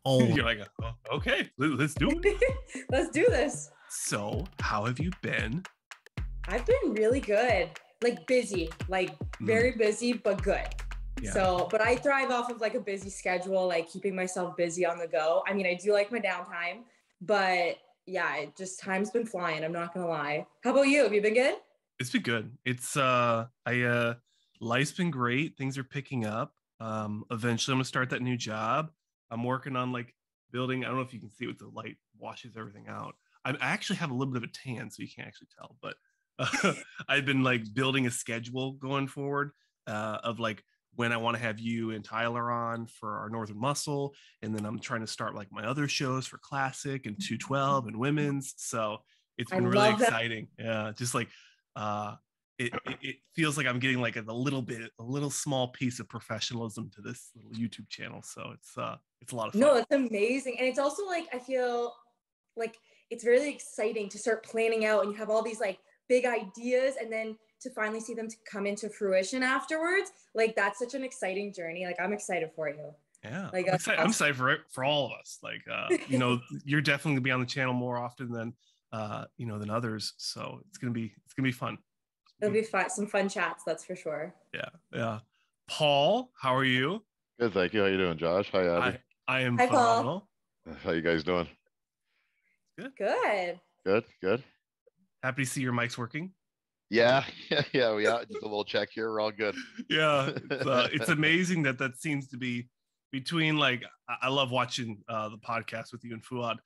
Oh, You're like, oh, okay, let's do it. Let's do this. So, how have you been? I've been really good. Like busy, like very busy, but good. Yeah. So, but I thrive off of like a busy schedule, like keeping myself busy on the go. I mean, I do like my downtime, but yeah, it just time's been flying. I'm not gonna lie. How about you? Have you been good? It's been good. It's life's been great. Things are picking up. Eventually I'm gonna start that new job. I'm working on like building. I don't know if you can see with the light washes everything out. I actually have a little bit of a tan, so you can't actually tell, but I've been like building a schedule going forward of like when I want to have you and Tyler on for our Northern Muscle. And then I'm trying to start like my other shows for Classic and 212 and Women's. So it's been really exciting. Yeah. Just like, it feels like I'm getting like a little small piece of professionalism to this little YouTube channel. So it's a lot of fun. No, it's amazing. And it's also like, I feel like it's really exciting to start planning out and you have all these like big ideas and then to finally see them to come into fruition afterwards. Like that's such an exciting journey. Like I'm excited for you. Yeah. Like I'm excited for all of us. Like, you're definitely gonna be on the channel more often than, than others. So it's going to be fun. It'll be fun. Some fun chats. That's for sure. Yeah. Yeah. Paul, how are you? Good. Thank you. How you doing, Josh? Hi, Abby. I am Hi, phenomenal. Paul. How you guys doing? Good. Good. Happy to see your mic's working. Yeah. Just a little check here. We're all good. Yeah. It's amazing that seems to be between like, I love watching the podcast with you and Fouad.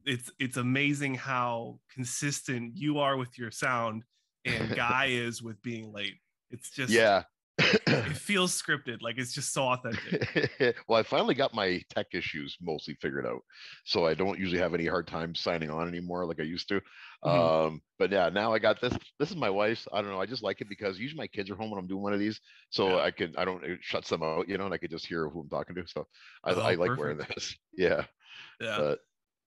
It's amazing how consistent you are with your sound and Guy is with being late. It's just, yeah. It feels scripted. Like it's just so authentic. Well, I finally got my tech issues mostly figured out, so I don't usually have any hard time signing on anymore like I used to. But yeah, now I got this. This is my wife's. I don't know. I just like it because usually my kids are home when I'm doing one of these, so it shuts them out, and I could just hear who I'm talking to. So I like wearing this. Yeah. But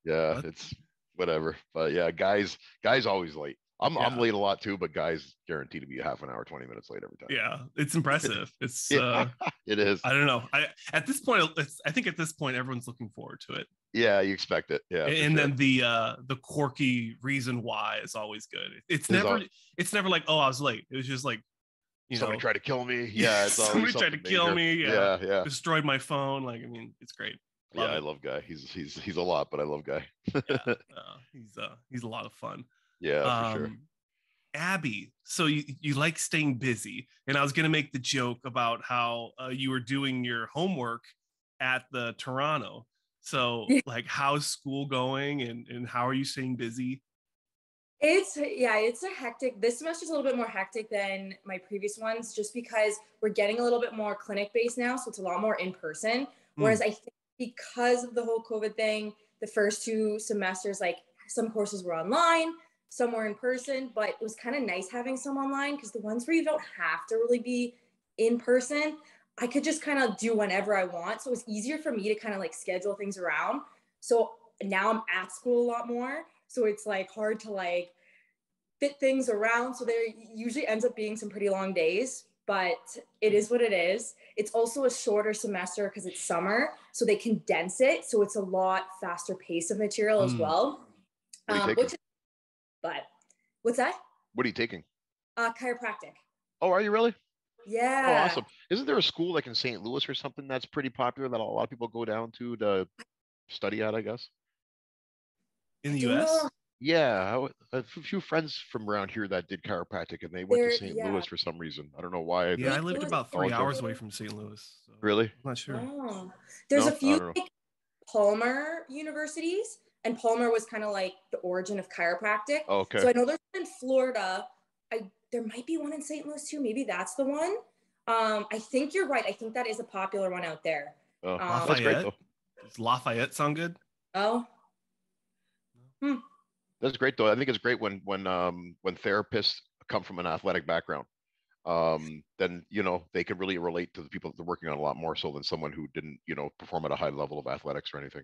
yeah, it's whatever. But yeah, guys always late. I'm late a lot too, but guys guaranteed to be a half an hour, 20 minutes late every time. Yeah, it's impressive. It's it is. I don't know. I think at this point everyone's looking forward to it. Yeah, you expect it. Yeah, and then the quirky reason why is always good. It's never like, oh, I was late. It was just like, somebody tried to kill me. Yeah, it's somebody tried to kill me. Yeah. Destroyed my phone. Like, I mean, it's great. I love Guy. He's a lot, but I love Guy. He's a lot of fun. Yeah, for sure. Abby, so you like staying busy, and I was gonna make the joke about how you were doing your homework at the Toronto. So like, how's school going, and how are you staying busy? It's a hectic. This semester's a little bit more hectic than my previous ones, just because we're getting a little bit more clinic based now, so it's a lot more in person. Whereas I think because of the whole COVID thing, the first 2 semesters, like some courses were online, some were in person, but it was kind of nice having some online because the ones where you don't have to really be in person, I could just kind of do whenever I want. So it was easier for me to kind of like schedule things around. So now I'm at school a lot more. So it's like hard to like fit things around. So there usually ends up being some pretty long days, but it is what it is. It's also a shorter semester because it's summer. So they condense it. So it's a lot faster pace of material as well. But what's that? What are you taking? Chiropractic. Oh, are you really? Yeah. Oh, awesome. Isn't there a school like in St. Louis or something that's pretty popular that a lot of people go down to study at, I guess? In the US? Yeah. I have a few friends from around here that did chiropractic and they went to St. Louis for some reason. I don't know why. Yeah, I lived about 3 hours away from St. Louis. So really? I'm not sure. Oh. There's a few like Palmer universities. And Palmer was kind of like the origin of chiropractic. Oh, okay. So I know there's one in Florida. There might be one in St. Louis too. Maybe that's the one. I think you're right. I think that is a popular one out there. Oh, that's great though. Does Lafayette sound good? Oh. That's great though. I think it's great when therapists come from an athletic background. Then they can really relate to the people that they're working on a lot more so than someone who didn't perform at a high level of athletics or anything.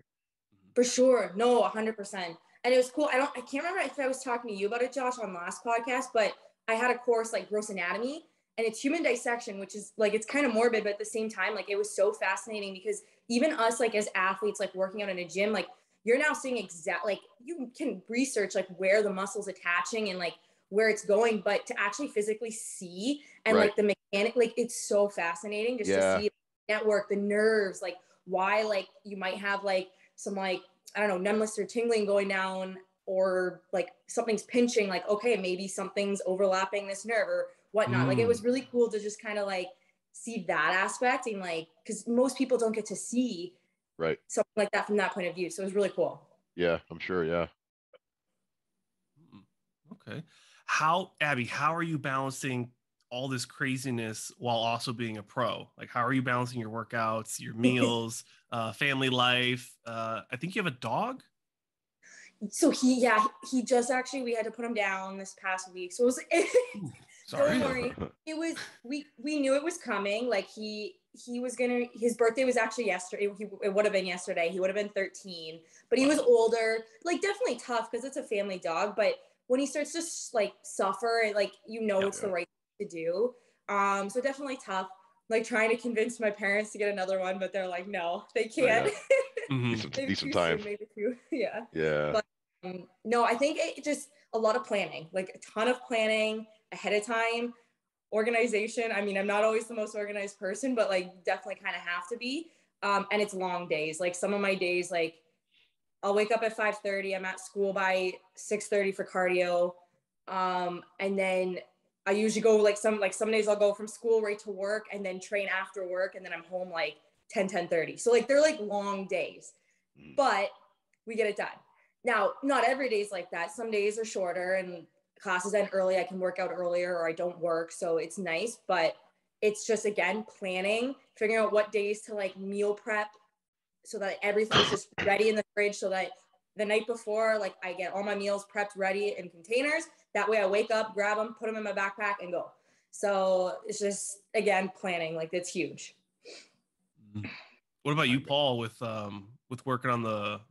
For sure. No, 100%. And it was cool. I can't remember if I was talking to you about it, Josh, on last podcast, but I had a course like gross anatomy and it's human dissection, which is like, it's kind of morbid, but at the same time, like it was so fascinating because even us, like as athletes, like working out in a gym, like you're now seeing like you can research like where the muscle's attaching and like where it's going, but to actually physically see and like the mechanic, like it's so fascinating just to see the network, the nerves, like why like you might have like some like, I don't know, numbness or tingling going down, or like something's pinching, like, okay, maybe something's overlapping this nerve or whatnot. Like it was really cool to just kind of like see that aspect, and like, because most people don't get to see something like that from that point of view. So it was really cool. Yeah, I'm sure. Yeah. Okay. Abby, how are you balancing all this craziness while also being a pro? Like, how are you balancing your workouts, your meals, family life? I think you have a dog. So he just actually, we had to put him down this past week. So it was, sorry. Don't worry. It was, we knew it was coming. Like he was his birthday was actually yesterday. It would have been yesterday. He would have been 13, but he was older, like definitely tough because it's a family dog. But when he starts to like suffer, like, it's the right thing to do. So definitely tough, like trying to convince my parents to get another one, but they're like, no, they can't. Decent time. Maybe two. Yeah. Yeah. But no, I think it just a lot of planning, like a ton of planning ahead of time, organization. I mean, I'm not always the most organized person, but like definitely kind of have to be. And it's long days. Like some of my days, like I'll wake up at 5:30. I'm at school by 6:30 for cardio. And then I usually go like some days I'll go from school right to work and then train after work. And then I'm home like 10:30. So like, they're like long days, but we get it done. Now, not every day is like that. Some days are shorter and classes end early. I can work out earlier or I don't work. So it's nice, but it's just, again, planning, figuring out what days to like meal prep so that everything's just ready in the fridge, so that the night before, like I get all my meals prepped ready in containers. That way I wake up, grab them, put them in my backpack and go. So it's just, again, planning, like it's huge. What about you, Paul, with working on the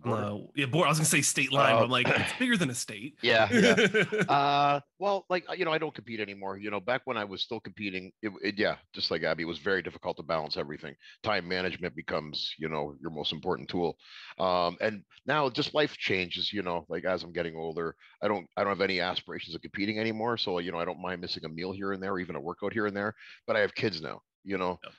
board. I was gonna say state line, but I'm like, it's bigger than a state. Well, like, I don't compete anymore. Back when I was still competing, just like Abby, it was very difficult to balance everything. Time management becomes, your most important tool. And now just life changes, like as I'm getting older, I don't have any aspirations of competing anymore. So, I don't mind missing a meal here and there, or even a workout here and there, but I have kids now.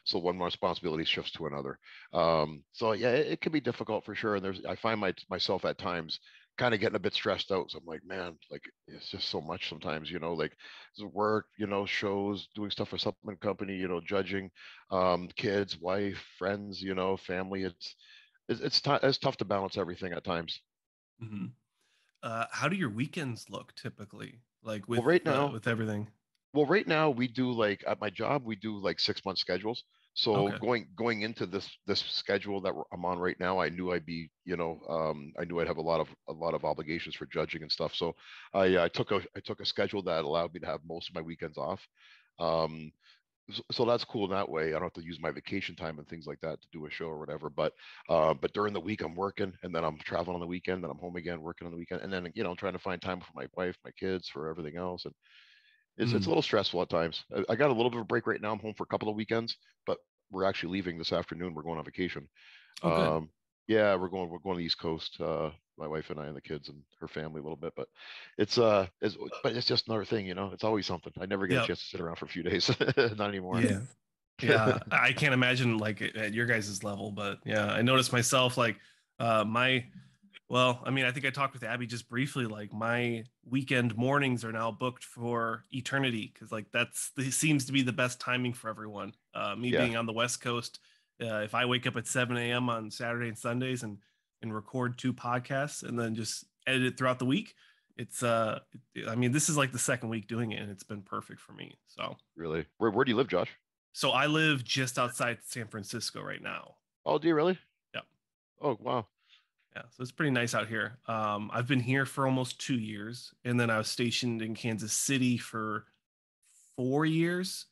So one more responsibility shifts to another. So yeah, it can be difficult for sure. And I find myself at times kind of getting a bit stressed out. So I'm like, man, like it's just so much sometimes, like work, shows, doing stuff for supplement company, judging, kids, wife, friends, family. It's tough to balance everything at times. Mm-hmm. How do your weekends look typically? Like with with everything? Well, right now we do, like at my job, we do like 6-month schedules. So going into this schedule that I'm on right now, I knew I'd be, I knew I'd have a lot of obligations for judging and stuff. So I took a schedule that allowed me to have most of my weekends off. So that's cool in that way. I don't have to use my vacation time and things like that to do a show or whatever. But during the week I'm working, and then I'm traveling on the weekend, then I'm home again working on the weekend, and then trying to find time for my wife, my kids, for everything else. And it's a little stressful at times. I got a little bit of a break right now. I'm home for a couple of weekends, but we're actually leaving this afternoon. We're going on vacation. Yeah, we're going to the East Coast. My wife and I and the kids and her family a little bit, but it's just another thing, It's always something. I never get a chance to sit around for a few days. Not anymore. Yeah. I can't imagine like at your guys' level, but yeah, I noticed myself like well, I mean, I think I talked with Abby just briefly, like my weekend mornings are now booked for eternity. Cause like this seems to be the best timing for everyone. Being on the West Coast, if I wake up at 7 a.m. on Saturday and Sundays and record 2 podcasts and then just edit it throughout the week, it's, I mean, this is like the second week doing it and it's been perfect for me. So really, where do you live, Josh? So I live just outside San Francisco right now. Oh, do you really? Yeah. Oh, wow. Yeah, so it's pretty nice out here. I've been here for almost 2 years, and then I was stationed in Kansas City for 4 years,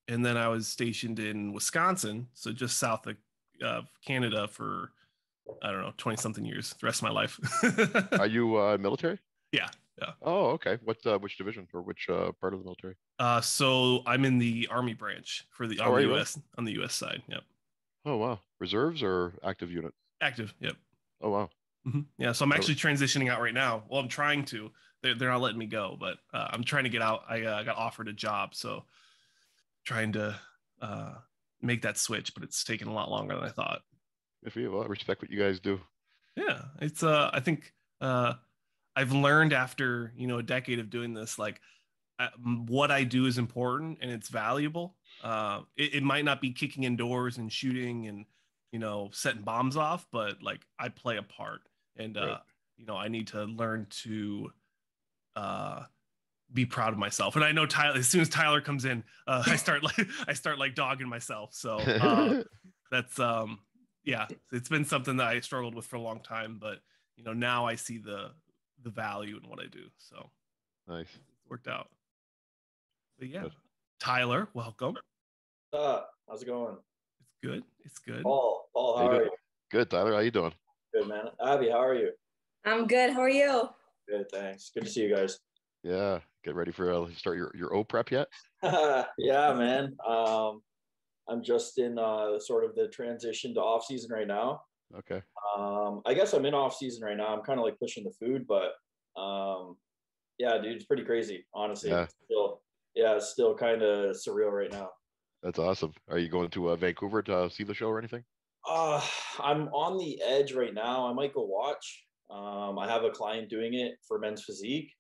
and then I was stationed in Wisconsin, so just south of Canada for, I don't know, 20 something years, the rest of my life. Are you military? Yeah. Yeah. Oh, okay. What which division or which part of the military? So I'm in the Army branch for the Oh, are you really? On the US side. Yep. Oh, wow. Reserves or active unit? Active. Yep. Oh, wow. Yeah. So I'm Oh, actually transitioning out right now. Well, I'm trying to. They're not letting me go, but I'm trying to get out. I got offered a job, so trying to uh, make that switch, but it's taken a lot longer than I thought. if you, well, I respect what you guys do. Yeah, it's I think I've learned after a decade of doing this, like what I do is important and it's valuable. It might not be kicking indoors and shooting and setting bombs off, but like I play a part, and Right. I need to learn to uh, be proud of myself. And I know Tyler, as soon as Tyler comes in, I start like dogging myself. So that's yeah, it's been something that I struggled with for a long time, but now I see the value in what I do. So Nice. it's worked out. But yeah, Good. Tyler, welcome. How's it going? It's good. It's good. Paul, How how you are doing? you? Good, Tyler. How you doing? Good, man. Abby, how are you? I'm good. How are you? Good, thanks. Good to see you guys. Yeah. Get ready for start your O prep yet? Yeah, man. I'm just in sort of the transition to off season right now. Okay. I guess I'm in off season right now. I'm kind of like pushing the food, but yeah, dude, it's pretty crazy, honestly. Yeah. It's still kind of surreal right now. That's awesome. Are you going to Vancouver to see the show or anything? I'm on the edge right now. I might go watch. I have a client doing it for Men's Physique,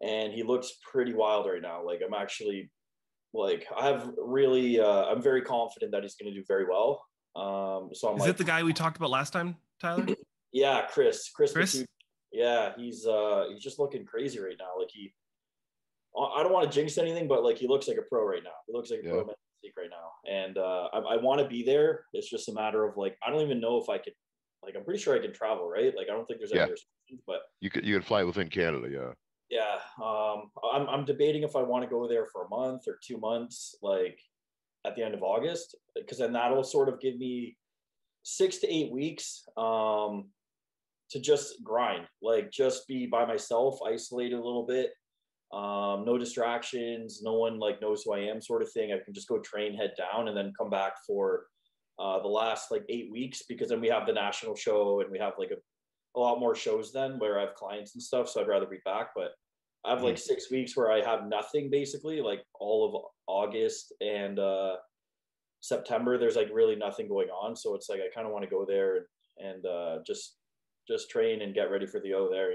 and he looks pretty wild right now. Like I'm actually like I'm very confident that he's going to do very well. So I'm Is it the guy we talked about last time, Tyler? Yeah, Chris. Chris? Yeah, he's just looking crazy right now. Like I don't want to jinx anything, but like he looks like a pro right now. He looks like a pro Men's Physique right now, and I want to be there. It's just a matter of like I don't even know if I could. Like I'm pretty sure I can travel, right? Like I don't think there's any restrictions, but you could fly within Canada, yeah. Yeah, I'm debating if I want to go there for a month or 2 months, like at the end of August, because then that'll sort of give me 6 to 8 weeks to just grind, like just be by myself, isolated a little bit, no distractions, no one like knows who I am, sort of thing. I can just go train, head down, and then come back for the last like 8 weeks, because then we have the national show and we have like a lot more shows then where I have clients and stuff. So I'd rather be back, but I have like 6 weeks where I have nothing basically, like all of August and September. There's like really nothing going on. So it's like, I kind of want to go there and just train and get ready for the O there,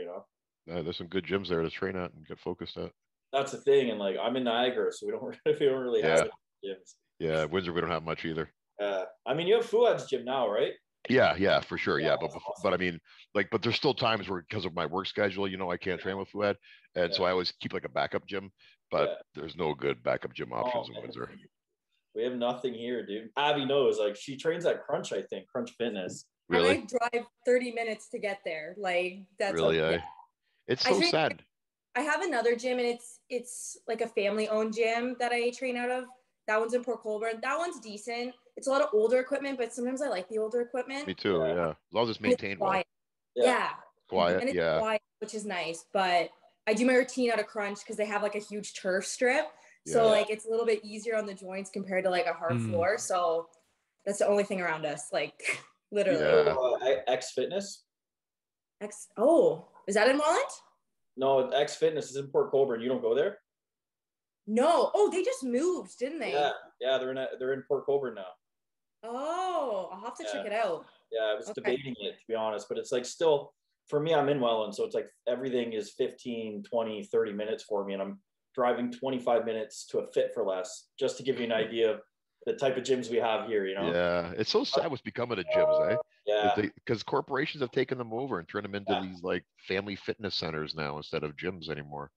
There's some good gyms there to train at and get focused at. That's the thing. And like, I'm in Niagara, so we don't really have gyms. Yeah. Windsor, we don't have much either. I mean, you have Fouad's gym now, right? Yeah, for sure. Yeah, but awesome. I mean, like, but there's still times where because of my work schedule, I can't train with Fouad, and so I always keep like a backup gym. But there's no good backup gym options in Windsor. We have nothing here, dude. Abby knows. Like, she trains at Crunch, I think, Crunch Fitness. Really? And I drive 30 minutes to get there. Like that's really. It's so sad. I have another gym, and it's like a family-owned gym that I train out of. That one's in Port Colborne. That one's decent. It's a lot of older equipment, but sometimes I like the older equipment. Me too, yeah. As long as it's maintained well. Yeah. Quiet, and it's quiet, which is nice. But I do my routine out of Crunch because they have like a huge turf strip. So like it's a little bit easier on the joints compared to like a hard floor. So that's the only thing around us, like literally. X Fitness? Is that in Walland? No, X Fitness is in Port Colborne. You don't go there? No. Oh, they just moved, didn't they? Yeah, they're in Port Colborne now. Oh, I'll have to check it out. Yeah, I was debating it, to be honest, but it's like still, for me, I'm in Welland, so it's like everything is 15, 20, 30 minutes for me, and I'm driving 25 minutes to a Fit for Less, just to give you an idea of the type of gyms we have here, Yeah, it's so sad what's becoming of gyms, eh? Yeah. Because corporations have taken them over and turned them into these like family fitness centers now instead of gyms anymore.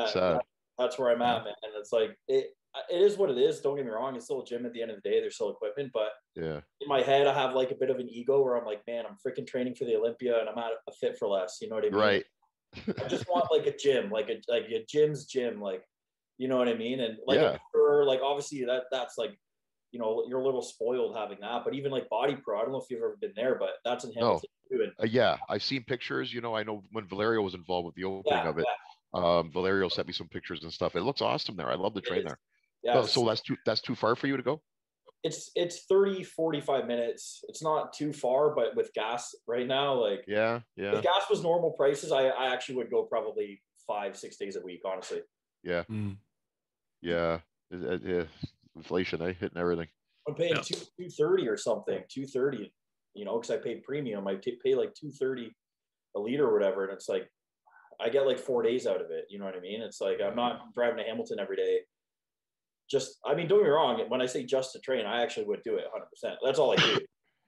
Sad. That's where I'm at, man. And it's like, it is what it is. Don't get me wrong. It's still a gym at the end of the day. There's still equipment, but in my head, I have like a bit of an ego where I'm like, man, I'm freaking training for the Olympia and I'm at a Fit for Less. You know what I mean? Right. I just want like a gym, like a gym's gym, like, you know what I mean? And like, like obviously that's like, you're a little spoiled having that, but even like Body Pro, I don't know if you've ever been there, but that's in Hamilton too. doing. Yeah, I've seen pictures. You know, I know when Valerio was involved with the opening of it. Valerio sent me some pictures and stuff. It looks awesome there. I love the train there. Yeah. So that's too far for you to go? It's 30, 45 minutes. It's not too far, but with gas right now, like if gas was normal prices, I actually would go probably 5-6 days a week, honestly. Yeah. Yeah. Inflation, hitting everything. I'm paying $2.30 or something, $2.30, you know, because I paid premium. I pay like $2.30 a liter or whatever, and it's like I get like 4 days out of it. You know what I mean? It's like I'm not driving to Hamilton every day. I mean, don't get me wrong. When I say just to train, I actually would do it 100%. That's all I do.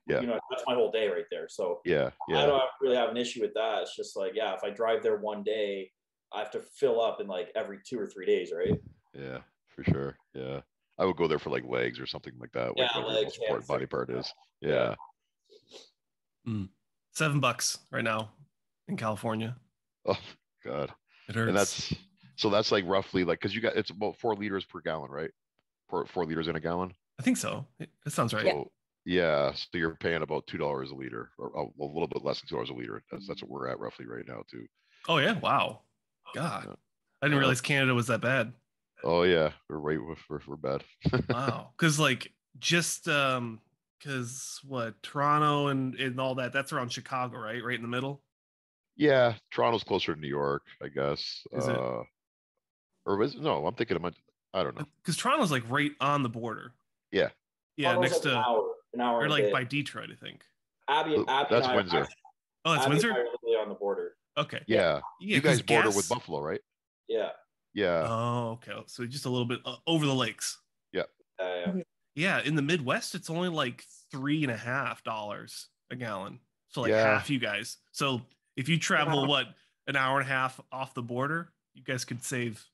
Yeah. You know, that's my whole day right there. So yeah. I don't really have an issue with that. It's just like, if I drive there one day, I have to fill up in like every 2 or 3 days, right? Yeah, for sure. Yeah. I would go there for like legs or something like that. Like whatever the most important body part is. Yeah. $7 right now in California. Oh God. It hurts. And that's like roughly like, because it's about 4 liters per gallon, right? 4 liters in a gallon. I think so. That sounds right. So, yeah. So you're paying about $2 a liter, or a little bit less than $2 a liter. That's what we're at roughly right now too. Oh yeah. Wow. God. I didn't realize Canada was that bad. Oh yeah. We're bad. Wow. Cause like because Toronto and all that's around Chicago, right? Right in the middle. Yeah. Toronto's closer to New York, I guess. Is it? Or was no, I'm thinking I don't know. Because Toronto's like right on the border. Yeah. Yeah, Toronto's next like to an hour or like by Detroit, I think. Abby that's Windsor. Oh, that's Windsor? Are literally on the border. Okay. Yeah. You guys border with Buffalo, right? Yeah. Yeah. Oh, okay. So just a little bit over the lakes. Yeah. Yeah. In the Midwest, it's only like $3.50 a gallon. So like half you guys. So if you travel an hour and a half off the border, you guys could save.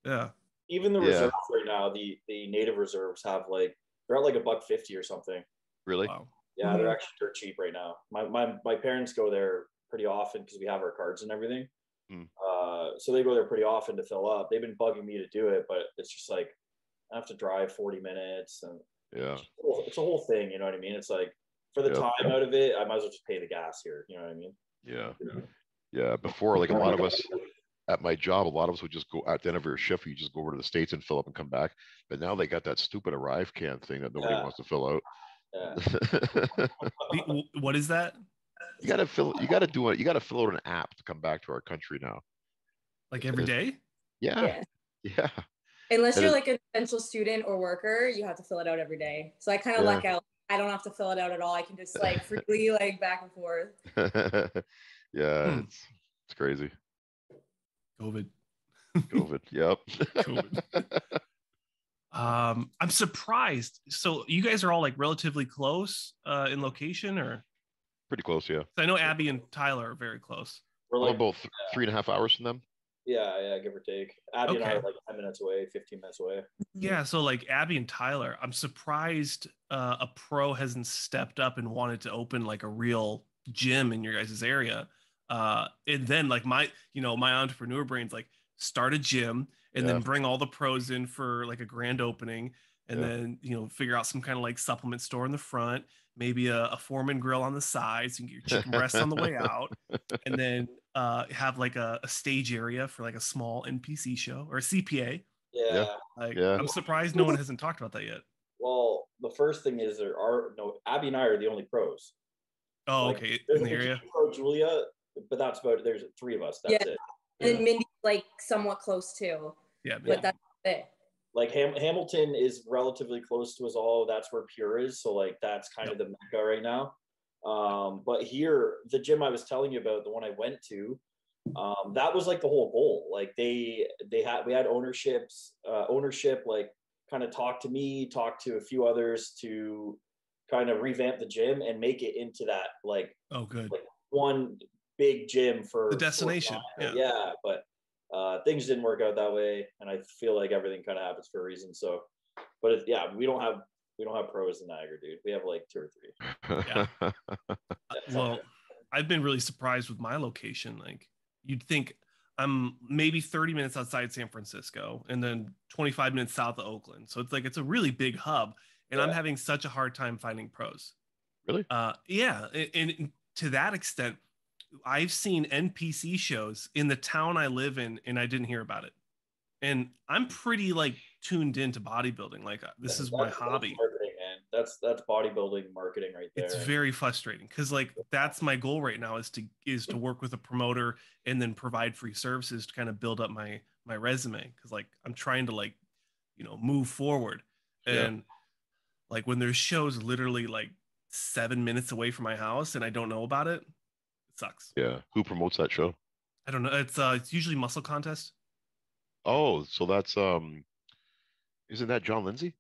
Yeah. Even the reserves right now, the native reserves have like they're at like $1.50 or something. Really? Wow. Yeah, they're actually dirt cheap right now. My parents go there pretty often because we have our cards and everything. So they go there pretty often to fill up. They've been bugging me to do it, but it's just like I have to drive 40 minutes and it's a whole thing. You know what I mean? It's like for the time out of it, I might as well just pay the gas here. You know what I mean? Yeah. Yeah. Before, like a lot of us at my job, a lot of us would just go at the end of your shift. You just go over to the States and fill up and come back. But now they got that stupid Arrive can thing that nobody wants to fill out. Yeah. What is that? You got to fill out an app to come back to our country now. Like every day? Yeah. Unless you're like an essential student or worker, you have to fill it out every day. So I kind of luck out. I don't have to fill it out at all. I can just like freely like back and forth. It's crazy. COVID. Yep. COVID. I'm surprised. So you guys are all like relatively close in location, or pretty close? Yeah. I know Abby and Tyler are very close. We're like both 3.5 hours from them. Yeah, give or take. Abby and I are like 10 minutes away, 15 minutes away. Yeah, so like Abby and Tyler, I'm surprised a pro hasn't stepped up and wanted to open like a real gym in your guys' area. And then like my entrepreneur brain's like start a gym and then bring all the pros in for like a grand opening, and then figure out some kind of like supplement store in the front, maybe a Foreman grill on the side so you can get your chicken breasts on the way out, and then have like a stage area for like a small NPC show or a CPA. I'm surprised no one hasn't talked about that yet. Well, the first thing is Abby and I are the only pros. Oh, like, okay. In the area. Pro Julia, but that's about there's 3 of us. That's it. And Mindy's like somewhat close too. Yeah, but that's it. Like Hamilton is relatively close to us all. That's where Pure is. So like that's kind of the mecca right now. But here, the gym I was telling you about, the one I went to, that was like the whole goal. Like we had ownership like kind of talk to a few others to kind of revamp the gym and make it into that like good like one big gym for the destination. But things didn't work out that way, and I feel like everything kind of happens for a reason. So, but we don't have pros in Niagara, dude. We have like 2 or 3. Well, I've been really surprised with my location. Like you'd think I'm maybe 30 minutes outside San Francisco and then 25 minutes south of Oakland. So it's a really big hub, and I'm having such a hard time finding pros. Really? And to that extent, I've seen NPC shows in the town I live in, and I didn't hear about it. And I'm pretty like tuned into bodybuilding. Like this is my hobby. That's marketing, man. That's bodybuilding marketing right there. It's very frustrating because like that's my goal right now is to work with a promoter and then provide free services to kind of build up my resume, because like I'm trying to like, you know, move forward. And like when there's shows literally like 7 minutes away from my house and I don't know about it, it sucks. Yeah. Who promotes that show? I don't know. It's usually Muscle Contest. Oh, so that's isn't that John Lindsay?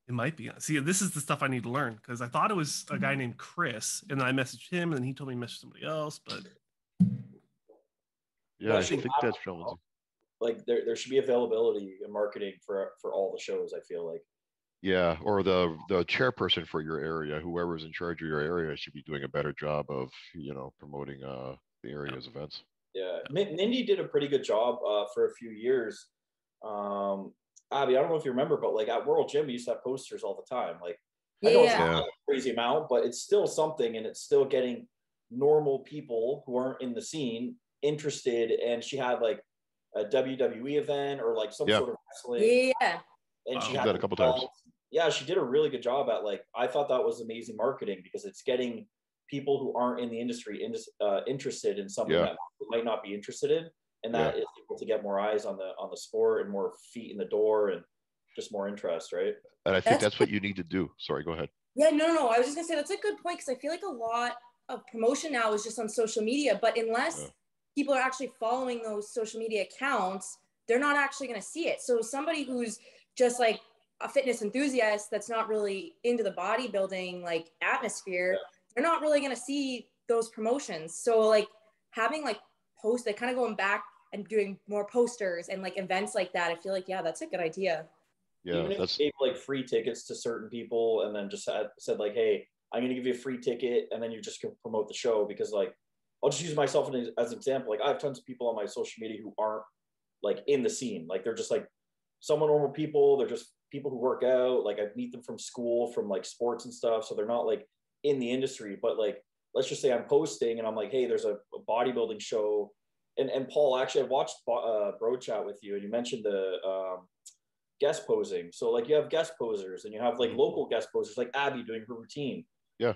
It might be. See, this is the stuff I need to learn, because I thought it was a guy named Chris, and then I messaged him, and then he told me to message somebody else. But yeah, I think that's John Lindsay. Like there should be availability in marketing for all the shows, I feel like. Yeah, or the chairperson for your area, whoever's in charge of your area, should be doing a better job of, you know, promoting the area's events. Yeah, Mindy did a pretty good job for a few years. Abby, I don't know if you remember, but like at World Gym, we used to have posters all the time. Like, I know it's not a crazy amount, but it's still something, and it's still getting normal people who aren't in the scene interested. And she had like a WWE event or like some sort of wrestling. Yeah. And she did had that a couple times. Yeah, she did a really good job at like, I thought that was amazing marketing, because it's getting people who aren't in the industry interested in something that might not be interested in, and that is able to get more eyes on the sport and more feet in the door and just more interest, right? And I think that's what you need to do. Sorry, go ahead. Yeah, no. I was just gonna say that's a good point, because I feel like a lot of promotion now is just on social media, but unless people are actually following those social media accounts, they're not actually gonna see it. So somebody who's just like a fitness enthusiast that's not really into the bodybuilding like atmosphere, they're not really going to see those promotions. So like having like posts, like kind of going back and doing more posters and like events like that, I feel like, yeah, that's a good idea. Yeah, even if you gave like free tickets to certain people and then just said like, hey, I'm going to give you a free ticket, and then you just can promote the show, because like, I'll just use myself as an example. Like I have tons of people on my social media who aren't like in the scene. Like they're just like somewhat normal people. They're just people who work out. Like I meet them from school, from like sports and stuff. So they're not like in the industry, but like, let's just say I'm posting and I'm like, hey, there's a bodybuilding show. And Paul, actually I watched Bro Chat with you, and you mentioned the guest posing. So like you have guest posers and you have like local guest posers, like Abby doing her routine. Yeah.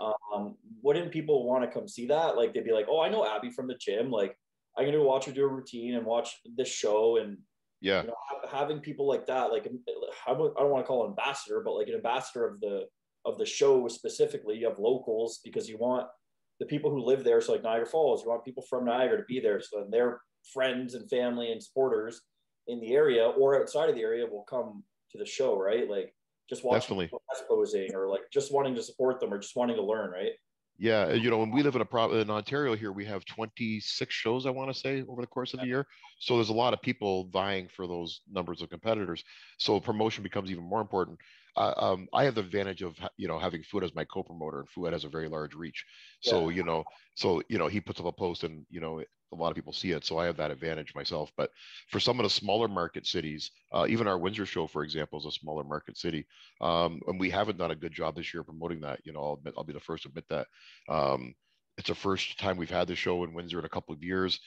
Wouldn't people want to come see that? Like they'd be like, oh, I know Abby from the gym. Like I'm going to watch her do a routine and watch this show. And you know, having people like that, like I don't want to call it ambassador, but like an ambassador of the show specifically. You have locals, because you want the people who live there. So like Niagara Falls, you want people from Niagara to be there, so then their friends and family and supporters in the area or outside of the area will come to the show, right? Like just watching people posing, or like just wanting to support them, or just wanting to learn, right? Yeah, you know, when we live in Ontario here, we have 26 shows, I want to say, over the course of the year. So there's a lot of people vying for those numbers of competitors. So promotion becomes even more important. I have the advantage of, you know, having Fouad as my co-promoter, and Fouad has a very large reach. So, you know, he puts up a post and, you know, a lot of people see it. So I have that advantage myself. But for some of the smaller market cities, even our Windsor show, for example, is a smaller market city. And we haven't done a good job this year promoting that. You know, I'll be the first to admit that. It's the first time we've had the show in Windsor in a couple of years.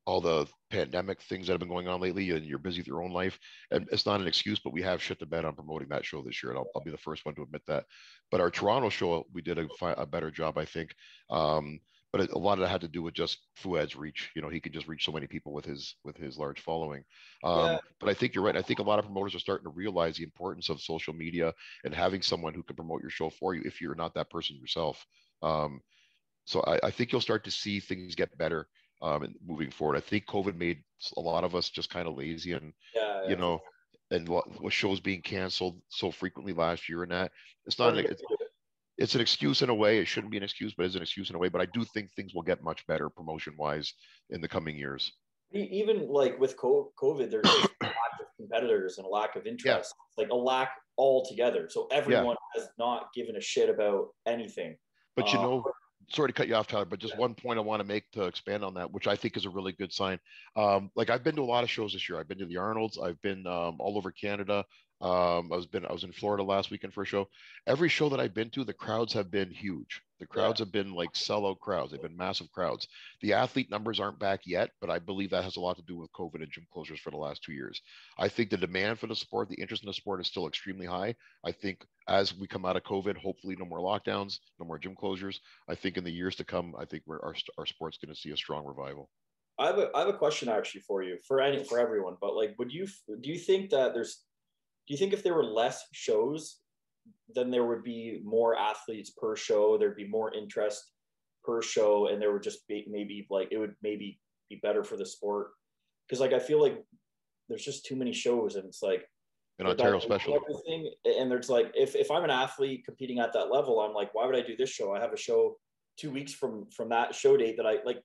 All the pandemic things that have been going on lately, and you're busy with your own life, and it's not an excuse, but we have shit to bet on promoting that show this year, and I'll be the first one to admit that. But our Toronto show, we did a better job, I think. But a lot of that had to do with just Fouad's reach. You know, he could just reach so many people with his large following. But I think you're right. I think a lot of promoters are starting to realize the importance of social media and having someone who can promote your show for you if you're not that person yourself. So I think you'll start to see things get better moving forward. I think COVID made a lot of us just kind of lazy, and you know, and with shows being canceled so frequently last year, and that it's an excuse in a way. It shouldn't be an excuse, but it's an excuse in a way. But I do think things will get much better promotion wise in the coming years. Even like with COVID, there's just a lack of competitors and a lack of interest, like a lack altogether. So everyone has not given a shit about anything. But you know, sorry to cut you off, Tyler, but just one point I want to make to expand on that, which I think is a really good sign. Like I've been to a lot of shows this year. I've been to the Arnold's. I've been all over Canada. I was in Florida last weekend for a show. Every show that I've been to, the crowds have been huge. The crowds have been like sellout crowds. They've been massive crowds. The athlete numbers aren't back yet, but I believe that has a lot to do with COVID and gym closures for the last 2 years. I think the demand for the sport, the interest in the sport is still extremely high. I think as we come out of COVID, hopefully no more lockdowns, no more gym closures. I think in the years to come, I think our sport's going to see a strong revival. I have a question actually for you, for everyone, but like, do you think that do you think if there were less shows, then there would be more athletes per show, there'd be more interest per show, and there would just be it would maybe be better for the sport? Because like I feel like there's just too many shows, and it's like in Ontario especially everything, and there's like if I'm an athlete competing at that level, I'm like, why would I do this show? I have a show 2 weeks from that show date that I like.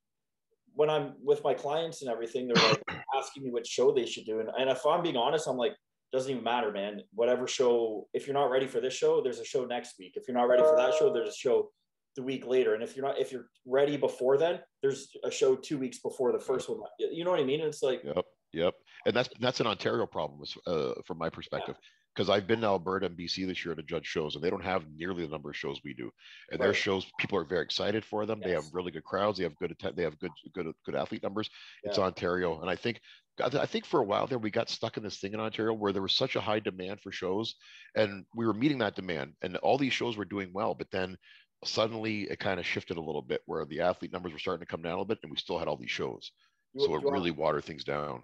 When I'm with my clients and everything, they're like asking me what show they should do, and if I'm being honest, I'm like, doesn't even matter, man. Whatever show, if you're not ready for this show, there's a show next week. If you're not ready for that show, there's a show the week later. And if you're ready before then, there's a show 2 weeks before the first one. You know what I mean? And it's like, yep. And that's an Ontario problem from my perspective, because I've been to Alberta and BC this year to judge shows, and they don't have nearly the number of shows we do. And their shows, people are very excited for them. They have really good crowds. They have good athlete numbers. It's Ontario, and I think for a while there we got stuck in this thing in Ontario where there was such a high demand for shows, and we were meeting that demand, and all these shows were doing well. But then suddenly it kind of shifted a little bit where the athlete numbers were starting to come down a little bit, and we still had all these shows, so it really watered things down.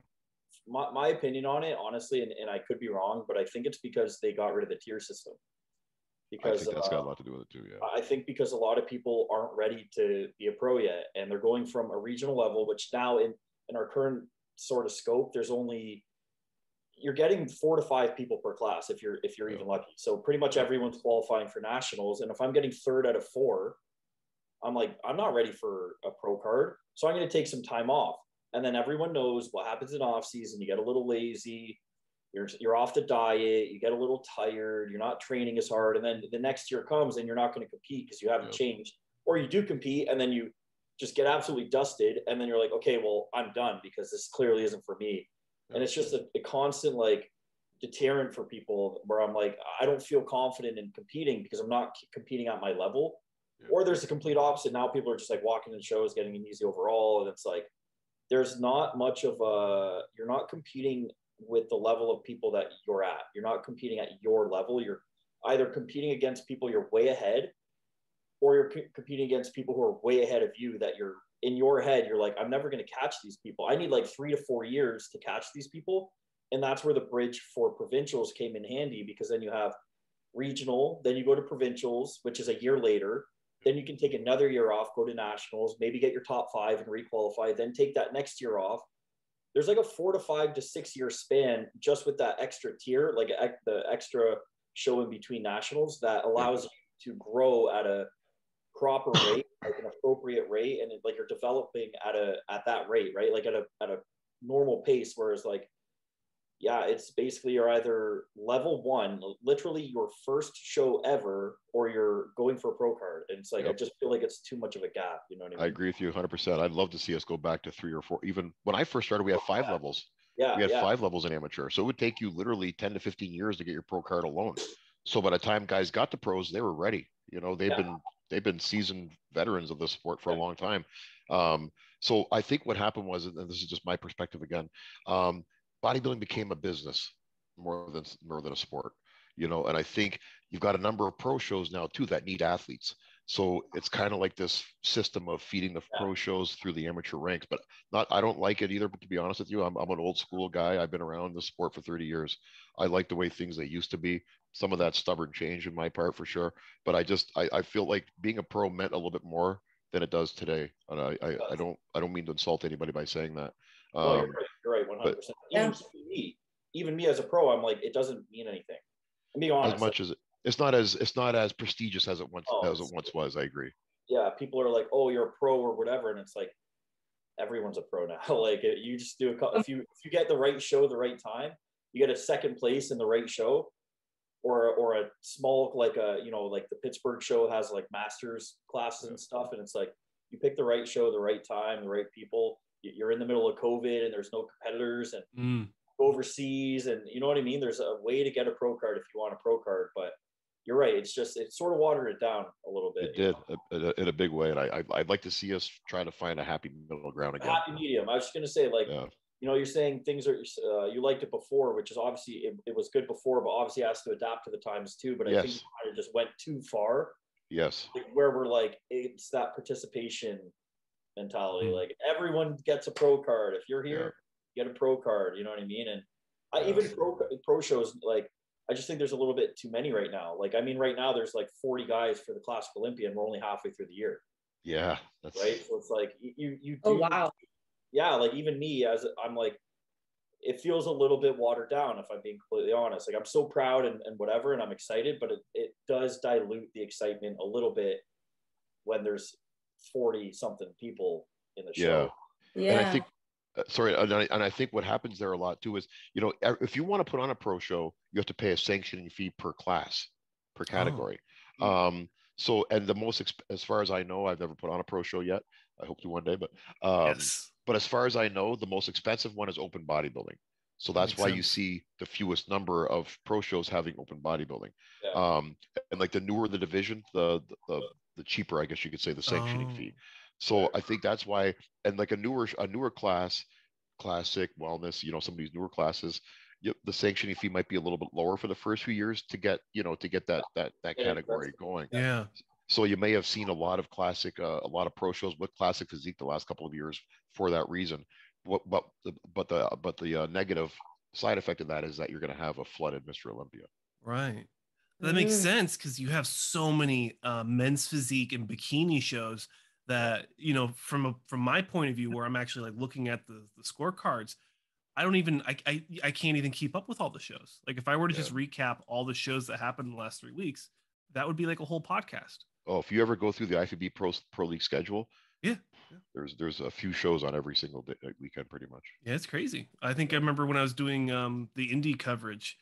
My opinion on it, honestly, and I could be wrong, but I think it's because they got rid of the tier system. Because I think that's got a lot to do with it too. Yeah. I think because a lot of people aren't ready to be a pro yet, and they're going from a regional level, which now in our current sort of scope, you're getting 4 to 5 people per class if you're even lucky. So pretty much everyone's qualifying for nationals, and if I'm getting 3rd out of 4, I'm like, I'm not ready for a pro card, so I'm going to take some time off. And then everyone knows what happens in off season. You get a little lazy, you're off the diet, you get a little tired, you're not training as hard, and then the next year comes and you're not going to compete because you haven't changed, or you do compete and then you just get absolutely dusted, and then you're like, okay, well, I'm done because this clearly isn't for me. And it's just a constant like deterrent for people where I'm like, I don't feel confident in competing because I'm not competing at my level. Or there's the complete opposite. Now people are just like walking in shows, getting an easy overall, and it's like there's not much of you're not competing with the level of people that you're at. You're not competing at your level. You're either competing against people you're way ahead, or you're competing against people who are way ahead of you that you're in your head. You're like, I'm never going to catch these people. I need like 3 to 4 years to catch these people. And that's where the bridge for provincials came in handy, because then you have regional, then you go to provincials, which is a year later. Then you can take another year off, go to nationals, maybe get your top 5 and requalify, then take that next year off. There's like a 4 to 5 to 6 year span just with that extra tier, like the extra show in between nationals, that allows you to grow at a proper rate, like an appropriate rate, and like you're developing at that rate, right? Like at a normal pace. Whereas like, it's basically you're either level 1, literally your first show ever, or you're going for a pro card. And it's like, I just feel like it's too much of a gap. You know what I mean? I agree with you 100%. I'd love to see us go back to 3 or 4. Even when I first started, we had 5 levels. We had 5 levels in amateur. So it would take you literally 10 to 15 years to get your pro card alone. So by the time guys got to pros, they were ready. You know, they've been seasoned veterans of the sport for a long time. So I think what happened was, and this is just my perspective again, bodybuilding became a business more than a sport, you know. And I think you've got a number of pro shows now too that need athletes. So it's kind of like this system of feeding the pro shows through the amateur ranks. But I don't like it either. But to be honest with you, I'm an old school guy. I've been around the sport for 30 years. I like the way things they used to be. Some of that stubborn change in my part for sure. But I feel like being a pro meant a little bit more than it does today. And I don't mean to insult anybody by saying that. You're right, 100%. Even me as a pro, I'm like, it doesn't mean anything. I'm being honest. As much as it's not as prestigious as it once was. I agree. Yeah, people are like, oh, you're a pro or whatever, and it's like everyone's a pro now. Like you just do if you get the right show, the right time, you get a second place in the right show, or a small like the Pittsburgh show has like masters classes and stuff, and it's like you pick the right show, the right time, the right people. You're in the middle of COVID and there's no competitors, and overseas, and you know what I mean. There's a way to get a pro card if you want a pro card, but you're right. It's just, it sort of watered it down a little bit. It did in a big way. And I'd like to see us try to find a happy middle ground again. Happy medium. I was just going to say, like, you know, you're saying things are, you liked it before, which is obviously, it was good before, but obviously has to adapt to the times too. But I think it kind of just went too far. Yes. Like, where we're like, it's that participation mentality. Like, everyone gets a pro card. If you're here, you get a pro card. You know what I mean? And even pro shows, like, I just think there's a little bit too many right now. Like, I mean, right now there's like 40 guys for the Classic Olympia, and we're only halfway through the year. Yeah, that's right. So it's like you do. Oh wow. Yeah, like even me, as I'm like, it feels a little bit watered down, if I'm being completely honest. Like, I'm so proud and whatever, and I'm excited, but it does dilute the excitement a little bit when there's 40 something people in the show. Yeah. And I think, sorry, and I think what happens there a lot too is, you know, if you want to put on a pro show, you have to pay a sanctioning fee per class, per category. So, and the most, as far as I know, I've never put on a pro show yet. I hope to one day, but but as far as I know, the most expensive one is open bodybuilding. So that's why you see the fewest number of pro shows having open bodybuilding. And like the newer the division, the cheaper, I guess you could say, the sanctioning fee. So I think that's why, and like a newer class, classic, wellness, you know, some of these newer classes, the sanctioning fee might be a little bit lower for the first few years to get, you know, to get that category going. Yeah. So you may have seen a lot of classic, a lot of pro shows with classic physique the last couple of years for that reason. But the negative side effect of that is that you're going to have a flooded Mr. Olympia. Right. That makes sense, because you have so many men's physique and bikini shows that, you know, from my point of view, where I'm actually like looking at the scorecards, I can't even keep up with all the shows. Like, if I were to just recap all the shows that happened in the last 3 weeks, that would be like a whole podcast. Oh, if you ever go through the IFBB Pro League schedule, there's a few shows on every single weekend, pretty much. Yeah, it's crazy. I think I remember when I was doing the indie coverage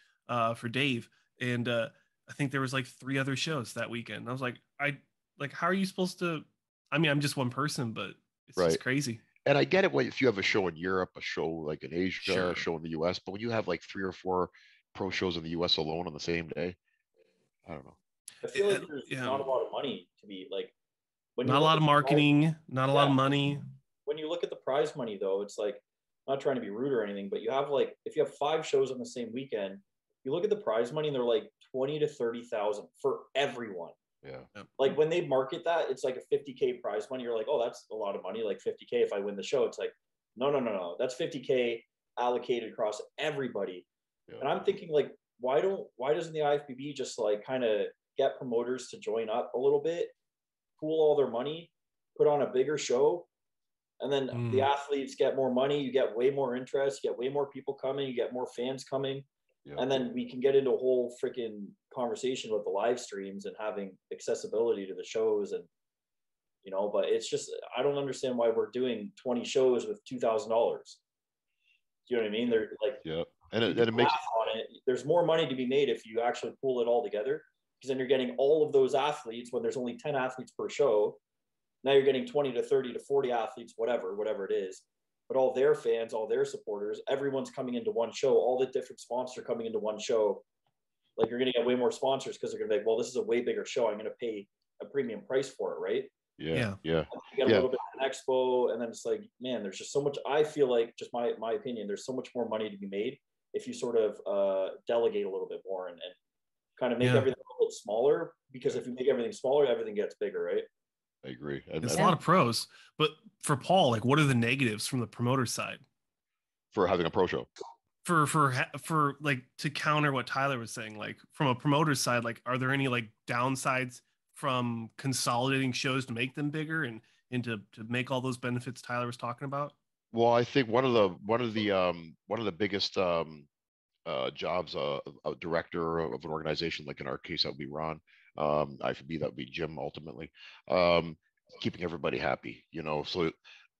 for Dave, and I think there was like 3 other shows that weekend. And I was like, how are you supposed to? I mean, I'm just one person, but it's just crazy. And I get it if you have a show in Europe, a show like in Asia, a show in the US, but when you have like 3 or 4 pro shows in the US alone on the same day, I don't know. I feel like there's not a lot of money to be like. Not a lot of marketing, not a lot of money. When you look at the prize money, though, it's like, not trying to be rude or anything, but you have like, if you have 5 shows on the same weekend, you look at the prize money and they're like 20 to 30,000 for everyone. Yeah. Like, when they market that, it's like a 50K prize money. You're like, oh, that's a lot of money. Like 50K if I win the show. It's like, no. That's 50K allocated across everybody. Yeah. And I'm thinking, like, why doesn't the IFBB just like kind of get promoters to join up a little bit, pool all their money, put on a bigger show, and then the athletes get more money, you get way more interest, you get way more people coming, you get more fans coming. And then we can get into a whole freaking conversation with the live streams and having accessibility to the shows. And, you know, but it's just, I don't understand why we're doing 20 shows with $2,000. Do you know what I mean? They're like, and it makes on it. There's more money to be made if you actually pull it all together, because then you're getting all of those athletes when there's only 10 athletes per show. Now you're getting 20 to 30 to 40 athletes, whatever it is. But all their fans, all their supporters, everyone's coming into one show. All the different sponsors are coming into one show. Like, you're going to get way more sponsors because they're going to be like, well, this is a way bigger show. I'm going to pay a premium price for it, right? Yeah. You get a little bit of an expo, and then it's like, man, there's just so much. I feel like, just my opinion, there's so much more money to be made if you sort of delegate a little bit more and kind of make everything a little smaller. Because if you make everything smaller, everything gets bigger, right? I agree. There's a lot of pros, but for Paul, like, what are the negatives from the promoter side for having a pro show? For like, to counter what Tyler was saying, like, from a promoter side, like, are there any like downsides from consolidating shows to make them bigger and to make all those benefits Tyler was talking about? Well, I think one of the biggest jobs, a director of an organization, like in our case that would be Ron, IFBB, that would be Jim ultimately, keeping everybody happy, you know. So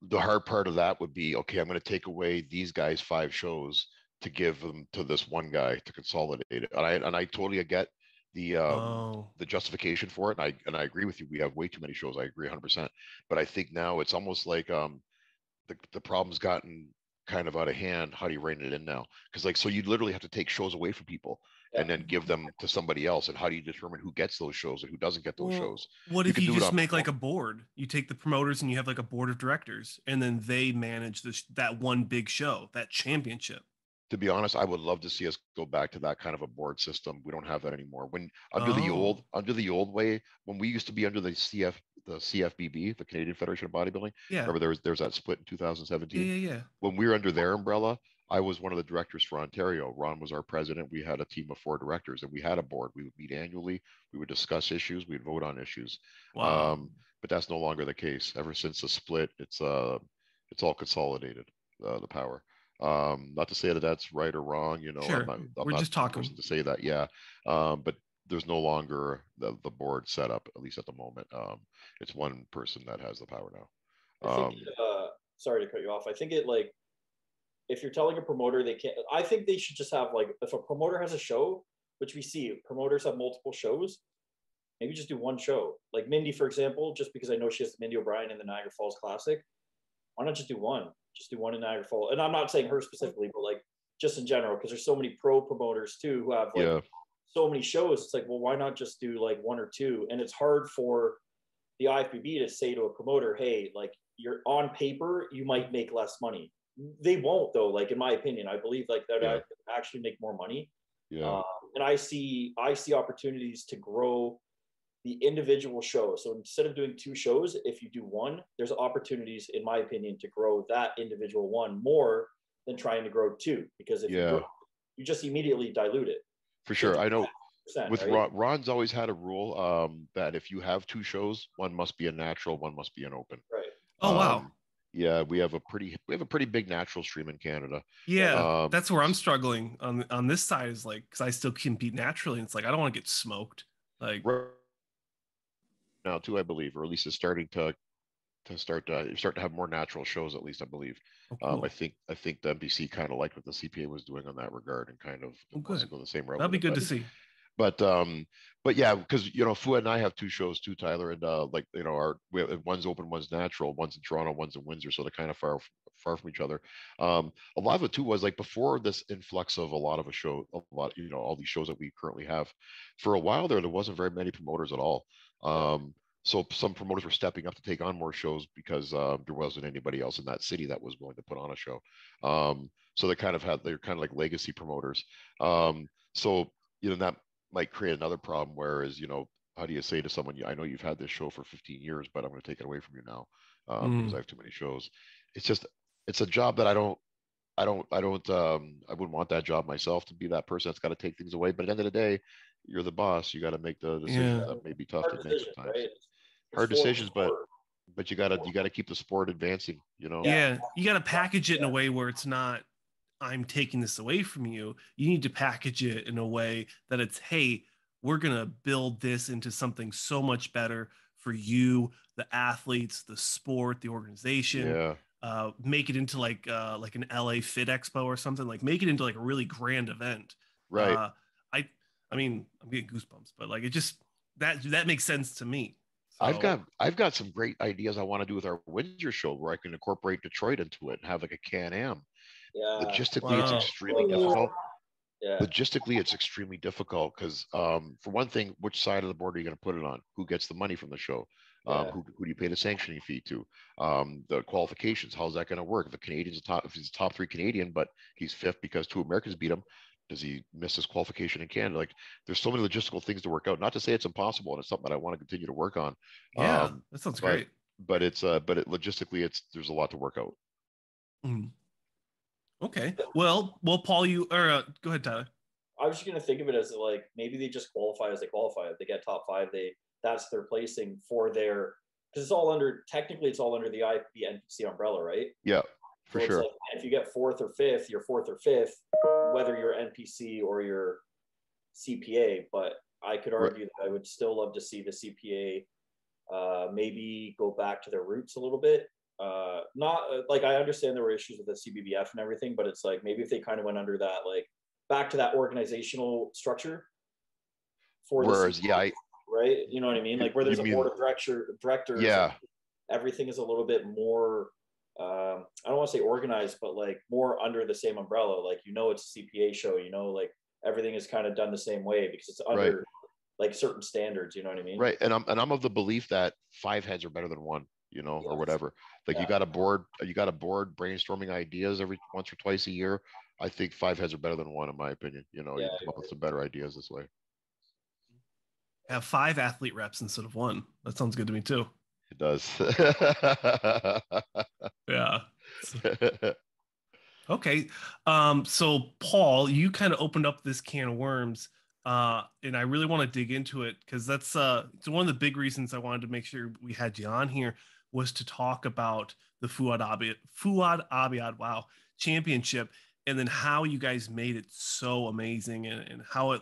the hard part of that would be, okay, I'm going to take away these guys 5 shows to give them to this one guy to consolidate it, and I totally get the justification for it, and I agree with you. We have way too many shows. I agree 100%. But I think now it's almost like the problem's gotten kind of out of hand. How do you rein it in now? Because, like, so you literally have to take shows away from people, and then give them to somebody else? And how do you determine who gets those shows and who doesn't get those shows? What You if can you do it just on make like a board? You take the promoters and you have like a board of directors, and then they manage that one big show, that championship. To be honest, I would love to see us go back to that kind of a board system. We don't have that anymore. When under the old way, when we used to be under the CFBB, the Canadian Federation of Bodybuilding. Yeah. Remember there's that split in 2017. Yeah. When we were under their umbrella, I was one of the directors for Ontario. Ron was our president. We had a team of 4 directors, and we had a board. We would meet annually. We would discuss issues. We'd vote on issues. Wow. But that's no longer the case. Ever since the split, it's all consolidated, the power. Not to say that that's right or wrong, Sure. We're just talking to say that. Yeah. But there's no longer the board set up, at least at the moment. It's one person that has the power now. I think, sorry to cut you off. I think if you're telling a promoter they can't, I think they should just have if a promoter has a show, which we see promoters have multiple shows, maybe just do one show. Like Mindy, for example, just because I know she has Mindy O'Brien in the Niagara Falls Classic, why not just do one? Just do one in Niagara Falls. And I'm not saying her specifically, but just in general, because there's so many pro promoters too who have so many shows. It's well, why not just do 1 or 2? And it's hard for the IFBB to say to a promoter, hey, you're on paper, you might make less money. They won't though. In my opinion, I believe that actually make more money. Yeah. And I see opportunities to grow the individual show. So instead of doing 2 shows, if you do 1, there's opportunities, in my opinion, to grow that individual 1 more than trying to grow 2. Because if you just immediately dilute it. For sure. I know with right? Ron's always had a rule that if you have 2 shows, one must be a natural, one must be an open. Right. Oh, wow. Yeah, we have a pretty big natural stream in Canada. Yeah, that's where I'm struggling on this side is because I still compete naturally. And it's I don't want to get smoked. Now too, I believe, or at least it's starting to start to have more natural shows, at least I believe. Oh, cool. I think the NPC kind of liked what the CPA was doing on that regard and kind of wants to go the same route. That'd be good to see. But yeah, because Fouad and I have 2 shows too, Tyler, and one's open, one's natural, one's in Toronto, one's in Windsor, so they're kind of far from each other. A lot of it too was before this influx of all these shows that we currently have. For a while there wasn't very many promoters at all. So some promoters were stepping up to take on more shows because there wasn't anybody else in that city that was willing to put on a show. So they're kind of like legacy promoters. So that might create another problem. Whereas how do you say to someone, I know you've had this show for 15 years, but I'm going to take it away from you now because I have too many shows. It's a job that I wouldn't want that job myself, to be that person that's got to take things away. But at the end of the day, you're the boss. You got to make the decisions that may be tough to make sometimes. Right? Hard decisions, but you gotta keep the sport advancing. Yeah, you got to package it in a way where it's not, I'm taking this away from you. You need to package it in a way that it's, hey, we're gonna build this into something so much better for you, the athletes, the sport, the organization. Yeah. Make it into like an LA Fit Expo or something. Make it into a really grand event. Right. I mean, I'm getting goosebumps, but it just that makes sense to me. So, I've got some great ideas I want to do with our Windsor show where I can incorporate Detroit into it and have a Can-Am. Yeah. Logistically, it's extremely difficult. Yeah. Logistically, it's extremely difficult because, for one thing, which side of the board are you going to put it on? Who gets the money from the show? Who do you pay the sanctioning fee to? The qualifications, how's that going to work? If he's a top 3 Canadian, but he's 5th because 2 Americans beat him, does he miss his qualification in Canada? There's so many logistical things to work out. Not to say it's impossible, and it's something that I want to continue to work on. Yeah, that sounds great. But logistically, there's a lot to work out. Mm. Okay. Well, Paul, go ahead, Tyler. I was just gonna think of it as maybe they just qualify as they qualify. If they get top 5, that's their placing for their, because it's all under the IFBB NPC umbrella, right? Yeah. For sure. If you get 4th or 5th, you're 4th or 5th, whether you're NPC or you're CPA. But I could argue that I would still love to see the CPA maybe go back to their roots a little bit. Not I understand there were issues with the CBBF and everything, but it's maybe if they kind of went under that, back to that organizational structure. Whereas, right? You know what I mean? Where there's a board of directors. Yeah. Everything is a little bit more. I don't want to say organized, but more under the same umbrella. It's a CPA show, everything is kind of done the same way because it's under like certain standards, you know what I mean? Right. And I'm of the belief that 5 heads are better than one, you know, or whatever. Like you got a board brainstorming ideas every once or twice a year. I think 5 heads are better than one, in my opinion. You know, you come up with some better ideas this way. Have 5 athlete reps instead of 1. That sounds good to me too. It does. Yeah. Okay. So Paul, you kind of opened up this can of worms. And I really want to dig into it because that's it's one of the big reasons I wanted to make sure we had you on here was to talk about the Fouad Abiod, wow, championship, and then how you guys made it so amazing and how it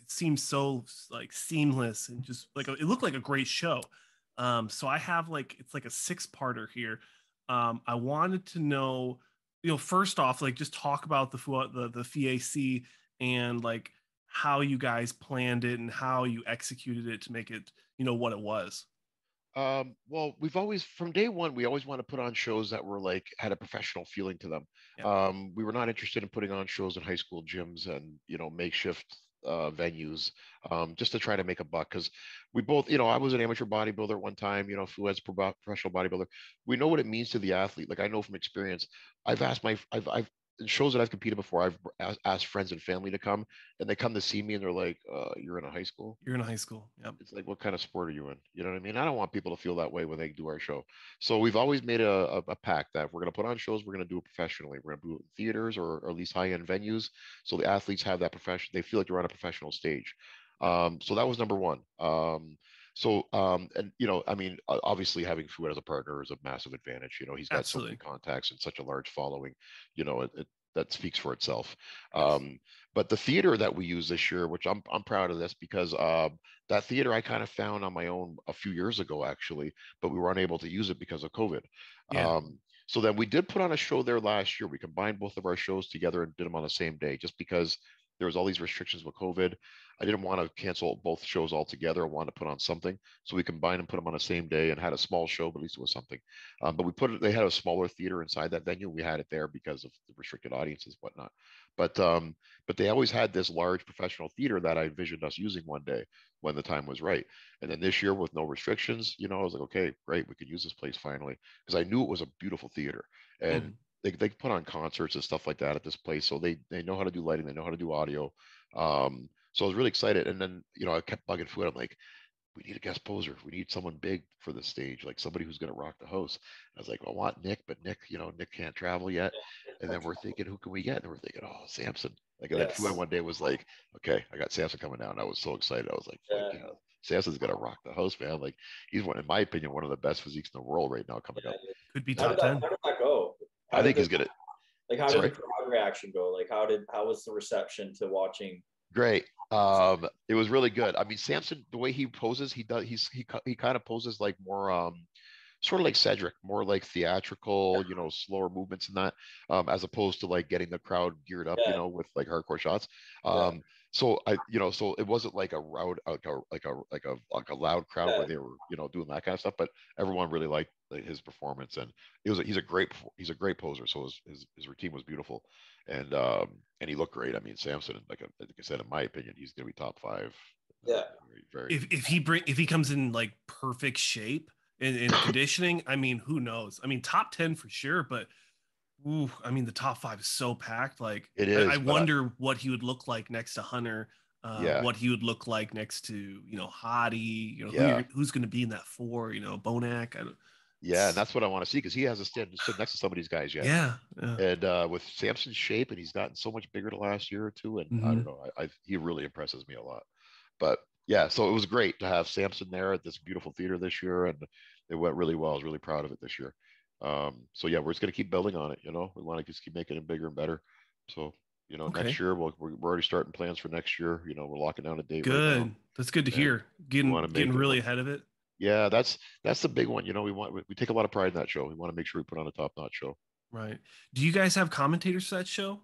seems so like seamless and just like it looked like a great show. So I have it's like a 6-parter here. I wanted to know, first off, like just talk about the FAC and like how you guys planned it and how you executed it to make it, what it was. Well, we've always, from day one, we always want to put on shows that were like, had a professional feeling to them. Yeah. We were not interested in putting on shows in high school gyms and, makeshift venues, just to try to make a buck. Cause we both, I was an amateur bodybuilder at one time, Fouad's professional bodybuilder. We know what it means to the athlete. Like I know from experience, I've in shows that I've competed before, I've asked friends and family to come, and they come to see me, and they're like, "You're in a high school? You're in a high school? Yep." It's like, what kind of sport are you in? You know what I mean? I don't want people to feel that way when they do our show. So we've always made a pact that if we're going to put on shows, we're going to do it professionally. We're going to do it in theaters or at least high-end venues, so the athletes have that profession. They feel like they're on a professional stage. So that was number one. And I mean, obviously having Fouad as a partner is a massive advantage. He's got so many contacts and such a large following. That speaks for itself. But the theater that we use this year, which I'm proud of this because that theater I kind of found on my own a few years ago, actually, but we were unable to use it because of COVID. Yeah. So then we did put on a show there last year. We combined both of our shows together and did them on the same day, just because there was all these restrictions with COVID. I didn't want to cancel both shows altogether. I wanted to put on something. So we combined and put them on the same day and had a small show, but at least it was something. But they had a smaller theater inside that venue. We had it there because of the restricted audiences, whatnot. But they always had this large professional theater that I envisioned us using one day when the time was right. And then this year with no restrictions, I was like, okay, great. We could use this place finally. Because I knew it was a beautiful theater. And they put on concerts and stuff like that at this place. So they know how to do lighting. They know how to do audio. So I was really excited. And then, I kept bugging Fouad. I'm like, we need a guest poser. We need someone big for the stage, like somebody who's going to rock the house. I was like, I want Nick, but Nick can't travel yet. And then we're thinking, who can we get? And we're thinking, oh, Samson. Like, and then Fouad one day was like, okay, I got Samson coming down. I was so excited. I was like, fuck yeah. Samson's going to rock the house, man. Like, he's in my opinion, one of the best physiques in the world right now coming up. Could be top 10. How did that go? I think he's going to. Like, how did the crowd reaction go? Like, how was the reception to watching? Great. It was really good. I mean, Samson, the way he poses, he kind of poses like more, sort of like Cedric, more like theatrical, slower movements and that, as opposed to like getting the crowd geared up, with like hardcore shots. So so it wasn't like a loud, like a loud crowd where they were, doing that kind of stuff, but everyone really liked his performance, and he's a great poser. So his routine was beautiful, and he looked great. I mean, Samson, like I said, in my opinion, he's going to be top 5. Yeah. If he comes in like perfect shape in conditioning, I mean, who knows? I mean, top 10 for sure, but I mean, the top 5 is so packed. Like, it is. I wonder what he would look like next to Hunter. What he would look like next to Hottie. Who's going to be in that 4? Bonac. Yeah, and that's what I want to see, because he hasn't stood next to some of these guys yet. Yeah. And with Samson's shape, and he's gotten so much bigger the last year or two, and I don't know, he really impresses me a lot. But yeah, so it was great to have Samson there at this beautiful theater this year, and it went really well. I was really proud of it this year. So yeah, we're just going to keep building on it. We want to just keep making it bigger and better. So next year we're already starting plans for next year. We're locking down a date. Good. Right now. That's good to hear. Getting really ahead of it. Yeah, that's the big one. We take a lot of pride in that show. We want to make sure we put on a top-notch show. Right. Do you guys have commentators for that show?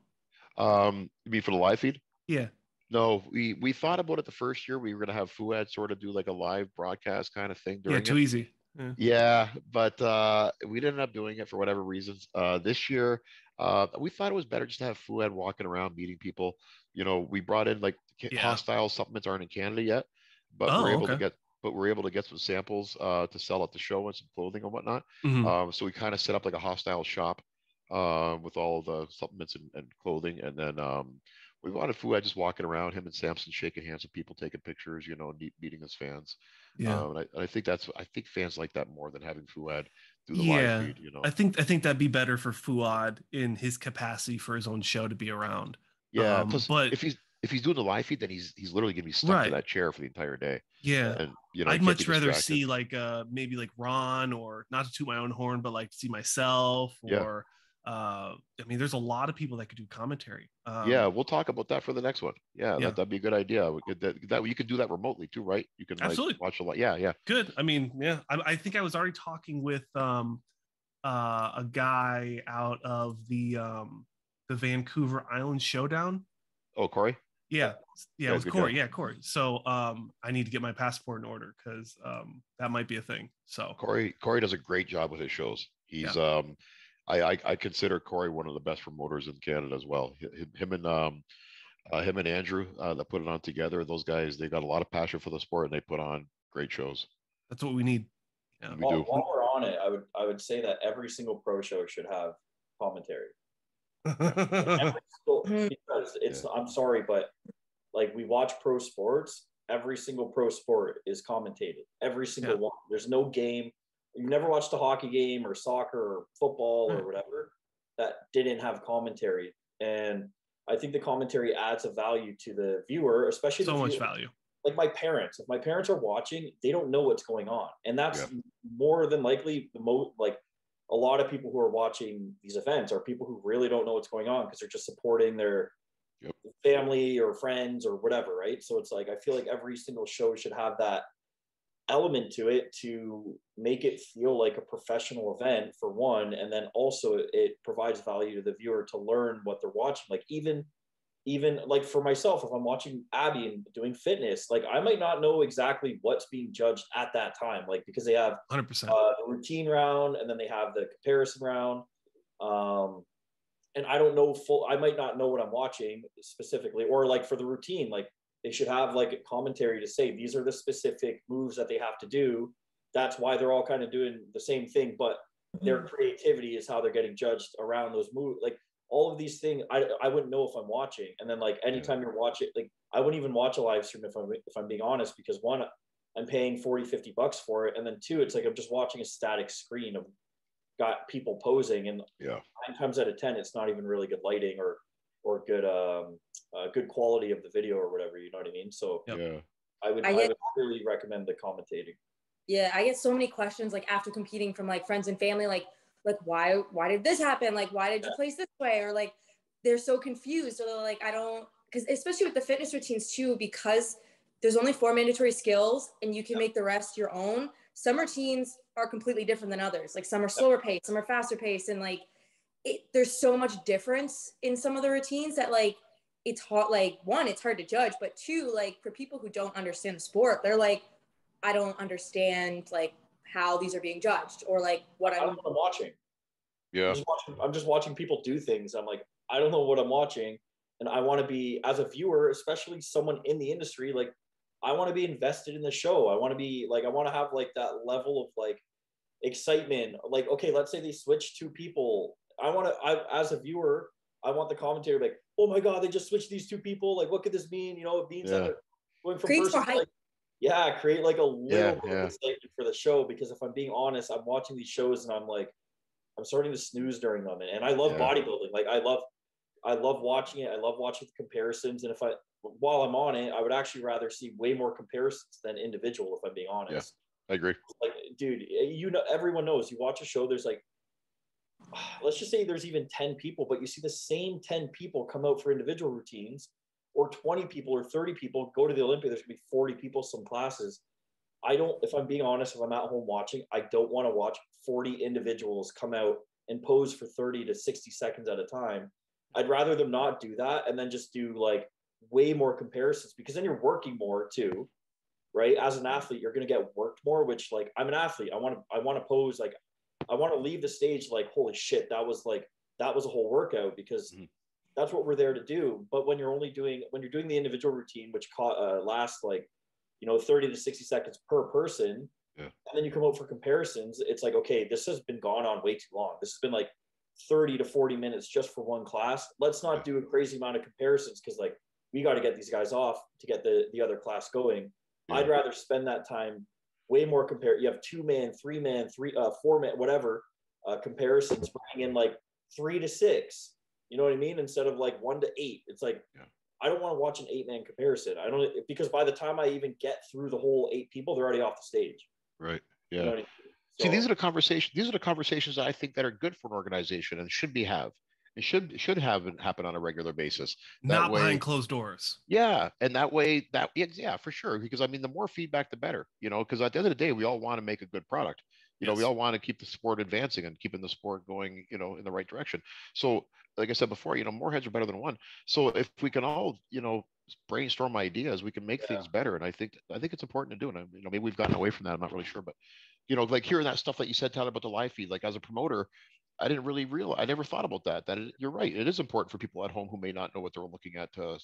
You mean for the live feed? Yeah. No, we thought about it the first year. We were going to have Fouad sort of do like a live broadcast kind of thing. Too easy. Yeah, but we didn't end up doing it for whatever reasons. This year, we thought it was better just to have Fouad walking around meeting people. you know, we brought in like hostile supplements aren't in Canada yet, but we're able to get some samples to sell at the show and some clothing and whatnot. So we kind of set up like a hostile shop with all the supplements and clothing, and then we wanted Fouad just walking around, him and Samson shaking hands with people, taking pictures, you know, meeting his fans. And I think fans like that more than having Fouad do the live feed, you know. I think that'd be better for Fouad in his capacity for his own show to be around. Plus, but if he's doing the live feed, then he's literally gonna be stuck to that chair for the entire day. And you know, I'd much rather see like maybe like Ron, or not to toot my own horn, but like see myself, or I mean, there's a lot of people that could do commentary. We'll talk about that for the next one. That'd be a good idea. You could do that remotely too, right? You can absolutely watch a lot. Good. I mean, I think I was already talking with a guy out of the Vancouver Island Showdown. Oh, Corey. It was Corey. Corey. So I need to get my passport in order, because that might be a thing. So Corey does a great job with his shows. He's I consider Corey one of the best promoters in Canada as well. Him and Andrew that put it on together. Those guys, they got a lot of passion for the sport, and they put on great shows. That's what we need. We do. While we're on it, I would say that every single pro show should have commentary. Because it's I'm sorry, but like, we watch pro sports, every single pro sport is commentated, every single one. There's no game, you've never watched a hockey game or soccer or football or whatever that didn't have commentary. And I think the commentary adds a value to the viewer, especially so much value. Like my parents, if my parents are watching, they don't know what's going on, and that's more than likely the most, like, a lot of people who are watching these events are people who really don't know what's going on, because they're just supporting their family or friends or whatever, right? So it's like, I feel like every single show should have that element to it to make it feel like a professional event, for one, and then also it provides value to the viewer to learn what they're watching. Like, even like for myself, if I'm watching Abby and doing fitness, like, I might not know exactly what's being judged at that time, like, because they have 100% the routine round, and then they have the comparison round, and I don't know I might not know what I'm watching specifically. Or like for the routine, like, they should have like a commentary to say these are the specific moves that they have to do. That's why they're all kind of doing the same thing, but their creativity is how they're getting judged around those moves. Like, all of these things, I wouldn't know if I'm watching. And then, like, anytime you're watching, like, I wouldn't even watch a live stream if I'm being honest, because one, I'm paying $40-$50 for it, and then two, it's like I'm just watching a static screen of got people posing, and 9 times out of 10, it's not even really good lighting or good quality of the video or whatever, you know what I mean? So I would really recommend the commentating. I get so many questions, like, after competing, from like friends and family, like why did this happen, like, why did you place this way, or like, they're so confused, or they're like, I don't, because especially with the fitness routines too, because there's only 4 mandatory skills and you can make the rest your own. Some routines are completely different than others, like some are slower paced, some are faster paced, and like there's so much difference in some of the routines that, like, it's hard, like, one, it's hard to judge, but two, like, for people who don't understand the sport, they're like, I don't understand, like, how these are being judged, or like what I don't know what I'm watching. I'm just watching people do things. I'm like, I don't know what I'm watching. And I want to be, as a viewer, especially someone in the industry, like, I want to be invested in the show. I want to be like, I want to have like that level of like excitement. Like, okay, let's say they switch 2 people. As a viewer, I want the commentator like, oh my God, they just switched these 2 people. Like, what could this mean? You know, it means that going from creates person more hype. Like, create like a little bit of excitement for the show. Because if I'm being honest, I'm watching these shows and I'm like, I'm starting to snooze during them. And I love bodybuilding. Like, I love watching it. I love watching the comparisons. And while I'm on it, I would actually rather see way more comparisons than individual, if I'm being honest. I agree. Like, dude, you know, everyone knows, you watch a show, there's like, let's just say there's even 10 people, but you see the same 10 people come out for individual routines, or 20 people or 30 people go to the Olympia. There's gonna be 40 people, some classes. If I'm being honest, if I'm at home watching, I don't want to watch 40 individuals come out and pose for 30 to 60 seconds at a time. I'd rather them not do that, and then just do like way more comparisons, because then you're working more too, right? As an athlete, you're going to get worked more, which, like, I'm an athlete. I want to pose, like, I want to leave the stage like, holy shit, that was a whole workout, because that's what we're there to do. But when you're doing the individual routine, which lasts like, 30 to 60 seconds per person, and then you come out for comparisons, it's like, okay, this has been gone on way too long. This has been like 30 to 40 minutes just for one class. Let's not do a crazy amount of comparisons, because like we got to get these guys off to get the other class going. I'd rather spend that time way more you have 2-man, 3-man, 4-man, whatever comparisons, bringing in like 3 to 6, you know what I mean, instead of like 1 to 8. It's like, I don't want to watch an 8-man comparison. I don't, because by the time I even get through the whole 8 people, they're already off the stage. Right. Yeah. You know what I mean? See, these are the conversations I think that are good for an organization and should have. It should happen on a regular basis. Not behind closed doors. Yeah, and that way, for sure. Because I mean, the more feedback, the better. Because at the end of the day, we all want to make a good product. We all want to keep the sport advancing and keeping the sport going, in the right direction. So, like I said before, more heads are better than one. So if we can all, brainstorm ideas, we can make things better. And I think it's important to do. And maybe we've gotten away from that. I'm not really sure, but like hearing that stuff that you said, Tyler, about the live feed, like as a promoter, I didn't really realize. I never thought about that. You're right. It is important for people at home who may not know what they're looking at to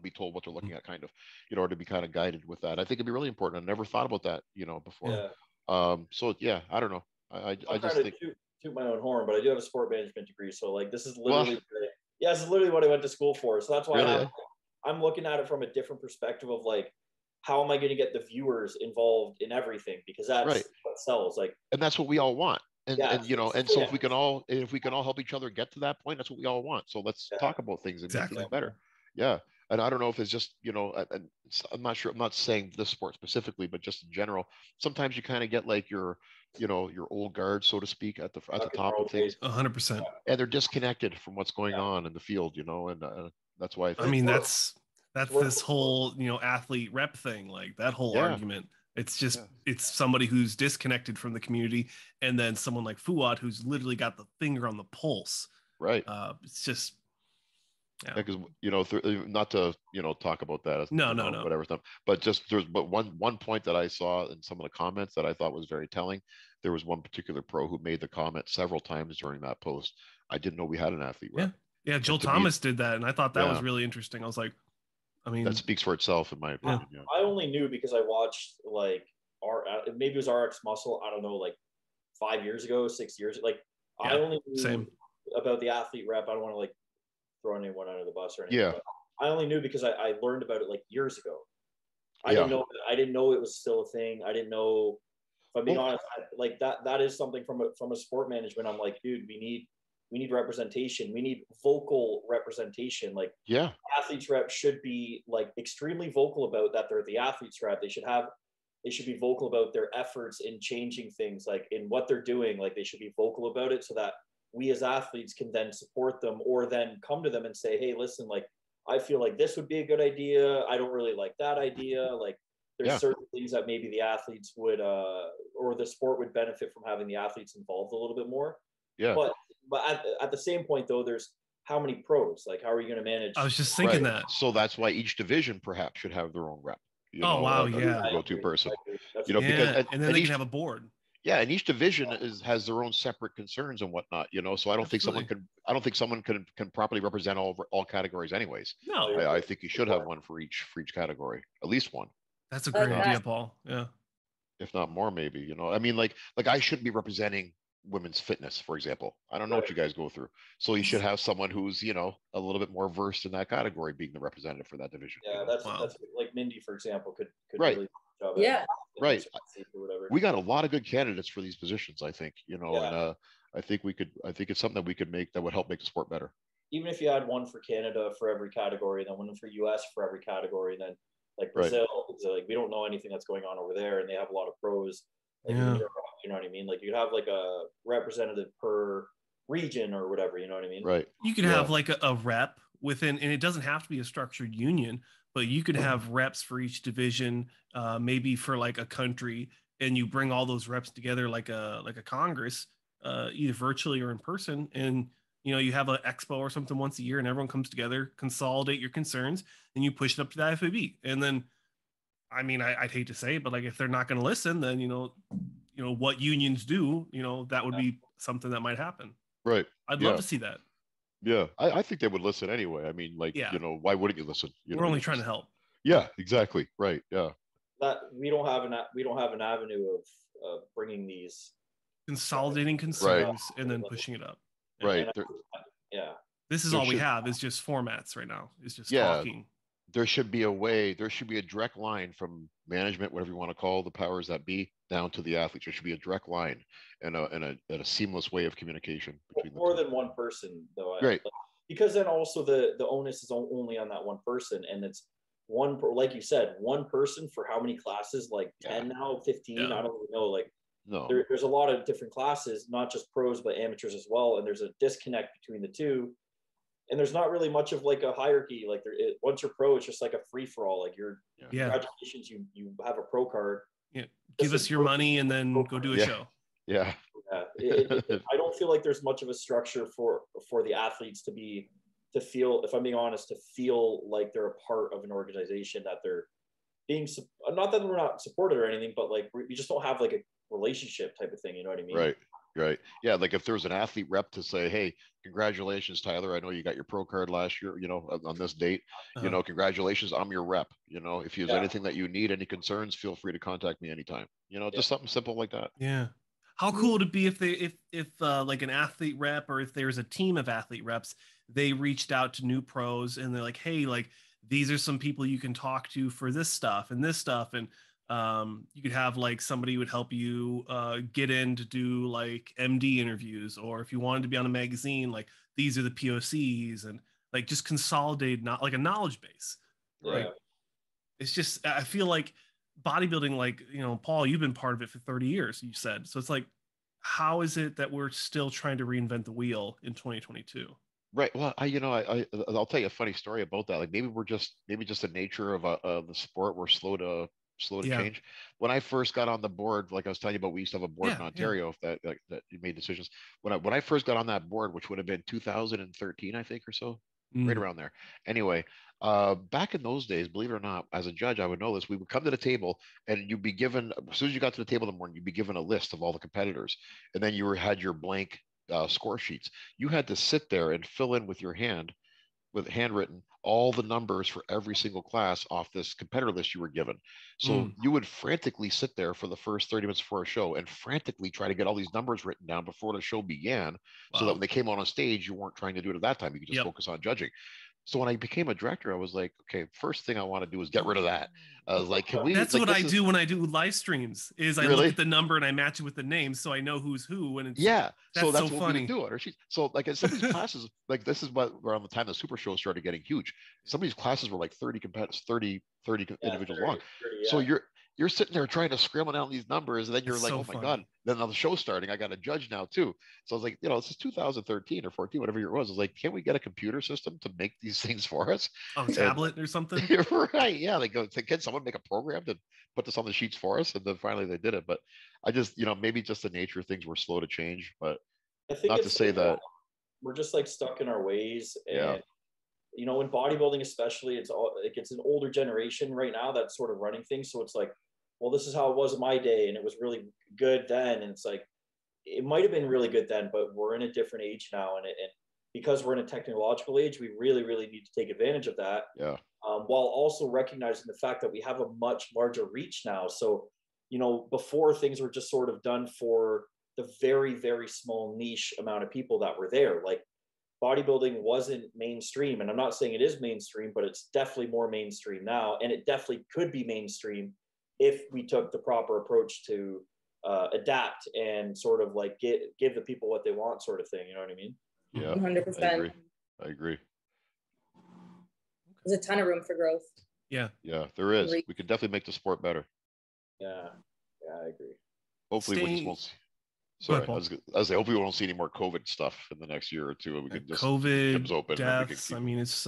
be told what they're looking at, kind of, or to be kind of guided with that. I think it'd be really important. I never thought about that, before. So yeah, I don't know. I just think toot my own horn, but I do have a sport management degree, so like this is literally this is literally what I went to school for. So that's why I'm looking at it from a different perspective of like, how am I going to get the viewers involved in everything? Because that's what sells. Like, and that's what we all want. And so if we can all help each other get to that point, that's what we all want. So let's talk about things and make things better. Yeah. And I don't know if it's just, I'm not sure, I'm not saying this sport specifically, but just in general, sometimes you kind of get like your old guard, so to speak, at the top of things. 100%. And they're disconnected from what's going on in the field, and that's why I mean, that's this whole, athlete rep thing, like that whole argument. It's just, it's somebody who's disconnected from the community, and then someone like Fouad who's literally got the finger on the pulse. Right. It's just, because not to talk about that. No. Whatever stuff. But one point that I saw in some of the comments that I thought was very telling. There was one particular pro who made the comment several times during that post. I didn't know we had an athlete rep. Yeah. Joel Thomas did that, and I thought that was really interesting. I was like, I mean, that speaks for itself, in my opinion. Yeah. I only knew because I watched like maybe it was RX Muscle. I don't know, like 5 years ago, 6 years. Like I only knew about the athlete rep. I don't want to like throw anyone under the bus or anything. Yeah. I only knew because I learned about it like years ago. I didn't know it was still a thing. I didn't know. If I'm being honest, like that is something from a sport management. I'm like, dude, we need representation. We need vocal representation. Like, athletes rep should be like extremely vocal about that. They're the athletes rep. They should be vocal about their efforts in changing things, like in what they're doing. Like they should be vocal about it so that we as athletes can then support them, or then come to them and say, hey, listen, like, I feel like this would be a good idea. I don't really like that idea. Like there's certain things that maybe the athletes would, or the sport would benefit from having the athletes involved a little bit more. Yeah. But at the same point though, there's how many pros? Like, how are you going to manage? I was just thinking that. So that's why each division perhaps should have their own rep. Go-to person. Because and then they can have a board. Yeah, and each division has their own separate concerns and whatnot. So I don't think someone can properly represent all categories, anyways. No, I think you should have one for each category, at least one. That's a great idea, Paul. Yeah, if not more, maybe. I mean, like I shouldn't be representing women's fitness, for example. I don't know what you guys go through, so you should have someone who's a little bit more versed in that category being the representative for that division. Yeah, that's like Mindy, for example, could really right. We got a lot of good candidates for these positions, I think, and I think it's something that we could make that would help make the sport better. Even if you had one for Canada for every category, then one for US for every category, then like Brazil, like we don't know anything that's going on over there, and they have a lot of pros. Like in Europe, you know what I mean? Like you'd have like a representative per region or whatever, you know what I mean? Right. You could have like a rep within, and it doesn't have to be a structured union, but you could have reps for each division, maybe for like a country, and you bring all those reps together like a Congress, either virtually or in person, and you have an expo or something once a year, and everyone comes together, consolidate your concerns, and you push it up to the IFBB. And then, I mean, I'd hate to say it, but like if they're not going to listen, then what unions do, that would be something that might happen. Right. I'd love to see that. Yeah, I think they would listen anyway. I mean, like, Yeah. you know, why wouldn't you listen? You We're know, only trying to help. Yeah, exactly. Right. Yeah. That we don't have an avenue of bringing these Consolidating concerns and then pushing it up. Right. And yeah. This is all we have is just formats right now. It's just talking. There should be a way, there should be a direct line from management, whatever you want to call the powers that be, down to the athletes. There should be a direct line and a seamless way of communication between more than one person, though. Right. Because then also the onus is only on that one person, and it's one, like you said, one person for how many classes? Like 10 now, 15? I don't even know. Like, no, there's a lot of different classes, not just pros but amateurs as well, and there's a disconnect between the two. And there's not really much of like a hierarchy. Like once you're pro, it's just like a free for all. Like congratulations, you have a pro card. Yeah, give us your money and then go do a show. Yeah. I don't feel like there's much of a structure for the athletes to feel, if I'm being honest, to feel like they're a part of an organization, that they're being, not that we're not supported or anything, but like we just don't have like a relationship type of thing. You know what I mean? Right. Yeah. Like if there was an athlete rep to say, hey, congratulations, Tyler. I know you got your pro card last year, you know, on this date, you know, congratulations. I'm your rep. You know, if there's anything that you need, any concerns, feel free to contact me anytime. You know, just something simple like that. Yeah. How cool would it be if like an athlete rep, or if there's a team of athlete reps, they reached out to new pros and they're like, hey, like these are some people you can talk to for this stuff and this stuff. And you could have like somebody would help you get in to do like MD interviews, or if you wanted to be on a magazine, like these are the POCs, and like just consolidate, not like a knowledge base. Right. Like, it's just, I feel like bodybuilding, like, you know, Paul, you've been part of it for 30 years, you said. So it's like, how is it that we're still trying to reinvent the wheel in 2022? Right. Well, I'll tell you a funny story about that. Like maybe just the nature of the sport. We're slow to change. When I first got on the board, like I was telling you about, we used to have a board in Ontario that you made decisions. When I first got on that board, which would have been 2013, I think, or so, right around there. Anyway, back in those days, believe it or not, as a judge, I would know this. We would come to the table, and you'd be given, as soon as you got to the table in the morning, you'd be given a list of all the competitors, and then had your blank score sheets. You had to sit there and fill in with your hand, with handwritten, all the numbers for every single class off this competitor list you were given. So you would frantically sit there for the first 30 minutes before a show and frantically try to get all these numbers written down before the show began, so that when they came on stage, you weren't trying to do it at that time. You could just focus on judging. So when I became a director, I was like, okay, first thing I want to do is get rid of that. I was like, can we? That's what I do when I do live streams. Is I look at the number and I match it with the name, so I know who's who. And it's, so that's so what funny. we do it. So like in some of these classes, like this is what around the time the super show started getting huge. Some of these classes were like 30 competitors, 30 individuals long. So you're sitting there trying to scramble down these numbers, and then you're like, oh my God, then now the show's starting. I got a judge now too. So I was like, you know, this is 2013 or 14, whatever year it was. I was like, can't we get a computer system to make these things for us? On a tablet or something? Right. Yeah. They go, can someone make a program to put this on the sheets for us? And then finally they did it. But I just, you know, maybe just the nature of things were slow to change, but I think not to say that we're just like stuck in our ways. And you know, in bodybuilding especially, it's an older generation right now that's sort of running things. So it's like, well, this is how it was in my day, and it was really good then. And it's like, it might have been really good then, but we're in a different age now, and because we're in a technological age, we really, really need to take advantage of that. While also recognizing the fact that we have a much larger reach now. So, you know, before, things were just sort of done for the very, very small niche amount of people that were there. Like, bodybuilding wasn't mainstream, and I'm not saying it is mainstream, but it's definitely more mainstream now, and it definitely could be mainstream if we took the proper approach to adapt and sort of like give the people what they want, sort of thing. You know what I mean? Yeah, 100%. I agree. There's a ton of room for growth. Yeah, there is. We can definitely make the sport better. Yeah, I agree. Hopefully we just won't see. Sorry, I was hopefully we won't see any more COVID stuff in the next year or two, and we can just COVID open, deaths. I mean, it's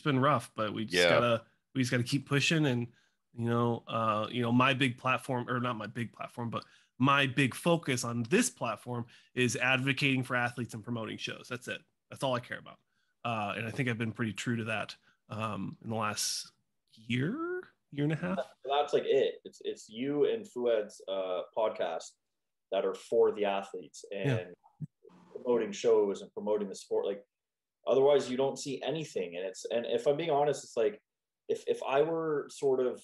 been rough, but we just gotta keep pushing. And you know, my big platform, or not my big platform, but my big focus on this platform is advocating for athletes and promoting shows. That's it. That's all I care about. And I think I've been pretty true to that in the last year and a half. That's like it. It's you and Fouad's podcast that are for the athletes and promoting shows and promoting the sport. Like, Otherwise, you don't see anything. And if I'm being honest, it's like, if I were sort of,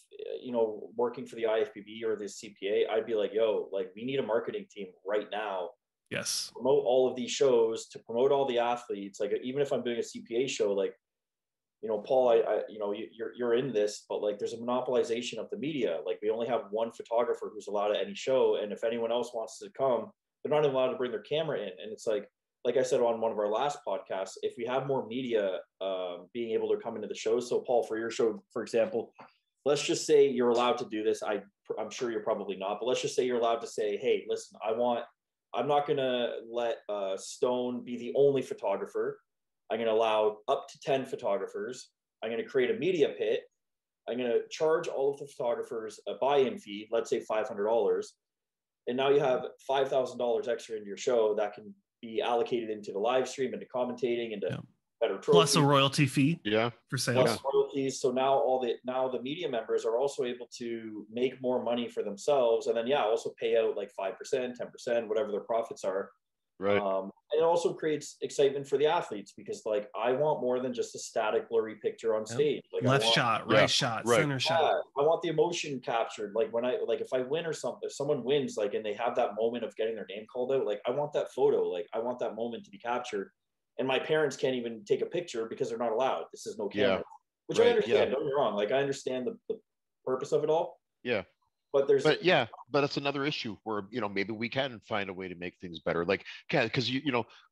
working for the IFBB or the CPA, I'd be like, yo, like we need a marketing team right now. Yes. Promote all of these shows, to promote all the athletes. Like, even if I'm doing a CPA show, like, Paul, you're in this, but like, there's a monopolization of the media. Like, we only have one photographer who's allowed at any show. And if anyone else wants to come, they're not allowed to bring their camera in. And it's like I said on one of our last podcasts, if we have more media being able to come into the shows. So Paul, for your show, for example, let's just say you're allowed to do this. I'm sure you're probably not, but let's just say you're allowed to say, hey, listen, I'm not going to let Stone be the only photographer. I'm going to allow up to 10 photographers. I'm going to create a media pit. I'm going to charge all of the photographers a buy-in fee, let's say $500. And now you have $5,000 extra into your show that can be allocated into the live stream, into commentating, into better trophies. Plus a royalty fee. Yeah. For sales. Plus royalties. So now the media members are also able to make more money for themselves. And then, also pay out like 5%, 10%, whatever their profits are. Right. And it also creates excitement for the athletes, because like, I want more than just a static blurry picture on stage. Like, left shot, right shot, center shot. I want the emotion captured. Like, if I win or something, if someone wins, like, and they have that moment of getting their name called out, like, I want that photo. Like, I want that moment to be captured. And my parents can't even take a picture because they're not allowed. This is no camera, which I understand. Don't get me wrong. Like, I understand the purpose of it all. Yeah. But it's another issue where, maybe we can find a way to make things better. Like, because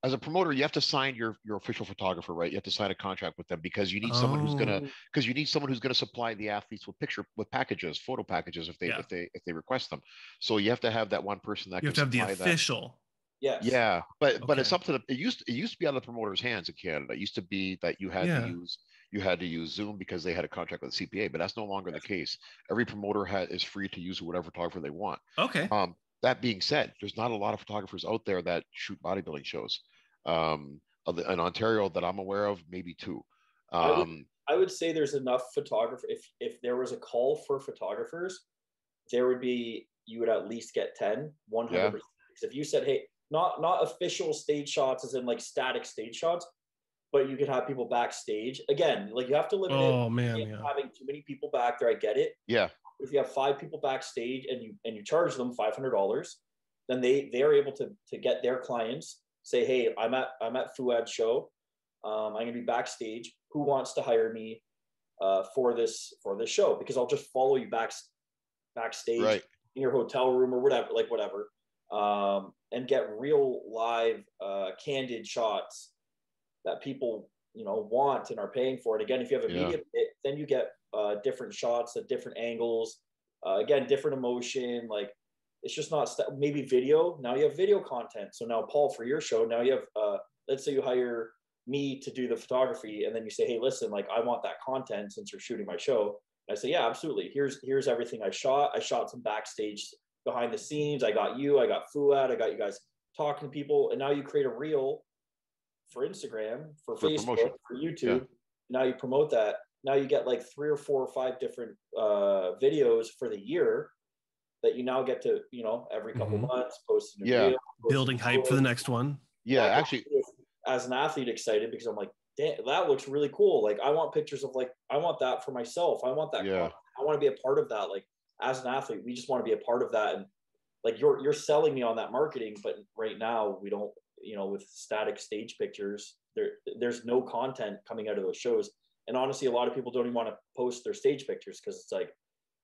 as a promoter, you have to sign your official photographer, right? You have to sign a contract with them, because you need someone who's gonna supply the athletes with packages, photo packages, if they request them. So you have to have that one person that you have to have the official. Yes. Yeah, but it's up to it used to be on the promoter's hands in Canada. It used to be that you had to use Zoom because they had a contract with the CPA, but that's no longer the case. Every promoter is free to use whatever photographer they want. Okay. That being said, there's not a lot of photographers out there that shoot bodybuilding shows. In Ontario that I'm aware of, maybe two. I would say there's enough photographers. If there was a call for photographers, you would at least get 10, 100%. Because if you said, hey, not official stage shots as in like static stage shots, but you could have people backstage. Again, like, you have to limit having too many people back there. I get it. Yeah. If you have 5 people backstage and you charge them $500, then they're able to get their clients, say, hey, I'm at Fouad's show. I'm going to be backstage. Who wants to hire me for this show? Because I'll just follow you backstage in your hotel room or whatever. And get real live, candid shots that people, want and are paying for. And again, if you have a media pit, then you get different shots at different angles, again, different emotion. Like, it's just not maybe video. Now you have video content. So now, Paul, for your show, now you have, let's say you hire me to do the photography, and then you say, hey, listen, like, I want that content since you're shooting my show. And I say, yeah, absolutely. Here's everything I shot. I shot some backstage behind the scenes. I got Fouad, I got you guys talking to people. And now you create a reel for Instagram, for Facebook, promotion, for YouTube. Now you promote that. Now you get like 3 or 4 or 5 different videos for the year that you now get to, every couple months post a new reel, building hype for the next one. Yeah, actually, as an athlete, excited because I'm like, damn, that looks really cool. Like, I want pictures of, like, I want that for myself. I want that. I want to be a part of that. Like, as an athlete, we just want to be a part of that. And like, you're selling me on that marketing, but right now we don't, with static stage pictures, there's no content coming out of those shows. And honestly, a lot of people don't even want to post their stage pictures, because it's like,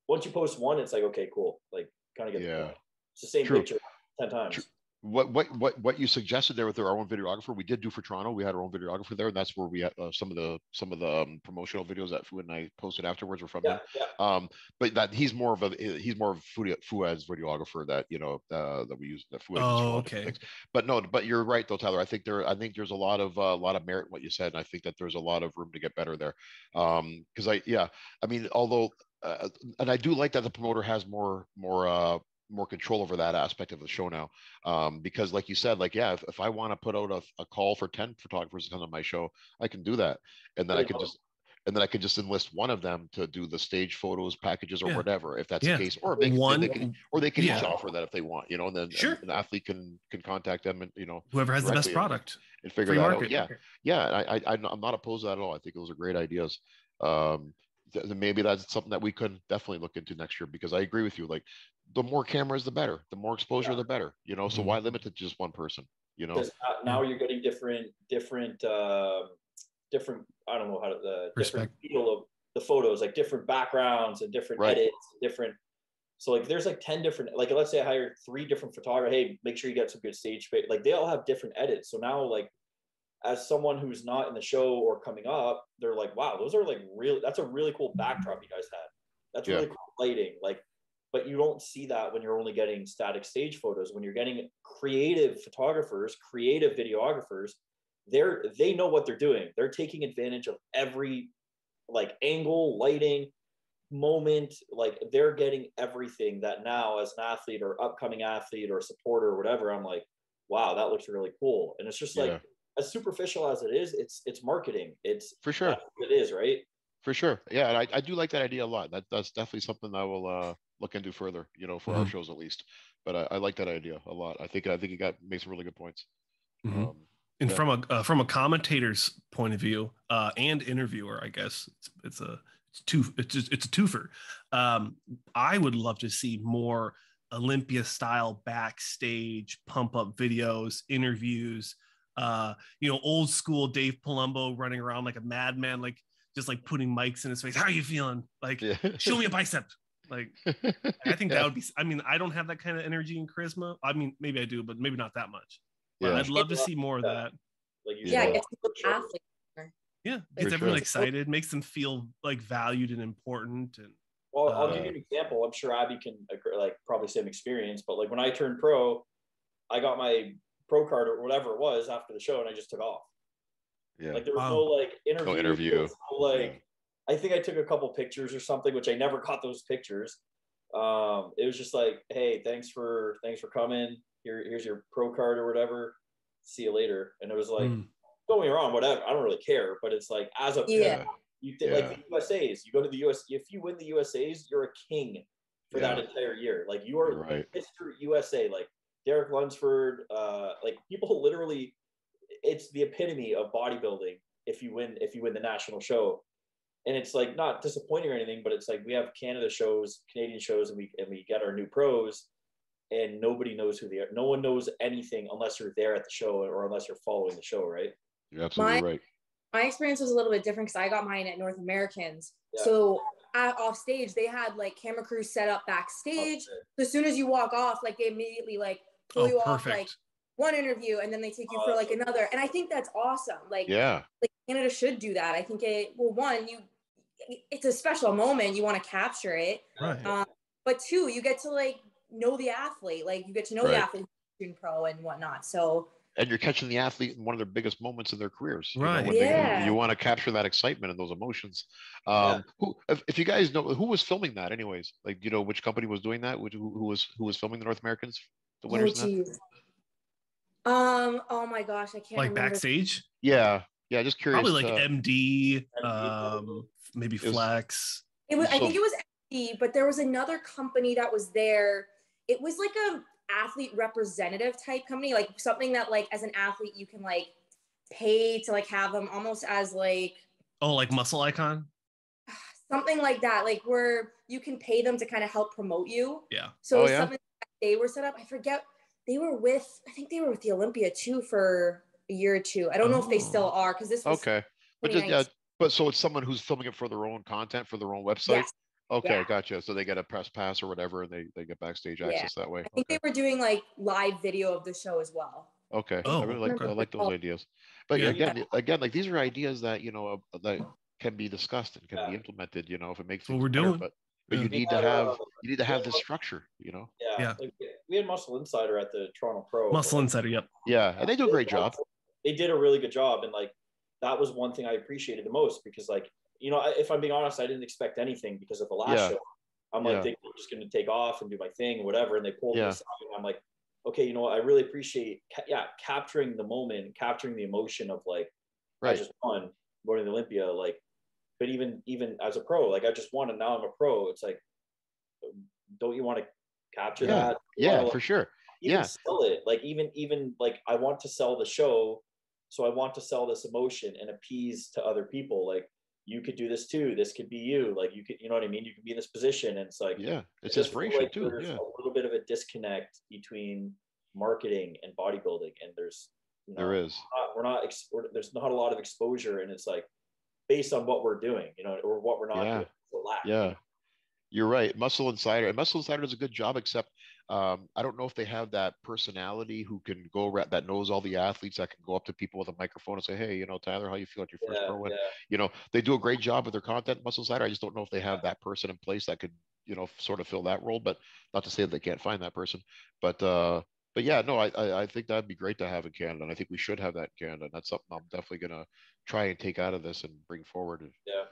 once you post one, it's like, okay, cool. Like, kind of get the point. It's the same picture 10 times. What you suggested there with our own videographer, we did do for Toronto. We had our own videographer there, and that's where we had some of the promotional videos that Fouad and I posted afterwards were from him. But that he's more of Fouad's videographer that that we use, that Fouad uses for things. But you're right though, Tyler. I think there's a lot of merit in what you said, and I think that there's a lot of room to get better there. Because although and I do like that the promoter has more control over that aspect of the show now, because like you said, like, if I want to put out a call for 10 photographers to come on my show, I can do that, and then and then I could just enlist one of them to do the stage photos, packages, or whatever, if that's the case. Or they can each offer that if they want, and then an athlete can contact them, and whoever has the best product and figure that out. I'm not opposed to that at all. I think those are great ideas. Maybe that's something that we could definitely look into next year, because I agree with you. Like, the more cameras, the better. The more exposure, the better. So why limit it to just one person? Now you're getting different. I don't know how to different feel of the photos, like different backgrounds and different edits, different. So like there's like 10 different, like let's say I hired 3 different photographers. Hey, make sure you get some good stage space. Like they all have different edits. So now like as someone who's not in the show or coming up, they're like, wow, those are like that's a really cool backdrop you guys had. That's really cool lighting. Like, but you don't see that when you're only getting static stage photos. When you're getting creative photographers, creative videographers, they know what they're doing. They're taking advantage of every like angle, lighting, moment. Like they're getting everything that now as an athlete or upcoming athlete or supporter or whatever, I'm like, wow, that looks really cool. And it's just like, as superficial as it is, it's marketing. It's for sure. It is, right? For sure. Yeah. And I do like that idea a lot. That's definitely something I will look into further, for our shows at least. But I like that idea a lot. I think you made some really good points. And from a commentator's point of view, and interviewer, I guess it's a twofer. I would love to see more Olympia style backstage pump up videos, interviews. Old school Dave Palumbo running around like a madman, like just like putting mics in his face. How are you feeling? Like, show me a bicep. Like, I think that would be. I mean, I don't have that kind of energy and charisma. I mean, maybe I do, but maybe not that much. But I'd love to see more of that. Like it's athlete. Gets everyone excited, makes them feel like valued and important. And well, I'll give you an example. I'm sure Abby can like probably same experience, but like when I turned pro, I got my pro card or whatever it was after the show, and I just took off. Like there was no like interview. I think I took a couple pictures or something, which I never got those pictures. It was just like, hey, thanks for coming. Here's your pro card or whatever. See you later. And it was like, don't get me wrong, whatever. I don't really care, but it's like as a like the USAs, you go to the US. If you win the USAs, you're a king for that entire year. Like you are Mr. USA. Like Derek Lunsford, like people literally, it's the epitome of bodybuilding if you win the national show. And it's like not disappointing or anything, but it's like we have Canada shows, Canadian shows, and we get our new pros, and nobody knows who they are. No one knows anything unless you're there at the show or unless you're following the show, right? You're absolutely right. My experience was a little bit different because I got mine at North Americans. So off stage, they had like camera crews set up backstage. So as soon as you walk off, like they immediately like pull you off like one interview, and then they take you for like another. And I think that's awesome. Like Canada should do that. I think it's a special moment. You want to capture it. Right. But 2, you get to like know the athlete. Like you get to know the athlete in pro and whatnot. So. And you're catching the athlete in one of their biggest moments in their careers. Right. You want to capture that excitement and those emotions. If you guys know who was filming that anyways, like, which company was doing that? Who was filming the North Americans? The winners in that? Oh my gosh, I can't remember. Backstage? Yeah, just curious. Probably like MD, maybe Flex. I think it was MD, but there was another company that was there. It was like a athlete representative type company, like something that like as an athlete you can like pay to like have them almost as like like Muscle Icon, something like that, like where you can pay them to kind of help promote you. Something that they were set up. I forget. I think they were with the Olympia too for a year or 2. I don't know if they still are, because this was but so it's someone who's filming it for their own content, for their own website. Gotcha. So they get a press pass or whatever, and they get backstage access that way. I think they were doing like live video of the show as well. I really like those ideas. But again, like these are ideas that that can be discussed and can be implemented. If it makes things we're doing. But you need to have this structure. Like, we had Muscle Insider at the Toronto Pro. Muscle Insider, and they do a great job. They did a really good job, and like that was one thing I appreciated the most, because like if I'm being honest, I didn't expect anything because of the last show. I'm like, they're just going to take off and do my thing, whatever. And they pulled me aside, and I'm like, okay, you know what? I really appreciate, capturing the moment, capturing the emotion of like, I just won, going to the Olympia. Like, but even as a pro, like I just won and now I'm a pro. It's like, don't you want to capture that? Yeah, for sure. Even sell it. Like even like I want to sell the show. So I want to sell this emotion and appease to other people. Like, you could do this too. This could be you. Like, you could, you know what I mean? You could be in this position. And it's like, it's inspiration like too. There's a little bit of a disconnect between marketing and bodybuilding. And there's, there's not a lot of exposure. And it's like, based on what we're doing, or what we're not doing. Yeah. You're right. Muscle Insider does a good job, except I don't know if they have that personality who can go that knows all the athletes, that can go up to people with a microphone and say, hey, Tyler, how you feel at your first pro win? They do a great job with their content, Muscle Insider. I just don't know if they have that person in place that could, sort of fill that role, but not to say that they can't find that person. But yeah, no, I think that'd be great to have in Canada. And I think we should have that in Canada. And that's something I'm definitely going to try and take out of this and bring forward. Yeah.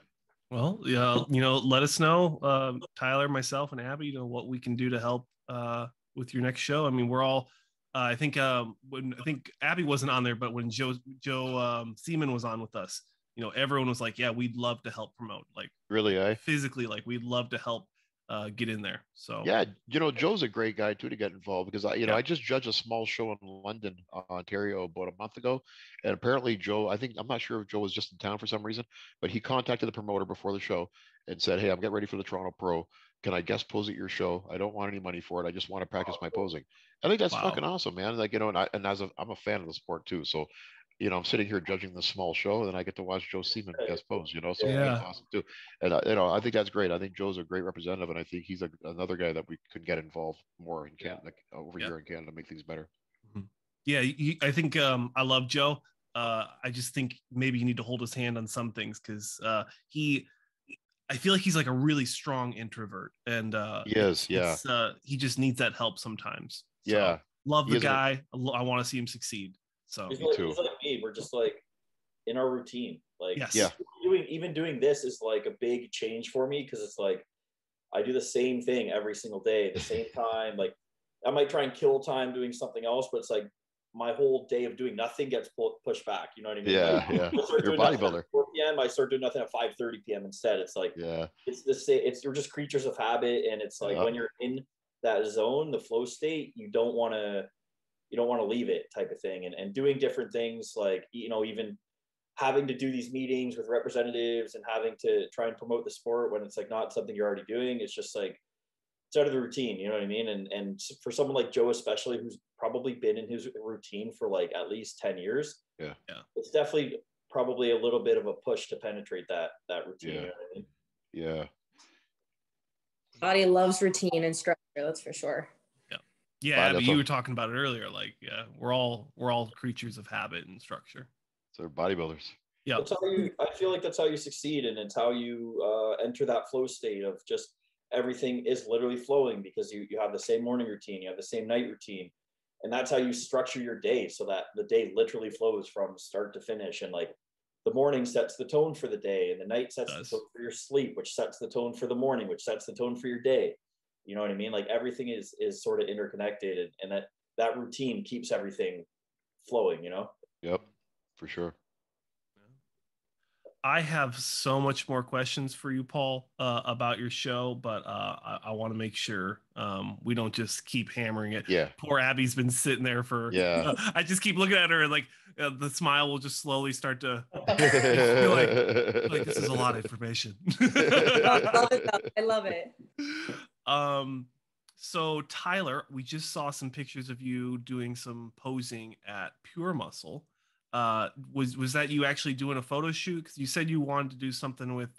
Well, let us know, Tyler, myself, and Abby, what we can do to help with your next show. I mean, we're all, I think Abby wasn't on there, but when Joe Seaman was on with us, everyone was like, yeah, we'd love to help promote, like really, physically, like we'd love to help get in there. So yeah, Joe's a great guy too to get involved, because I just judged a small show in London, Ontario about a month ago, and apparently Joe, I'm not sure if Joe was just in town for some reason, but he contacted the promoter before the show and said, hey, I'm getting ready for the Toronto Pro. Can I guest pose at your show? I don't want any money for it. I just want to practice my posing. I think that's fucking awesome, man. Like, and I'm a fan of the sport too. So, I'm sitting here judging the small show, and then I get to watch Joe Seaman guest pose, so that's awesome too. And, I think that's great. I think Joe's a great representative, and I think he's another guy that we could get involved more in Canada, over here in Canada, to make things better. Mm-hmm. Yeah, I think I love Joe. I just think maybe you need to hold his hand on some things, because I feel like he's like a really strong introvert, and he just needs that help sometimes. So, love the guy. I want to see him succeed. So he's like me. We're just like in our routine. Like, doing this is like a big change for me, because it's like I do the same thing every single day, the same time. Like, I might try and kill time doing something else, but it's like my whole day of doing nothing gets pushed back. You know what I mean? You're a bodybuilder. 4 p.m. I start doing nothing at 5:30 p.m. instead. It's like it's the same. You're just creatures of habit, and it's like when you're in that zone, the flow state, you don't want to leave it, type of thing. And doing different things, like even having to do these meetings with representatives and having to try and promote the sport when it's like not something you're already doing. It's just like, it's out of the routine, you know what I mean? And for someone like Joe, especially, who's probably been in his routine for like at least 10 years, it's definitely probably a little bit of a push to penetrate that routine. You know what I mean? Body loves routine and structure, that's for sure. Yeah, but you were talking about it earlier. Like, we're all creatures of habit and structure. So they're bodybuilders. Yeah, I feel like that's how you succeed, and it's how you enter that flow state of just everything is literally flowing, because you have the same morning routine, you have the same night routine, and that's how you structure your day, so that the day literally flows from start to finish. And like, the morning sets the tone for the day, and the night sets the tone for your sleep, which sets the tone for the morning, which sets the tone for your day. You know what I mean? Like, everything is sort of interconnected, and that routine keeps everything flowing, Yep, for sure. I have so much more questions for you, Paul, about your show, but I want to make sure we don't just keep hammering it. Yeah. Poor Abby's been sitting there for. I just keep looking at her, and like the smile will just slowly start to feel like this is a lot of information. I love it. So Tyler, we just saw some pictures of you doing some posing at Pure Muscle. Was that you actually doing a photo shoot? Because you said you wanted to do something with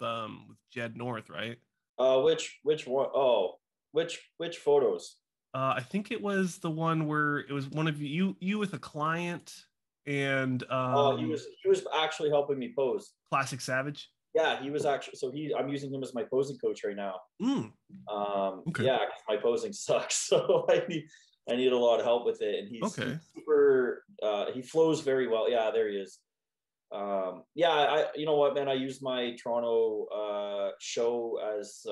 Jed North, right? Which one? Oh, which photos? I think it was the one where it was one of you with a client, and he was actually helping me pose. Classic Savage. Yeah, he was actually. So I'm using him as my posing coach right now. Okay. Yeah, my posing sucks, so I need a lot of help with it, and he's super. He flows very well. Yeah, there he is. You know what, man? I used my Toronto show as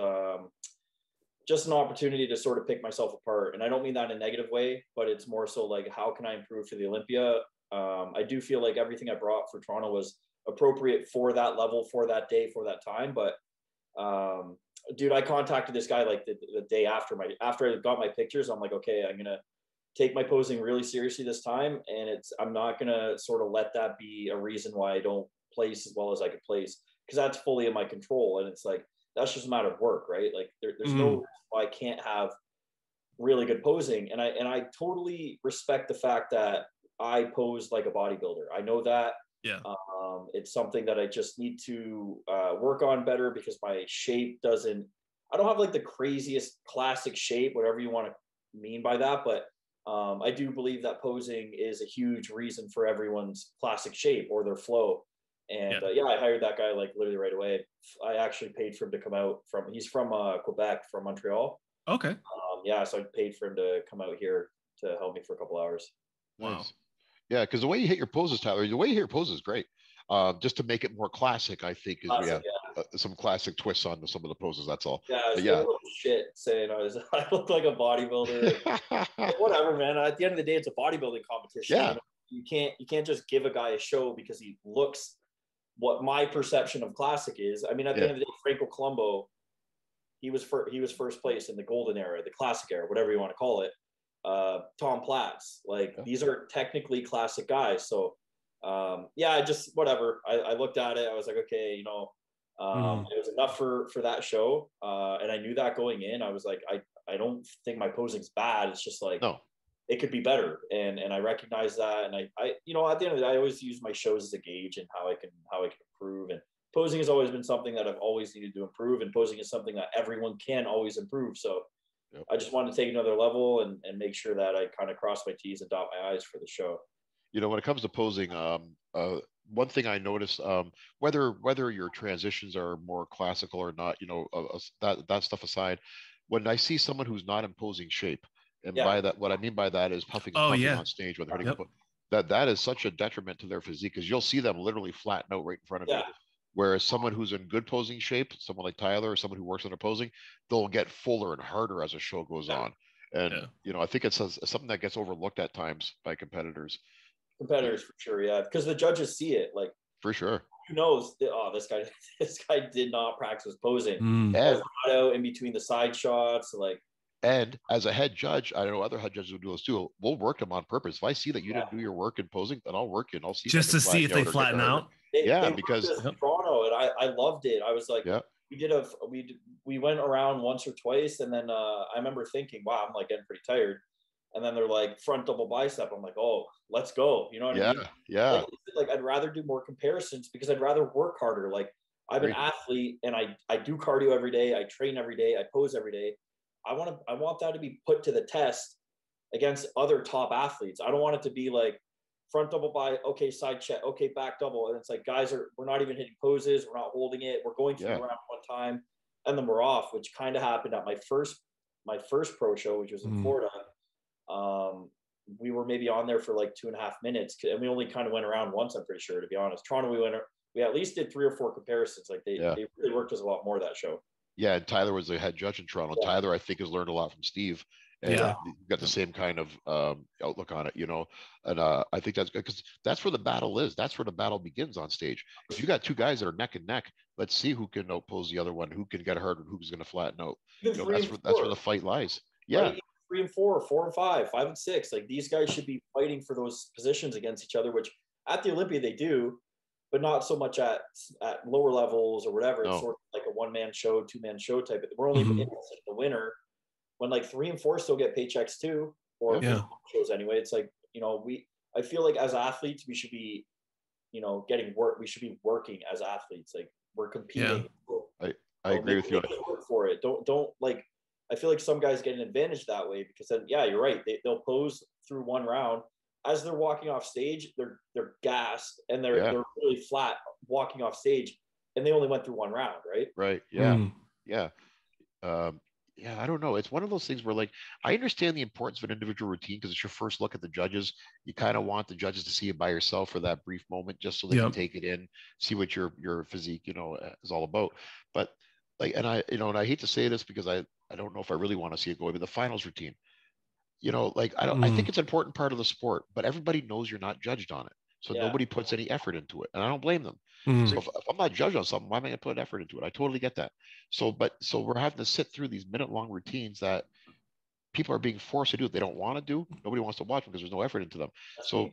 just an opportunity to sort of pick myself apart, and I don't mean that in a negative way, but it's more so like, how can I improve for the Olympia? I do feel like everything I brought for Toronto was appropriate for that level, for that day, for that time. But dude, I contacted this guy like the day after I got my pictures. I'm like, okay, I'm gonna take my posing really seriously this time, and I'm not gonna sort of let that be a reason why I don't place as well as I could place, because that's fully in my control. And it's like, that's just a matter of work, right? Like there's no reason why I can't have really good posing. And I totally respect the fact that I pose like a bodybuilder. I know that. Yeah. It's something that I just need to work on better, because my shape I don't have like the craziest classic shape, whatever you want to mean by that. But I do believe that posing is a huge reason for everyone's classic shape or their flow. And I hired that guy like literally right away. I actually paid for him to come out he's from Quebec, from Montreal. Okay. So I paid for him to come out here to help me for a couple hours. Wow. Nice. Yeah, because the way you hit your poses, Tyler, the way you hit your poses is great. Just to make it more classic, I think, is we have some classic twists on some of the poses. That's all. Yeah, I was a little shit saying I look like a bodybuilder. Whatever, man. At the end of the day, it's a bodybuilding competition. Yeah. You can't just give a guy a show because he looks what my perception of classic is. I mean, at the end of the day, Franco Colombo, he was first place in the golden era, the classic era, whatever you want to call it. Tom Platz, these are technically classic guys. So I just whatever. I looked at it. I was like, okay, it was enough for that show. And I knew that going in. I was like, I don't think my posing's bad. It's just like, no, it could be better. And I recognize that. And I at the end of the day, I always use my shows as a gauge and how I can improve. And posing has always been something that I've always needed to improve. And posing is something that everyone can always improve. So I just wanted to take another level and make sure that I kind of cross my T's and dot my I's for the show. When it comes to posing, one thing I noticed, whether your transitions are more classical or not, that stuff aside, when I see someone who's not in posing shape, and by that, what I mean by that is puffing and puffing on stage when they're hitting, that is such a detriment to their physique, because you'll see them literally flatten out right in front of you. Whereas someone who's in good posing shape, someone like Tyler or someone who works on their posing, they'll get fuller and harder as the show goes on. And, I think it's something that gets overlooked at times by competitors. For sure. Yeah. Because the judges see it, like, for sure. Who knows? This guy did not practice posing. And out in between the side shots, and as a head judge, I don't know, other head judges will do this too. We'll work them on purpose. If I see that you didn't do your work in posing, then I'll work you and I'll see just to see if they flatten out. Because Toronto, and I loved it. I was like, we went around once or twice, and then I remember thinking, wow, I'm like getting pretty tired. And then they're like front double bicep. I'm like, oh, let's go. You know what I mean? Yeah. Like I'd rather do more comparisons because I'd rather work harder. Like I'm an athlete and I do cardio every day. I train every day. I pose every day. I want that to be put to the test against other top athletes. I don't want it to be like front double by, okay, side check, okay, back double. And it's like, guys, we're not even hitting poses. We're not holding it. We're going through the round one time and then we're off, which kind of happened at my first pro show, which was in Florida. We were maybe on there for like 2.5 minutes, and we only kind of went around once, I'm pretty sure, to be honest. Toronto, we at least did 3 or 4 comparisons. Like they really worked us a lot more that show. Yeah, and Tyler was the head judge in Toronto. Tyler, I think, has learned a lot from Steve. And got the same kind of outlook on it, and I think that's good, because that's where the battle is. That's where the battle begins on stage. If you got 2 guys that are neck and neck, let's see who can outpose the other one, who can get hard, and who's going to flatten out. That's where the fight lies. Yeah. Right? 3 and 4, 4 and 5, 5 and 6. Like these guys should be fighting for those positions against each other, which at the Olympia they do, but not so much at lower levels or whatever. It's sort of like a 1-man show, 2-man show type of. We're only interested in the winner. When like 3 and 4 still get paychecks too, or shows anyway. It's like, I feel like as athletes we should be, getting work. We should be working as athletes. Like we're competing. I agree with you. Work for it. Don't like. I feel like some guys get an advantage that way, because then, you're right. They'll pose through one round. As they're walking off stage, they're gassed and they're really flat walking off stage, and they only went through one round, right? Right. Yeah. Yeah. I don't know. It's one of those things where, like, I understand the importance of an individual routine because it's your first look at the judges. You kind of want the judges to see it by yourself for that brief moment, just so they can take it in, see what your physique, is all about. But like, and I hate to say this because I don't know if I really want to see it go, but the finals routine, I think it's an important part of the sport, but everybody knows you're not judged on it. So Yeah. nobody puts any effort into it. And I don't blame them. So if I'm not judged on something, why am I going to put effort into it? I totally get that. So we're having to sit through these minute-long routines that people are being forced to do. They don't want to do. Nobody wants to watch them because there's no effort into them. So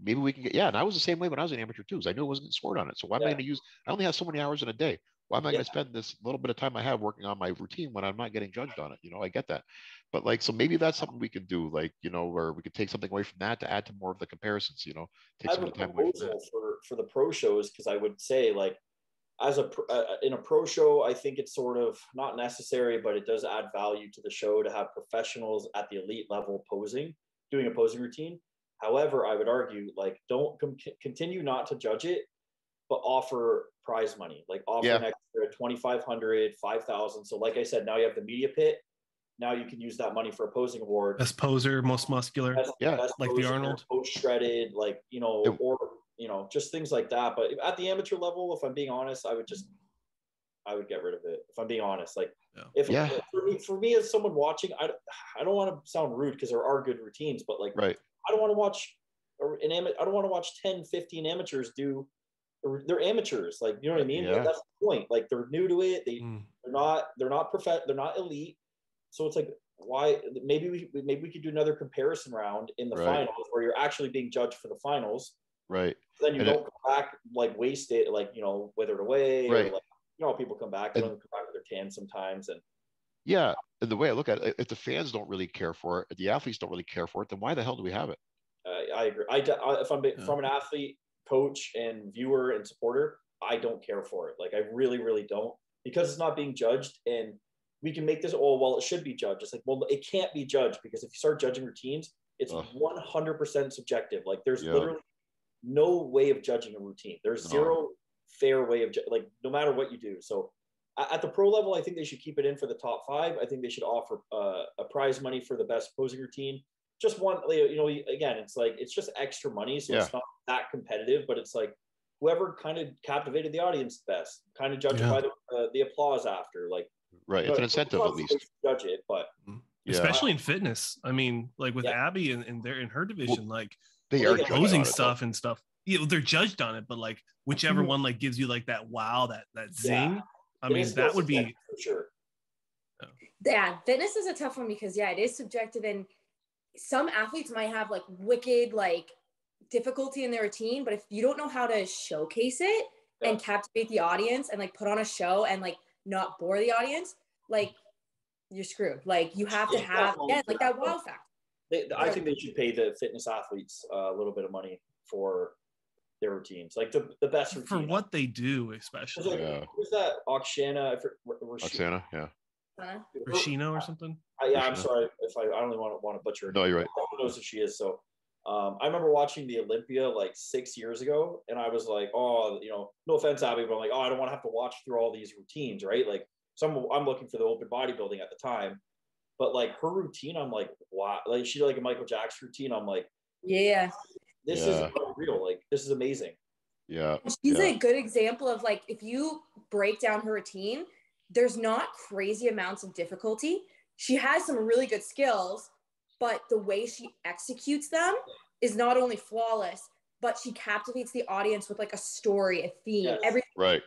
maybe we can get, and I was the same way when I was an amateur too, because I knew I wasn't scored on it. So why am I going to use, I only have so many hours in a day. Why am I going to spend this little bit of time I have working on my routine when I'm not getting judged on it? You know, I get that. But like, so maybe that's something we can do, like, you know, where we could take something away from that to add to more of the comparisons, you know, take some of the time away from that. For the pro shows, because I would say, like, as in a pro show, I think it's sort of not necessary, but it does add value to the show to have professionals at the elite level doing a posing routine. However, I would argue, like, don't continue not to judge it, but offer prize money, like offer an extra 2,500, 5,000. So like I said, now you have the media pit. Now you can use that money for a posing award. Best poser, most muscular. Best like poser, the Arnold. most shredded, like, you know, or, you know, just things like that. But at the amateur level, if I'm being honest, I would get rid of it. If I'm being honest, like, for me as someone watching, I don't want to sound rude because there are good routines, but like, I don't want to watch I don't want to watch 10, 15 amateurs do. They're amateurs, like, you know what I mean? Like, that's the point. Like, they're new to it. They're not they're not elite. So it's like, why? Maybe we could do another comparison round in the finals where you're actually being judged for the finals. Right. Then you don't come back, like, waste it, like, you know, withered away. Or, like, you know, people come back, they don't come back with their tan sometimes. And and the way I look at it, if the fans don't really care for it, if the athletes don't really care for it, then why the hell do we have it? I agree. If I'm from an athlete, coach, and viewer and supporter, I don't care for it. Like, I really, really don't, because it's not being judged. And we can make this, it should be judged. It's like, well, it can't be judged, because if you start judging routines, it's 100% subjective. Like, there's literally no way of judging a routine. There's zero fair way of, like, no matter what you do. So at the pro level, I think they should keep it in for the top 5. I think they should offer a prize money for the best posing routine. Just one, you know, again, it's like, it's just extra money. So it's not that competitive, but it's like, whoever kind of captivated the audience best, kind of judge it by the applause after, like, it's an incentive at least. Judge it, but especially in fitness. I mean, like with Abby and in her division, like, they are posing stuff and stuff. You know, they're judged on it, but like, whichever one like gives you like that wow, that zing. I mean, that would be for sure. Yeah, fitness is a tough one because it is subjective, and some athletes might have like wicked like difficulty in their routine, but if you don't know how to showcase it and captivate the audience and like put on a show and like not bore the audience, like, you're screwed. Like, you have to have like that wow factor. I think they should pay the fitness athletes a little bit of money for their routines, like the best routine for what they do, especially. Who's that? Oksana, Rashino or something. I'm sorry if I only want to butcher. No, you're right. Who knows who she is? So I remember watching the Olympia like 6 years ago, and I was like, oh, you know, no offense, Abby, but I'm like, oh, I don't want to have to watch through all these routines, right? Like, I'm looking for the open bodybuilding at the time, but like her routine, I'm like, wow, like she like a Michael Jackson routine. I'm like, this is unreal. Like, this is amazing. She's a good example of like, if you break down her routine, there's not crazy amounts of difficulty. She has some really good skills, but the way she executes them is not only flawless, but she captivates the audience with like a story, a theme, everything.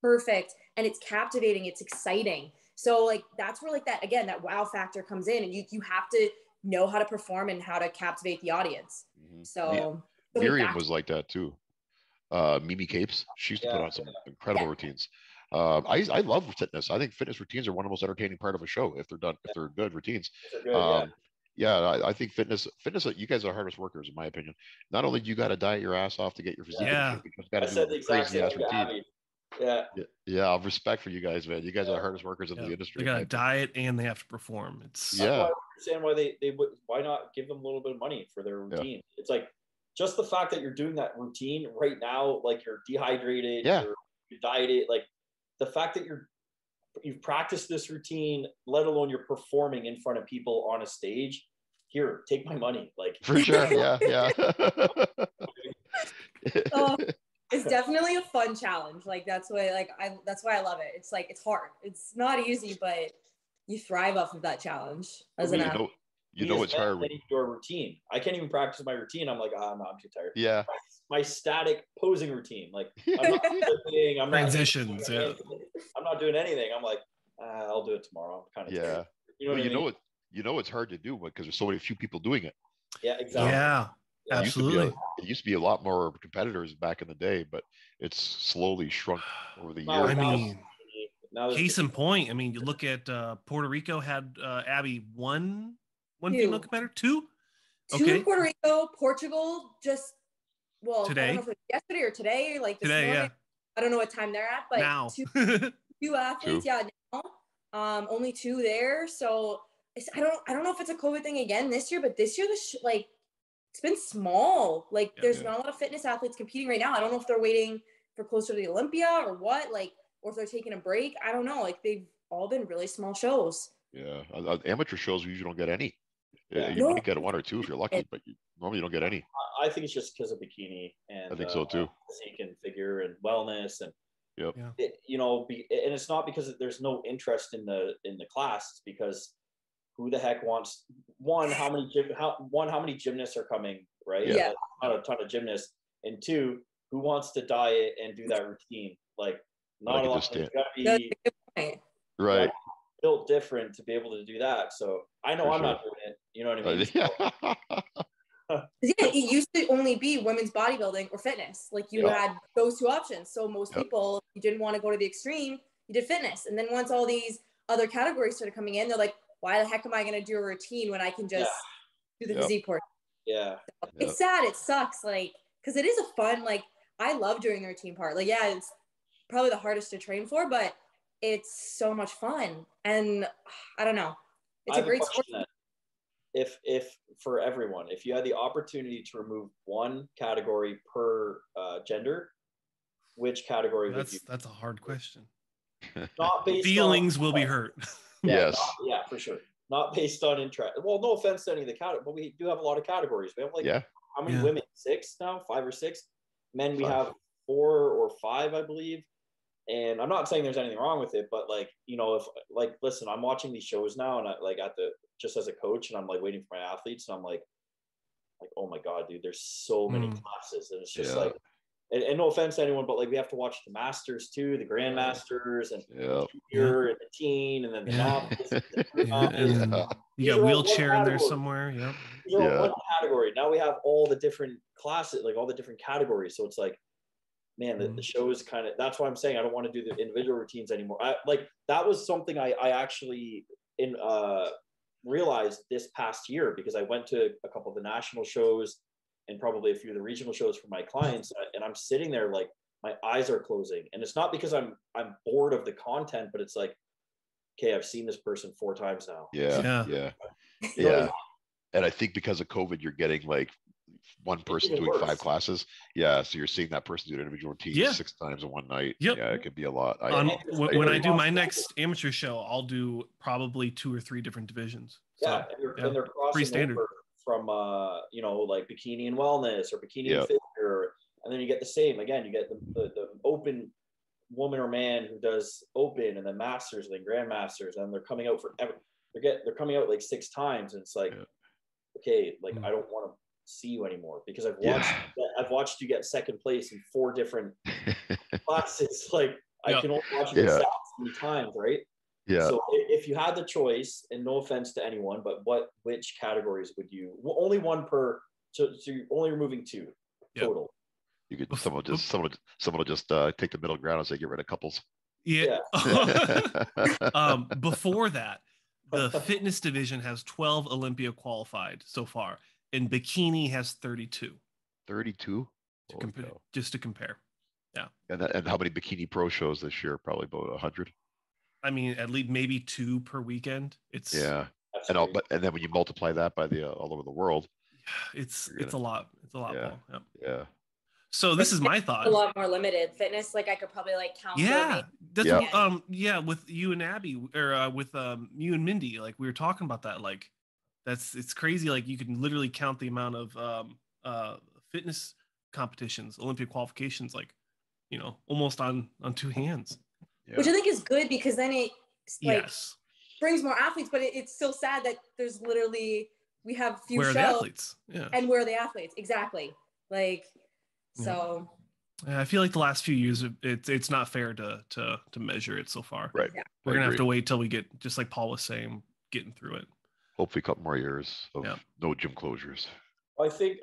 Perfect. And it's captivating. It's exciting. So like, that's where like that, again, that wow factor comes in, and you have to know how to perform and how to captivate the audience. So Miriam was like that too. Mimi Capes, she used to put on some incredible routines. I love fitness. I think fitness routines are one of the most entertaining part of a show if they're good routines. I think fitness, you guys are hardest workers in my opinion. Not only do you got to diet your ass off to get your physique, you just got to do a crazy ass routine. I'll respect for you guys, man. You guys are the hardest workers in the industry. They got to diet and they have to perform. It's I don't understand why they would. Why not give them a little bit of money for their routine? It's like, just the fact that you're doing that routine right now, like, you're dehydrated, you're dieted, like, the fact that you've practiced this routine, let alone you're performing in front of people on a stage. Here, take my money, like, for sure. It's definitely a fun challenge. Like, that's why I love it. It's like, it's hard. It's not easy, but you thrive off of that challenge as an athlete. You know it's hard. I need to do a routine. I can't even practice my routine. I'm like, no, I'm too tired. Yeah. My static posing routine. Like I'm not lifting, I'm transitions. Not I'm not doing anything. I'm like, I'll do it tomorrow. I'm kind of tired. You know what I mean? You know it's hard to do because there's so many few people doing it. Yeah, exactly. Yeah. Absolutely. It used to be a lot more competitors back in the day, but it's slowly shrunk over the years. I mean, case in point, I mean, you look at Puerto Rico had Abby one female competitor, two in Puerto Rico, Portugal just today. I don't know if it was yesterday or today, like this morning. Yeah. I don't know what time they're at, but now. two athletes, now. Only 2 there, so I don't know if it's a COVID thing again this year, but this year it's been small. Like there's not a lot of fitness athletes competing right now. I don't know if they're waiting for closer to the Olympia or what, or if they're taking a break. I don't know. Like they've all been really small shows. Yeah, amateur shows we usually don't get any. You might get 1 or 2 if you're lucky, but normally you don't get any. I think it's just because of bikini and I think so too. Physique and figure and wellness and and it's not because there's no interest in the class. It's because who the heck wants how many gymnasts are coming, right? Yeah. Not a ton of gymnasts, and 2, who wants to diet and do that routine? Like not a lot. It's gotta be right. Built different to be able to do that. So I know I'm not doing it. You know what I mean? It used to only be women's bodybuilding or fitness. Like you had those 2 options. So most people, if you didn't want to go to the extreme, you did fitness. And then once all these other categories started coming in, they're like, why the heck am I going to do a routine when I can just do the physique portion? Yeah. So it's sad. It sucks. Because it is a fun, I love doing the routine part. It's probably the hardest to train for, but it's so much fun. And I don't know. It's a great sport. If for everyone, if you had the opportunity to remove 1 category per gender, which category would you? That's a hard question. Not based feelings will be hurt. Yes. For sure. Not based on interest. Well, no offense to any of the categories, but we do have a lot of categories. We have how many women? 6 now? 5 or 6? Men, we have 4 or 5, I believe. And I'm not saying there's anything wrong with it, but if listen, I'm watching these shows now, and I just as a coach, and I'm waiting for my athletes, and I'm like, oh my God, dude, there's so many classes, and it's just and no offense to anyone, but we have to watch the masters too, the grandmasters, and junior, and the teen, and then the novice. You got wheelchair in there somewhere. One category. Now we have all the different classes, all the different categories. So it's man, the show is kind of, that's why I'm saying I don't want to do the individual routines anymore. That was something I actually realized this past year, because I went to a couple of the national shows and probably a few of the regional shows for my clients, and I'm sitting there my eyes are closing, and it's not because I'm bored of the content, but it's okay, I've seen this person 4 times now. Yeah. And I think because of COVID, you're getting one person doing 5 classes. So you're seeing that person do an individual routine 6 times in one night. It could be a lot. When I do my next amateur show, I'll do probably 2 or 3 different divisions. And they're crossing over from bikini and wellness or bikini and figure, and then you get the same again. You get the open woman or man who does open, and then masters, and then grandmasters, and they're coming out forever. They're coming out 6 times, and it's okay, I don't want to see you anymore, because I've watched you get second place in 4 different classes. I can only watch you get so many times, right? So if you had the choice, and no offense to anyone, but which categories would you? Only 1 per. So you're only removing 2 total. You could someone will just take the middle ground and say get rid of couples. Before that, the fitness division has 12 Olympia qualified so far, and bikini has 32. 32? Just to compare. And how many bikini pro shows this year? Probably about 100. I mean, at least maybe 2 per weekend. It's and then when you multiply that by the all over the world, it's a lot. It's a lot more. Yeah. So this is my thought. A lot more limited fitness. I could probably count. That's what, with you and Abby, or with you and Mindy, we were talking about that. It's crazy. You can literally count the amount of fitness competitions, Olympia qualifications, almost on 2 hands. Which I think is good, because then it brings more athletes, but it's still sad that there's literally we have few Where are shows. the athletes? Yeah. And where are the athletes? Exactly. Like, so. I feel like the last few years, it's not fair to measure it so far. Right. Yeah. We're going to have to wait till we get, just like Paul was saying, getting through it. Hopefully a couple more years of no gym closures. I think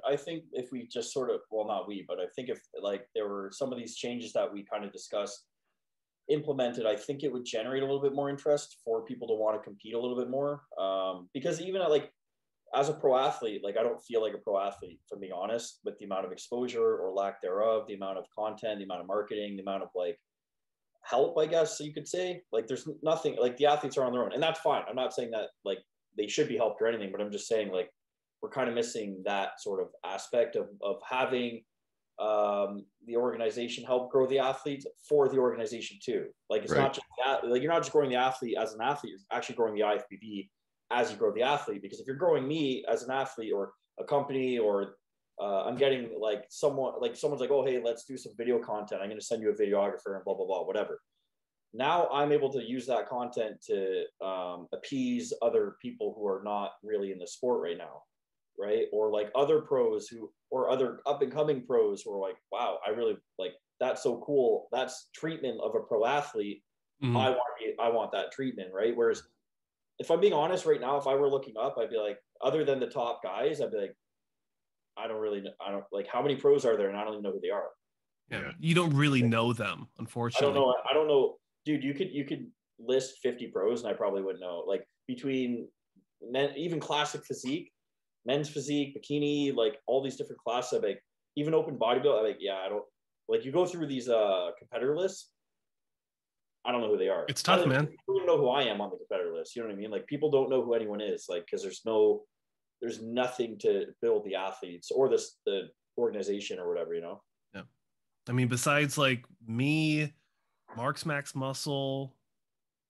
if we just sort of, well, not we, but I think if like there were some of these changes that we kind of discussed implemented, I think it would generate a little bit more interest for people to want to compete a little bit more. Because even like as a pro athlete, like I don't feel like a pro athlete, if I'm being honest, with the amount of exposure or lack thereof, the amount of content, the amount of marketing, the amount of like help, I guess so you could say. Like there's nothing, like the athletes are on their own, and that's fine. I'm not saying that like they should be helped or anything, but I'm just saying like we're kind of missing that sort of aspect of having the organization help grow the athletes for the organization too. Like it's not just that, like you're not just growing the athlete as an athlete, you're actually growing the IFBB as you grow the athlete. Because if you're growing me as an athlete or a company, or I'm getting like someone's like, oh hey, let's do some video content, I'm going to send you a videographer and blah blah blah, whatever. Now I'm able to use that content to appease other people who are not really in the sport right now, right? Or like other pros or other up and coming pros who are like, wow, I really like, that's so cool. That's treatment of a pro athlete. Mm-hmm. I want that treatment, right? Whereas if I'm being honest right now, if I were looking up, I'd be like, other than the top guys, I'd be like, I don't like, how many pros are there? And I don't even know who they are. Yeah. You don't really know them, unfortunately. I don't know. Dude, you could list 50 pros and I probably wouldn't know. Like between men, even classic physique, men's physique, bikini, like all these different classes, I'm like, even open bodybuilding, I'm like, yeah, I don't, like you go through these competitor lists, I don't know who they are. It's tough, man. People don't know who I am on the competitor list. You know what I mean? Like people don't know who anyone is, like, because there's nothing to build the athletes or the organization or whatever, you know? Yeah. I mean, besides like me, Mark's Max Muscle.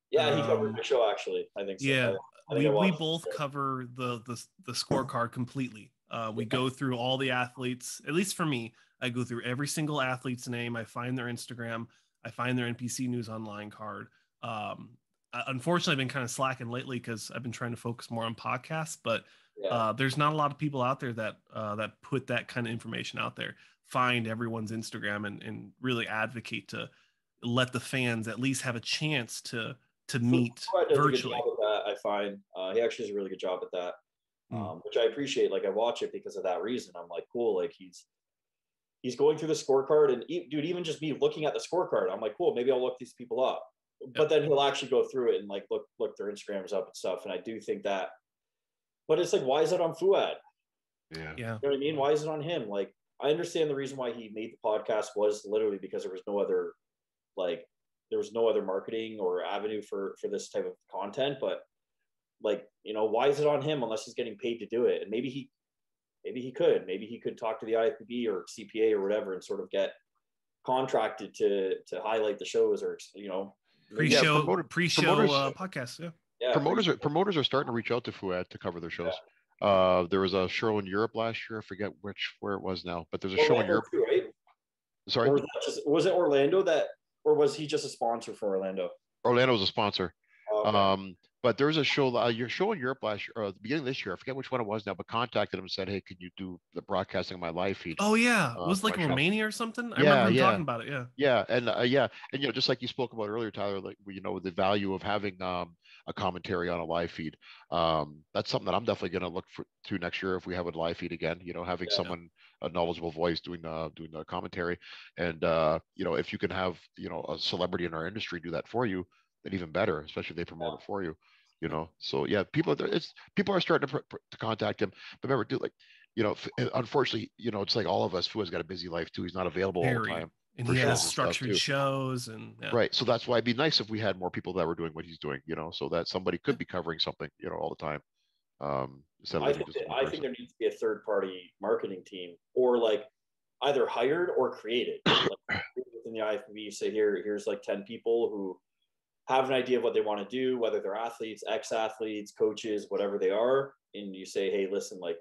Yeah, he covered the show actually. I think so. Yeah. I think we both cover the scorecard completely. We go through all the athletes. At least for me, I go through every single athlete's name. I find their Instagram. I find their NPC News Online card. Unfortunately, I've been kind of slacking lately because I've been trying to focus more on podcasts. But there's not a lot of people out there that put that kind of information out there. Find everyone's Instagram and really advocate to let the fans at least have a chance to meet virtually. I find he actually does a really good job at that, which I appreciate. Like I watch it because of that reason. I'm like, cool. Like he's going through the scorecard, and dude, even just me looking at the scorecard, I'm like, cool. Maybe I'll look these people up. But then he'll actually go through it and like look their Instagrams up and stuff. And I do think that, but it's like, why is it on Fouad? Yeah. You know what I mean? Why is it on him? Like I understand the reason why he made the podcast was literally because there was no other marketing or avenue for this type of content, but like, you know, why is it on him unless he's getting paid to do it? And maybe he could talk to the IFBB or CPA or whatever and sort of get contracted to highlight the shows, or, you know, pre-show podcasts. Yeah. Promoters are starting to reach out to Fouad to cover their shows. There was a show in Europe last year. I forget where it was now, but there's a show in Europe. Too, right? Sorry, or was it Orlando or was he just a sponsor for Orlando? Orlando was a sponsor. Okay. But there was a show, your show in Europe last year, or at the beginning of this year, I forget which one it was now, but contacted him and said, hey, can you do the broadcasting of my live feed? Oh yeah. It was like Romania or something. I remember him talking about it. Yeah. Yeah. And, you know, just like you spoke about earlier, Tyler, like, you know, the value of having a commentary on a live feed. That's something that I'm definitely going to look to next year if we have a live feed again, you know, having someone, a knowledgeable voice doing the commentary. And, you know, if you can have, you know, a celebrity in our industry do that for you, then even better, especially if they promote it for you. You know, so yeah, people are starting to contact him. But remember, dude, like, you know, unfortunately, you know, it's like all of us. Fouad's got a busy life too. He's not available all the time, and he has structured shows and right. So that's why it'd be nice if we had more people that were doing what he's doing. You know, so that somebody could be covering something, you know, all the time. I think there needs to be a third-party marketing team, or like either hired or created. Like within the IFBB, you say here's like 10 people who have an idea of what they want to do, whether they're athletes, ex-athletes, coaches, whatever they are. And you say, hey, listen, like,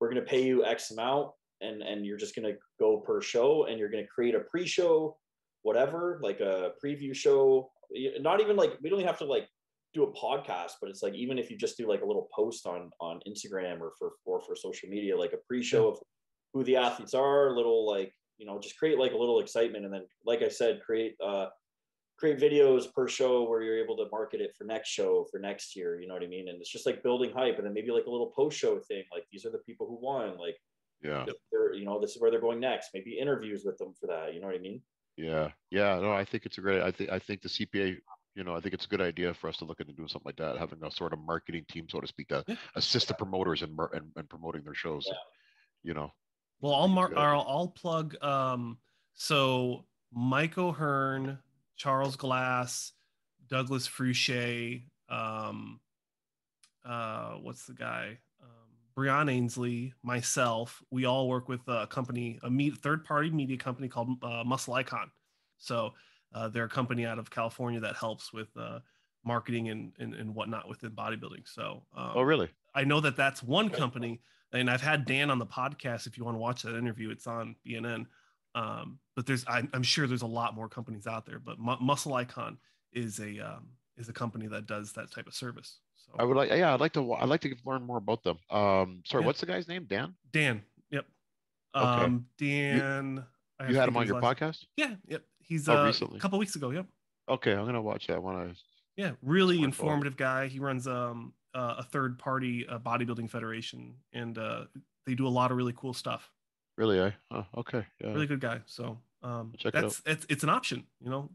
we're going to pay you X amount and you're just going to go per show, and you're going to create a pre-show, whatever, like a preview show. Not even like, we don't have to like do a podcast, but it's like, even if you just do like a little post on Instagram or for social media, like a pre-show of who the athletes are, little like, you know, just create like a little excitement. And then, like I said, create videos per show where you're able to market it for next show, for next year, you know what I mean? And it's just like building hype. And then maybe like a little post-show thing, like these are the people who won, like, Yeah. you know, this is where they're going next. Maybe interviews with them for that, you know what I mean? Yeah. No, I think it's a great, I think the CPA, you know, I think it's a good idea for us to look into doing something like that, having a sort of marketing team, so to speak, that assist the promoters in promoting their shows, you know. Well, I'll plug, so Mike O'Hearn, Charles Glass, Douglas Fruchet, what's the guy? Brian Ainsley, myself, we all work with a company, third-party media company called Muscle Icon. So they're a company out of California that helps with marketing and whatnot within bodybuilding. So oh, really? I know that's one company, and I've had Dan on the podcast. If you want to watch that interview, it's on BNN. But I'm sure there's a lot more companies out there, but Muscle Icon is a company that does that type of service. So I would like, I'd like to learn more about them. Sorry, what's the guy's name? Dan? Yep. Okay. Dan. You had him on your podcast? Yeah. Yep. He's recently, a couple weeks ago. Yep. Okay, I'm gonna watch that one. Yeah, really informative guy. He runs a third-party bodybuilding federation, and they do a lot of really cool stuff. Really, Oh, okay. Yeah. Really good guy. So check it out. It's an option, you know.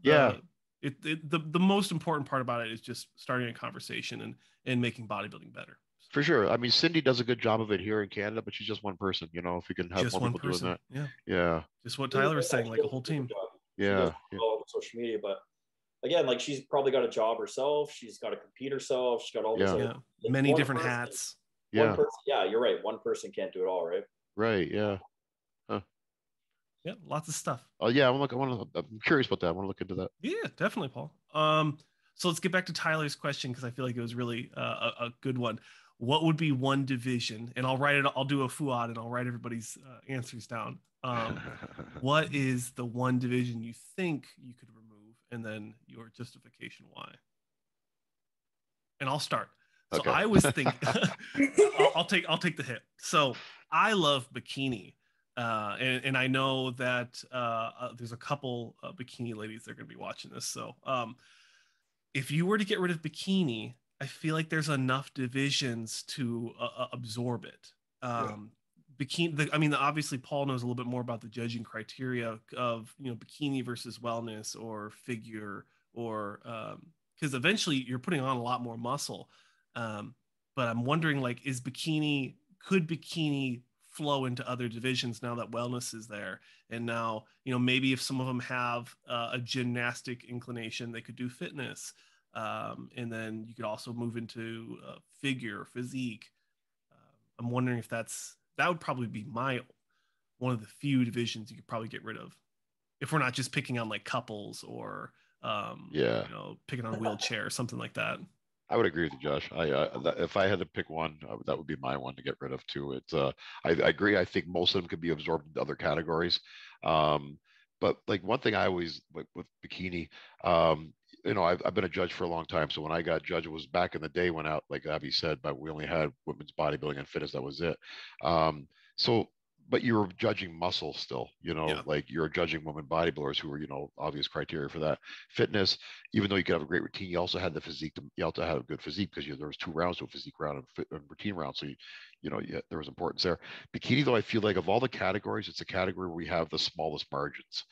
The most important part about it is just starting a conversation and making bodybuilding better. For sure. I mean, Cindy does a good job of it here in Canada, but she's just one person. You know, if you can have just more people doing that. Yeah. Just what Tyler was saying, like a whole team. Yeah. All over social media, but again, like she's probably got a job herself. She's got to compete herself. She's got all these like, many different hats. One person, you're right. One person can't do it all, right? Right. Yeah. Huh. Yeah, lots of stuff. Oh yeah, I'm curious about that. I want to look into that. Yeah, definitely, Paul. So let's get back to Tyler's question, because I feel like it was really a good one. What would be one division? And I'll write it. I'll do a Fouad, and I'll write everybody's answers down. What is the one division you think you could remove, and then your justification why? And I'll start. So I was thinking, I'll take the hit. So I love bikini. And I know that there's a couple bikini ladies that are going to be watching this. So if you were to get rid of bikini, I feel like there's enough divisions to absorb it. Bikini, obviously Paul knows a little bit more about the judging criteria of, you know, bikini versus wellness or figure, or because eventually you're putting on a lot more muscle. But I'm wondering, like, could bikini flow into other divisions now that wellness is there? And now, you know, maybe if some of them have a gymnastic inclination, they could do fitness. And then you could also move into figure, physique. I'm wondering if that would probably be one of the few divisions you could probably get rid of, if we're not just picking on like couples or you know, picking on a wheelchair or something like that. I would agree with you, Josh. If I had to pick one, that would be my one to get rid of too. It's I agree. I think most of them could be absorbed into other categories. But like one thing I always with bikini, you know, I've been a judge for a long time. So when I got judged, it was back in the day when like Abby said, but we only had women's bodybuilding and fitness. That was it. But you were judging muscle still, you know, like you're judging women bodybuilders who were, you know, obvious criteria for that. Fitness, even though you could have a great routine, you also had the physique. You also had a good physique because there was 2 rounds to a physique round and routine round. So, there was importance there. Bikini, though, I feel like of all the categories, it's a category where we have the smallest margins.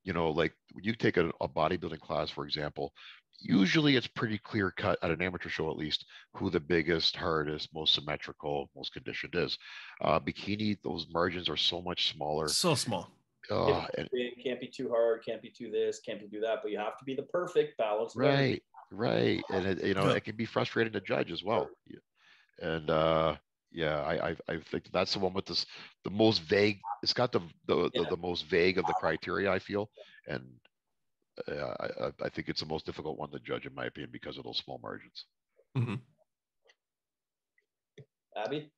You know, like when you take a bodybuilding class, for example, usually it's pretty clear cut at an amateur show, at least, who the biggest, hardest, most symmetrical, most conditioned is. Bikini, those margins are so much smaller. So small. It can't be too hard, can't be too this, can't be do that, but you have to be the perfect balance. Right. And it can be frustrating to judge as well. And I think that's the one with the most vague. It's got the most vague of the criteria, I feel, and I think it's the most difficult one to judge, in my opinion, because of those small margins. Mm-hmm. Abby?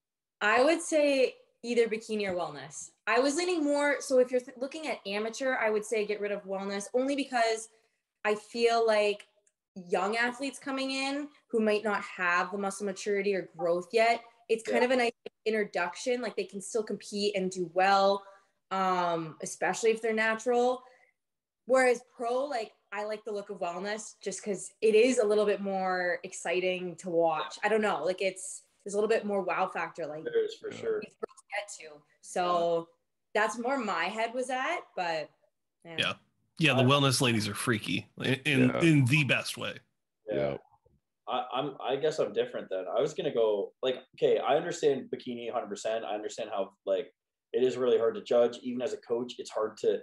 I would say either bikini or wellness. I was leaning more, so if you're looking at amateur, I would say get rid of wellness, only because I feel like young athletes coming in who might not have the muscle maturity or growth yet, it's kind of a nice introduction. Like they can still compete and do well, especially if they're natural. Whereas pro, like I like the look of wellness just because it is a little bit more exciting to watch. I don't know, like there's a little bit more wow factor. Like there is for sure. Get to. So that's where my head was at, but yeah, the wellness ladies are freaky in the best way. Yeah. I guess I'm different then. I was gonna go like, okay, I understand bikini 100%. I understand how like it is really hard to judge. Even as a coach, it's hard to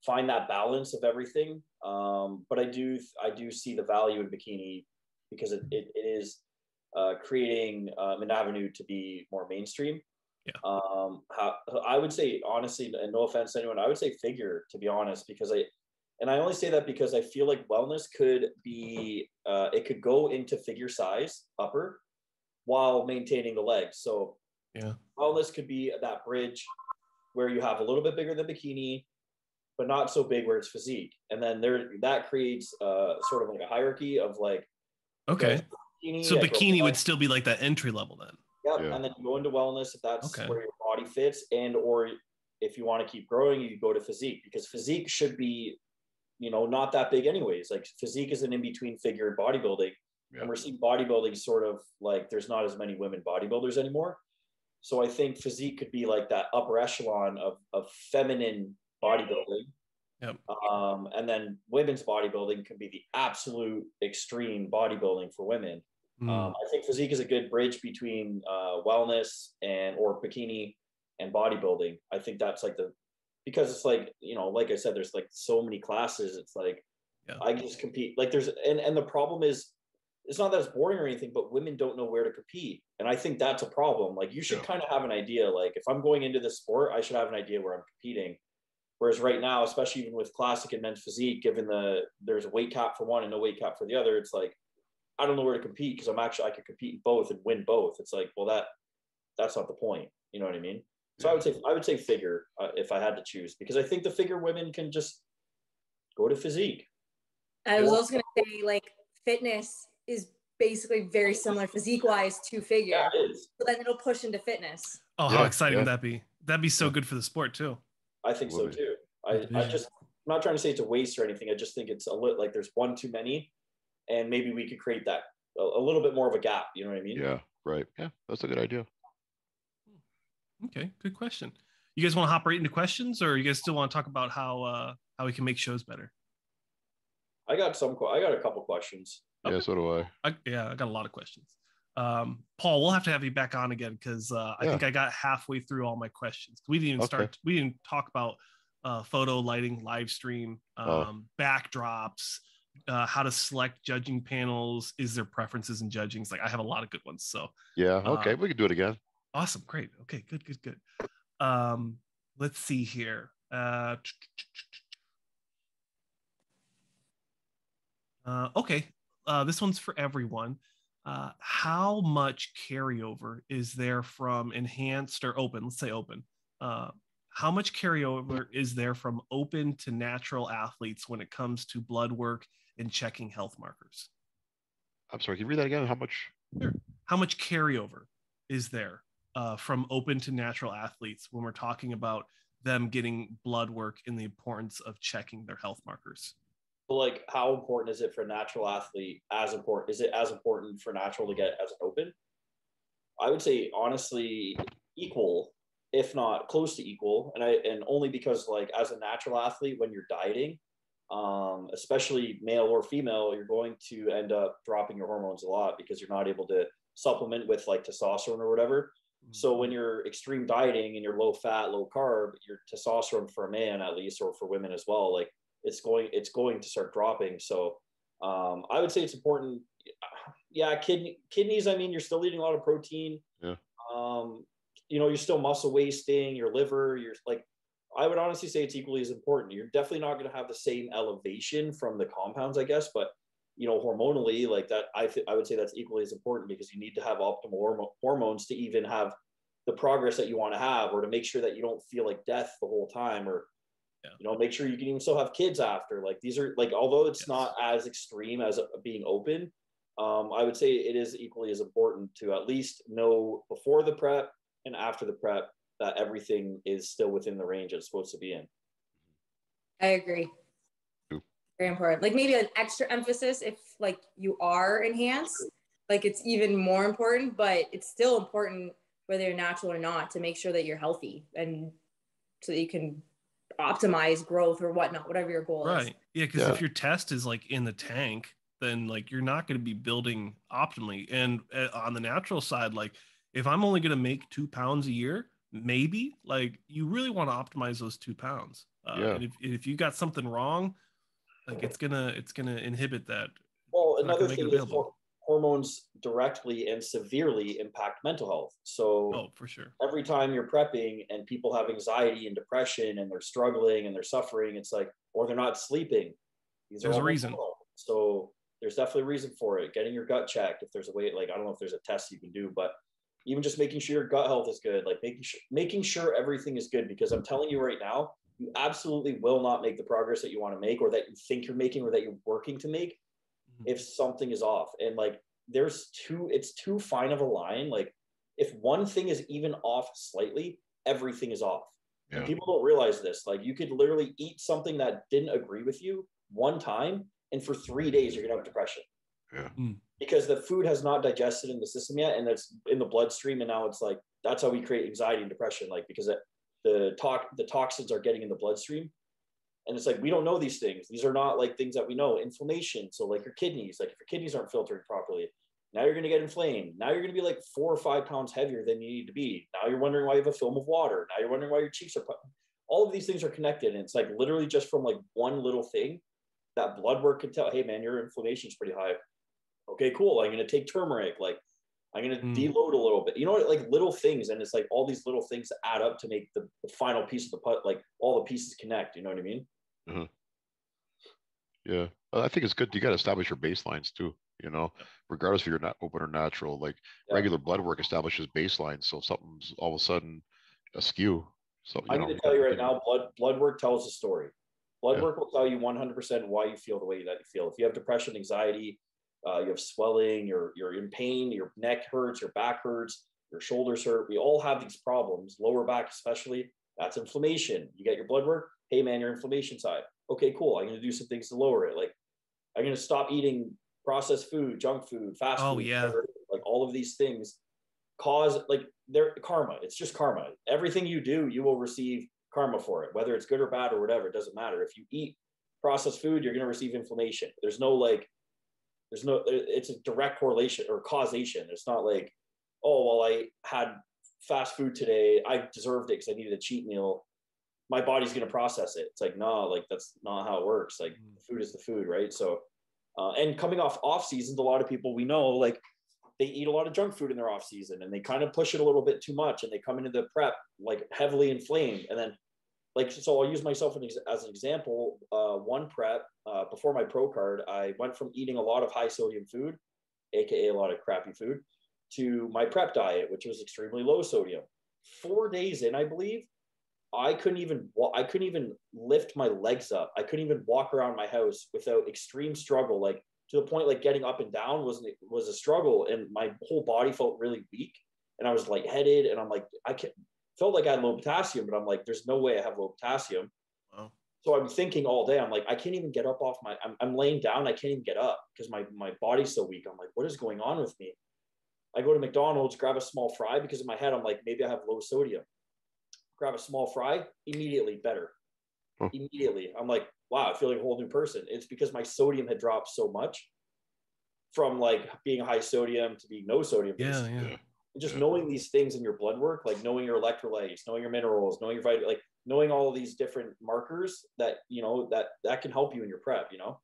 find that balance of everything. But I do see the value in bikini because it is creating an avenue to be more mainstream. Yeah. I would say honestly, and no offense to anyone, I would say figure, to be honest, because I only say that because I feel like wellness could be, it could go into figure size upper while maintaining the legs. So wellness could be that bridge where you have a little bit bigger than bikini, but not so big where it's physique. And then that creates sort of like a hierarchy of like, okay. So bikini would still be like that entry level then. Yep. Yeah. And then you go into wellness if that's where your body fits, and or if you want to keep growing, you go to physique, because physique should be, not that big anyways. Like physique is an in-between figure in bodybuilding. And we're seeing bodybuilding sort of like there's not as many women bodybuilders anymore. So I think physique could be like that upper echelon of feminine bodybuilding. Yep. And then women's bodybuilding can be the absolute extreme bodybuilding for women. I think physique is a good bridge between wellness or bikini and bodybuilding. I think that's like because it's like, like I said, there's like so many classes. It's like, I just compete. Like there's, and the problem is, it's not that it's boring or anything, but women don't know where to compete. And I think that's a problem. Like you should kind of have an idea. Like if I'm going into this sport, I should have an idea where I'm competing. Whereas right now, especially even with classic and men's physique, given there's a weight cap for one and no weight cap for the other, it's like, I don't know where to compete because I could compete in both and win both. It's like, well, that's not the point. You know what I mean? So I would say figure if I had to choose, because I think the figure women can just go to physique. I was also going to say like fitness is basically very similar physique wise to figure. Yeah, it is. So then it'll push into fitness. Oh, how exciting would that be? That'd be so good for the sport too. I think so too. I'm not trying to say it's a waste or anything. I just think it's like there's one too many. And maybe we could create that a little bit more of a gap. You know what I mean? Yeah, right. Yeah, that's a good idea. Okay, good question. You guys want to hop right into questions, or you guys still want to talk about how we can make shows better? I got a couple questions. Yeah, so do I. I got a lot of questions. Paul, we'll have to have you back on again because I think I got halfway through all my questions. We didn't even start. We didn't talk about photo lighting, live stream, backdrops. How to select judging panels, is there preferences in judging? Like I have a lot of good ones. So we can do it again. Awesome. Great. Okay, good. Let's see here. Okay. This one's for everyone. How much carryover is there from enhanced or open? Let's say open. How much carryover is there from open to natural athletes when it comes to blood work and checking health markers? I'm sorry, can you read that again? How much? Sure. How much carryover is there from open to natural athletes when we're talking about them getting blood work and the importance of checking their health markers? So like how important is it for a natural athlete? Is it as important for natural to get as an open? I would say honestly equal, if not close to equal. And only because like as a natural athlete, when you're dieting, especially male or female, you're going to end up dropping your hormones a lot because you're not able to supplement with like testosterone or whatever. Mm-hmm. So when you're extreme dieting and you're low fat, low carb, your testosterone for a man at least, or for women as well, like it's going to start dropping. So I would say it's important. Yeah, kidneys. I mean, you're still eating a lot of protein. Yeah. You're still muscle wasting. Your liver. You're like, I would honestly say it's equally as important. You're definitely not going to have the same elevation from the compounds, I guess, but hormonally, like that, I would say that's equally as important because you need to have optimal hormones to even have the progress that you want to have, or to make sure that you don't feel like death the whole time, or You know, make sure you can even still have kids after. Like these are like, although it's not as extreme as being open, I would say it is equally as important to at least know before the prep and after the prep that everything is still within the range it's supposed to be in. I agree. Very important. Like maybe an extra emphasis if like you are enhanced, like it's even more important, but it's still important whether you're natural or not to make sure that you're healthy and so that you can optimize growth or whatnot, whatever your goal is. Right. Yeah. Because if your test is like in the tank, then like you're not going to be building optimally. And on the natural side, like if I'm only going to make 2 pounds a year, maybe like you really want to optimize those 2 pounds. And if you got something wrong, like it's gonna inhibit that. Well, another thing is hormones directly and severely impact mental health. So for sure, every time you're prepping and people have anxiety and depression and they're struggling and they're suffering, it's like, or they're not sleeping. There's a reason. So there's definitely a reason for it. Getting your gut checked, if there's a way, like I don't know if there's a test you can do, but even just making sure your gut health is good, like making sure everything is good, because I'm telling you right now, you absolutely will not make the progress that you want to make or that you think you're making or that you're working to make if something is off. And like it's too fine of a line. Like if one thing is even off slightly, everything is off. Yeah. And people don't realize this. Like you could literally eat something that didn't agree with you one time, and for 3 days you're gonna have depression. Yeah. Because the food has not digested in the system yet, and it's in the bloodstream, and now it's like that's how we create anxiety and depression, like because the toxins are getting in the bloodstream. And it's like, we don't know these things. These are not like things that we know. Inflammation. So like your kidneys, like if your kidneys aren't filtering properly, now you're going to get inflamed. Now you're going to be like 4 or 5 pounds heavier than you need to be. Now you're wondering why you have a film of water. Now you're wondering why your cheeks are, all of these things are connected. And it's like literally just from like one little thing that blood work can tell, hey man, your inflammation is pretty high. Okay, cool. I'm going to take turmeric. Like I'm going to deload a little bit, you know, like little things. And it's like all these little things that add up to make the final piece of the putt, like all the pieces connect, you know what I mean? Yeah. Well, I think it's good. You got to establish your baselines too, you know, regardless if you're not open or natural, like regular blood work establishes baselines. So if something's all of a sudden askew. So I'm going to tell you right now, blood work tells a story. Blood work will tell you 100% why you feel the way that you feel. If you have depression, anxiety, you have swelling, you're in pain, your neck hurts, your back hurts, your shoulders hurt. We all have these problems, lower back especially. That's inflammation. You get your blood work. Hey man, your inflammation's high. Okay, cool. I'm going to do some things to lower it. Like I'm going to stop eating processed food, junk food, fast food. Whatever. Like all of these things cause like they're karma. It's just karma. Everything you do, you will receive karma for it, whether it's good or bad or whatever. It doesn't matter. If you eat processed food, you're going to receive inflammation. It's a direct correlation or causation. It's not like, oh, well, I had fast food today, I deserved it because I needed a cheat meal. My body's going to process it. It's like, no, like that's not how it works. Like food is the food, right? So, and coming off seasons, a lot of people we know, like they eat a lot of junk food in their off season and they kind of push it a little bit too much and they come into the prep like heavily inflamed. And then like, so I'll use myself as an example. One prep before my pro card, I went from eating a lot of high sodium food, AKA a lot of crappy food, to my prep diet, which was extremely low sodium. 4 days in, I believe, I couldn't even lift my legs up. I couldn't even walk around my house without extreme struggle, like to the point like getting up and down was a struggle, and my whole body felt really weak, and I was lightheaded, and I'm like, felt like I had low potassium, but I'm like, there's no way I have low potassium. Wow. So I'm thinking all day, I'm like, I can't even get up off I'm laying down, I can't even get up because my body's so weak. I'm like, what is going on with me? I go to McDonald's, grab a small fry because in my head, I'm like, maybe I have low sodium. Grab a small fry, immediately better. Immediately. I'm like, wow, I feel like a whole new person. It's because my sodium had dropped so much from like being high sodium to being no sodium. Yeah. Just knowing these things in your blood work, like knowing your electrolytes, knowing your minerals, knowing your vitamin, like knowing all of these different markers that, you know, that can help you in your prep, you know?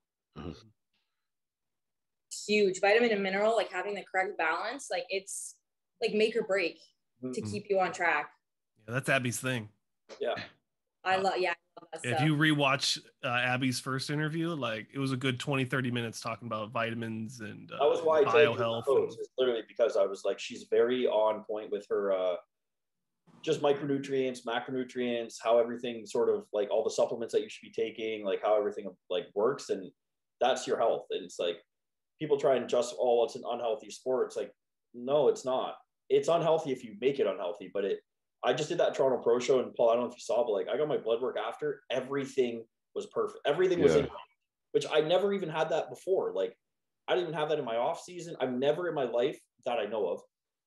Huge. Vitamin and mineral, like having the correct balance, like it's like make or break to keep you on track. Yeah, that's Abby's thing. Yeah. I love that if stuff. you rewatch Abby's first interview, like it was a good 20-30 minutes talking about vitamins and that was why biohealth. It's literally because I was like, she's very on point with her just micronutrients, macronutrients, how everything sort of like all the supplements that you should be taking, like how everything like works, and that's your health. And it's like people try and just, oh, it's an unhealthy sport. It's like, no, it's not. It's unhealthy if you make it unhealthy. But I just did that Toronto Pro Show, and Paul, I don't know if you saw, but like I got my blood work after. Everything was perfect. Everything was in, which I never even had that before. Like I didn't even have that in my off season. I've never in my life that I know of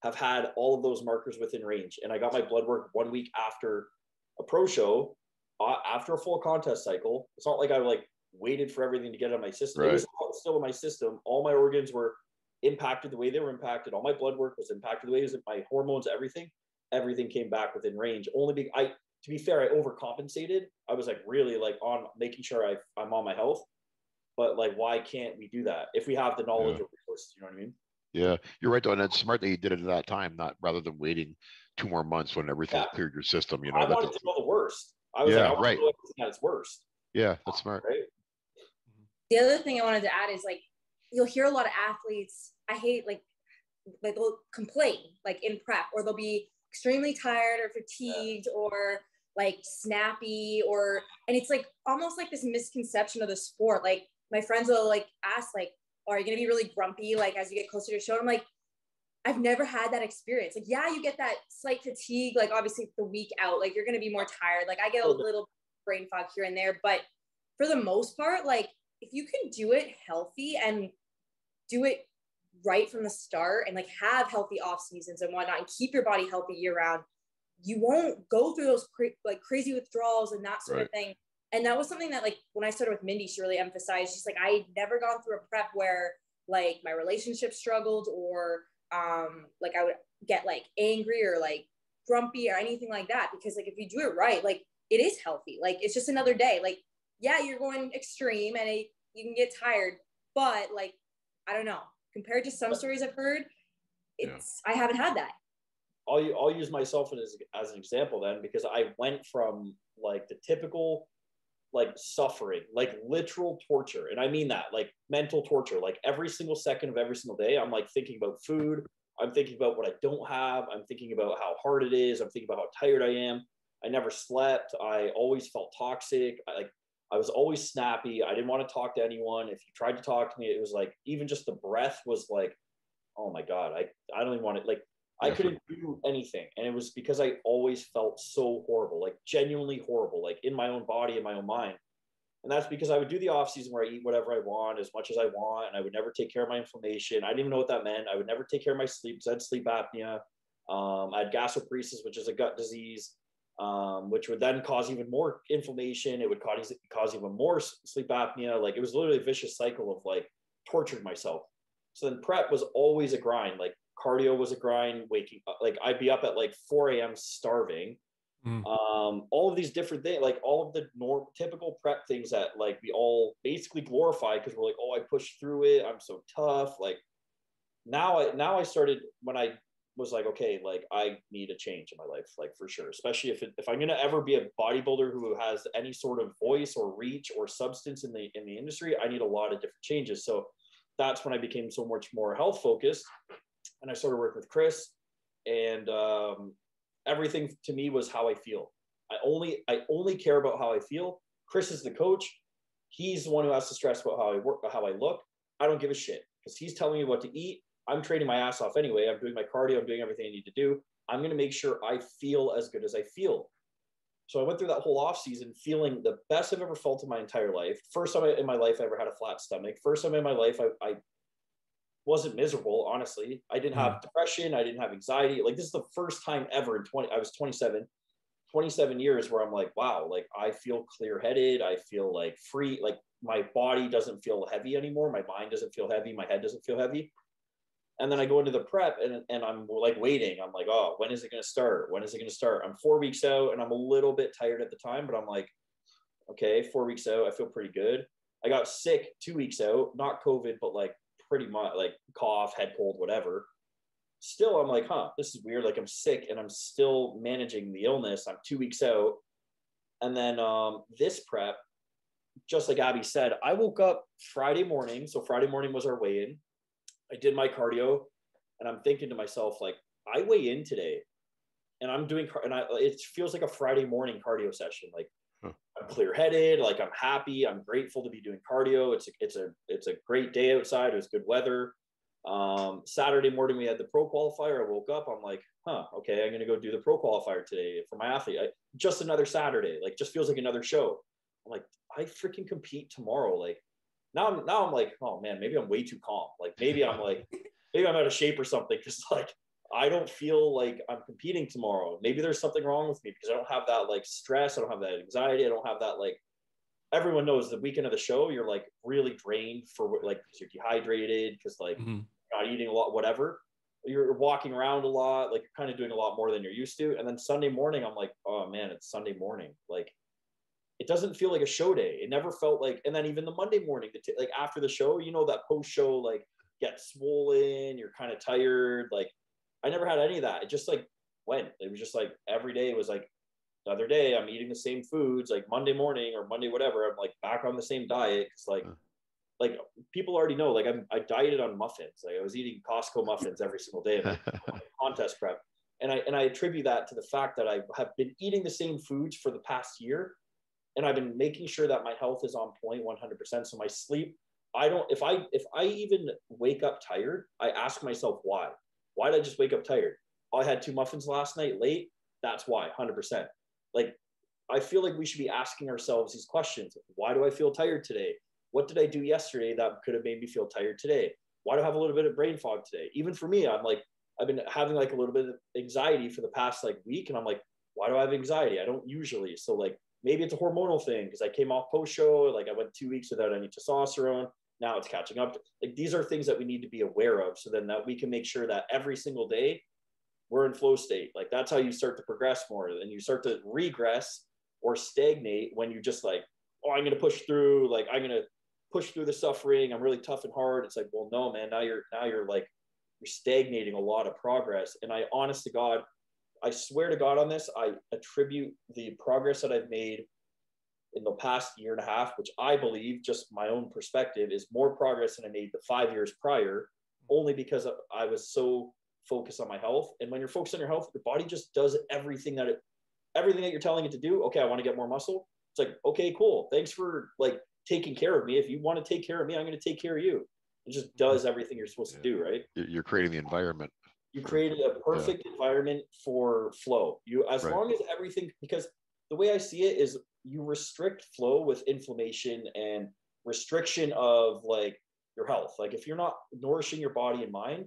have had all of those markers within range. And I got my blood work 1 week after a pro show, after a full contest cycle. It's not like I like waited for everything to get out of my system. It was still in my system. All my organs were impacted the way they were impacted. All my blood work was impacted the way it was. My hormones, everything came back within range. To be fair, I overcompensated. I was like really like on making sure I'm on my health. But like, why can't we do that if we have the knowledge or resources? You know what I mean? Yeah, you're right though, and it's smart that you did it at that time, not rather than waiting 2 more months when everything cleared your system. You know, I wanted to know the worst. I was like, I want to know everything that's worst. Yeah, that's smart. Right. The other thing I wanted to add is like you'll hear a lot of athletes. I hate like they'll complain like in prep, or they'll be extremely tired or fatigued or like snappy, and it's like almost like this misconception of the sport. Like my friends will like ask like, are you going to be really grumpy like as you get closer to the show? And I'm like, I've never had that experience. Like, yeah, you get that slight fatigue, like obviously the week out, like you're going to be more tired. Like I get a little brain fog here and there, but for the most part, like if you can do it healthy and do it right from the start and like have healthy off seasons and whatnot and keep your body healthy year round, you won't go through those crazy withdrawals and that sort of thing. And that was something that like when I started with Mindy, she really emphasized. She's like, I had never gone through a prep where like my relationship struggled or like I would get like angry or like grumpy or anything like that, because like if you do it right, like it is healthy. Like it's just another day. Like, yeah, you're going extreme and you can get tired, but like, I don't know, compared to some stories I've heard, I haven't had that. I'll use myself as an example then, because I went from like the typical like suffering, like literal torture. And I mean that, like mental torture, like every single second of every single day, I'm like thinking about food. I'm thinking about what I don't have. I'm thinking about how hard it is. I'm thinking about how tired I am. I never slept. I always felt toxic. I was always snappy. I didn't want to talk to anyone. If you tried to talk to me, it was like, even just the breath was like, oh my God, I don't even want to, like, I couldn't do anything. And it was because I always felt so horrible, like genuinely horrible, like in my own body, in my own mind. And that's because I would do the off season where I eat whatever I want, as much as I want. And I would never take care of my inflammation. I didn't even know what that meant. I would never take care of my sleep because I had sleep apnea. I had gastroparesis, which is a gut disease, which would then cause even more inflammation. It would cause even more sleep apnea. Like it was literally a vicious cycle of like tortured myself. So then prep was always a grind. Like cardio was a grind, waking up, like I'd be up at like 4 a.m. starving. All of these different things, like all of the typical prep things that like we all basically glorify because we're like, oh, I pushed through it, I'm so tough. Like now I started when I was like, okay, like I need a change in my life, like for sure, especially if I'm gonna ever be a bodybuilder who has any sort of voice or reach or substance in the industry, I need a lot of different changes. So that's when I became so much more health focused. And I started working with Chris, and everything to me was how I feel. I only care about how I feel. Chris is the coach. He's the one who has to stress about how I work, how I look. I don't give a shit because he's telling me what to eat. I'm training my ass off anyway. I'm doing my cardio. I'm doing everything I need to do. I'm going to make sure I feel as good as I feel. So I went through that whole off season feeling the best I've ever felt in my entire life. First time in my life I ever had a flat stomach. First time in my life I wasn't miserable, honestly. I didn't have depression. I didn't have anxiety. Like this is the first time ever I was 27 years where I'm like, wow, like I feel clear-headed. I feel like free. Like my body doesn't feel heavy anymore. My mind doesn't feel heavy. My head doesn't feel heavy. And then I go into the prep and I'm like waiting. I'm like, oh, when is it going to start? When is it going to start? I'm 4 weeks out and I'm a little bit tired at the time, but I'm like, okay, 4 weeks out, I feel pretty good. I got sick 2 weeks out, not COVID, but like pretty much like cough, head cold, whatever. Still, I'm like, this is weird. Like I'm sick and I'm still managing the illness. I'm 2 weeks out. And then this prep, just like Abby said, I woke up Friday morning. So Friday morning was our weigh-in. I did my cardio and I'm thinking to myself, like, I weigh in today and I'm doing, it feels like a Friday morning cardio session. Like I'm clear-headed, like I'm happy, I'm grateful to be doing cardio. It's a great day outside. It was good weather. Saturday morning we had the pro qualifier. I woke up, I'm like, okay, I'm gonna go do the pro qualifier today for my athlete. Just another Saturday, like just feels like another show. I'm like, I freaking compete tomorrow. Like now I'm like, oh man, maybe I'm way too calm. Like maybe I'm out of shape or something, because like I don't feel like I'm competing tomorrow. Maybe there's something wrong with me, because I don't have that like stress, I don't have that anxiety, I don't have that like, everyone knows the weekend of the show you're like really drained for like, because you're dehydrated, because like you're not eating a lot, whatever, you're walking around a lot, like you're kind of doing a lot more than you're used to. And then Sunday morning I'm like, oh man, it's Sunday morning, like it doesn't feel like a show day. It never felt like. And then even the Monday morning, like after the show, you know, that post show like get swollen, you're kind of tired, like I never had any of that. It just like went. It was just like every day was like the other day. I'm eating the same foods. Like Monday morning or Monday whatever, I'm like back on the same diet. It's like people already know. Like I dieted on muffins. Like I was eating Costco muffins every single day, like contest prep. And I attribute that to the fact that I have been eating the same foods for the past year, and I've been making sure that my health is on point 100%. So my sleep, if I even wake up tired, I ask myself why. Why did I just wake up tired? Oh, I had 2 muffins last night late. That's why, 100%. Like, I feel like we should be asking ourselves these questions. Why do I feel tired today? What did I do yesterday that could have made me feel tired today? Why do I have a little bit of brain fog today? Even for me, I've been having like a little bit of anxiety for the past like week. And I'm like, why do I have anxiety? I don't usually. So like, maybe it's a hormonal thing, because I came off post show. Like I went 2 weeks without any testosterone. Now it's catching up. Like these are things that we need to be aware of, so then that we can make sure that every single day we're in flow state. Like that's how you start to progress more. And you start to regress or stagnate when you just like, oh, I'm going to push through. Like I'm going to push through the suffering. I'm really tough and hard. It's like, well, no, man, now you're like, you're stagnating a lot of progress. And I, honest to God, I swear to God on this, I attribute the progress that I've made in the past year and a half, which I believe, just my own perspective, is more progress than I made the 5 years prior, only because I was so focused on my health. And when you're focused on your health, your body just does everything that you're telling it to do. Okay, I want to get more muscle. It's like, okay, cool. Thanks for like taking care of me. If you want to take care of me, I'm going to take care of you. It just does everything you're supposed to do, right? You're creating the environment. You created a perfect environment for flow. As long as everything, because the way I see it is you restrict flow with inflammation and restriction of like your health. Like if you're not nourishing your body and mind,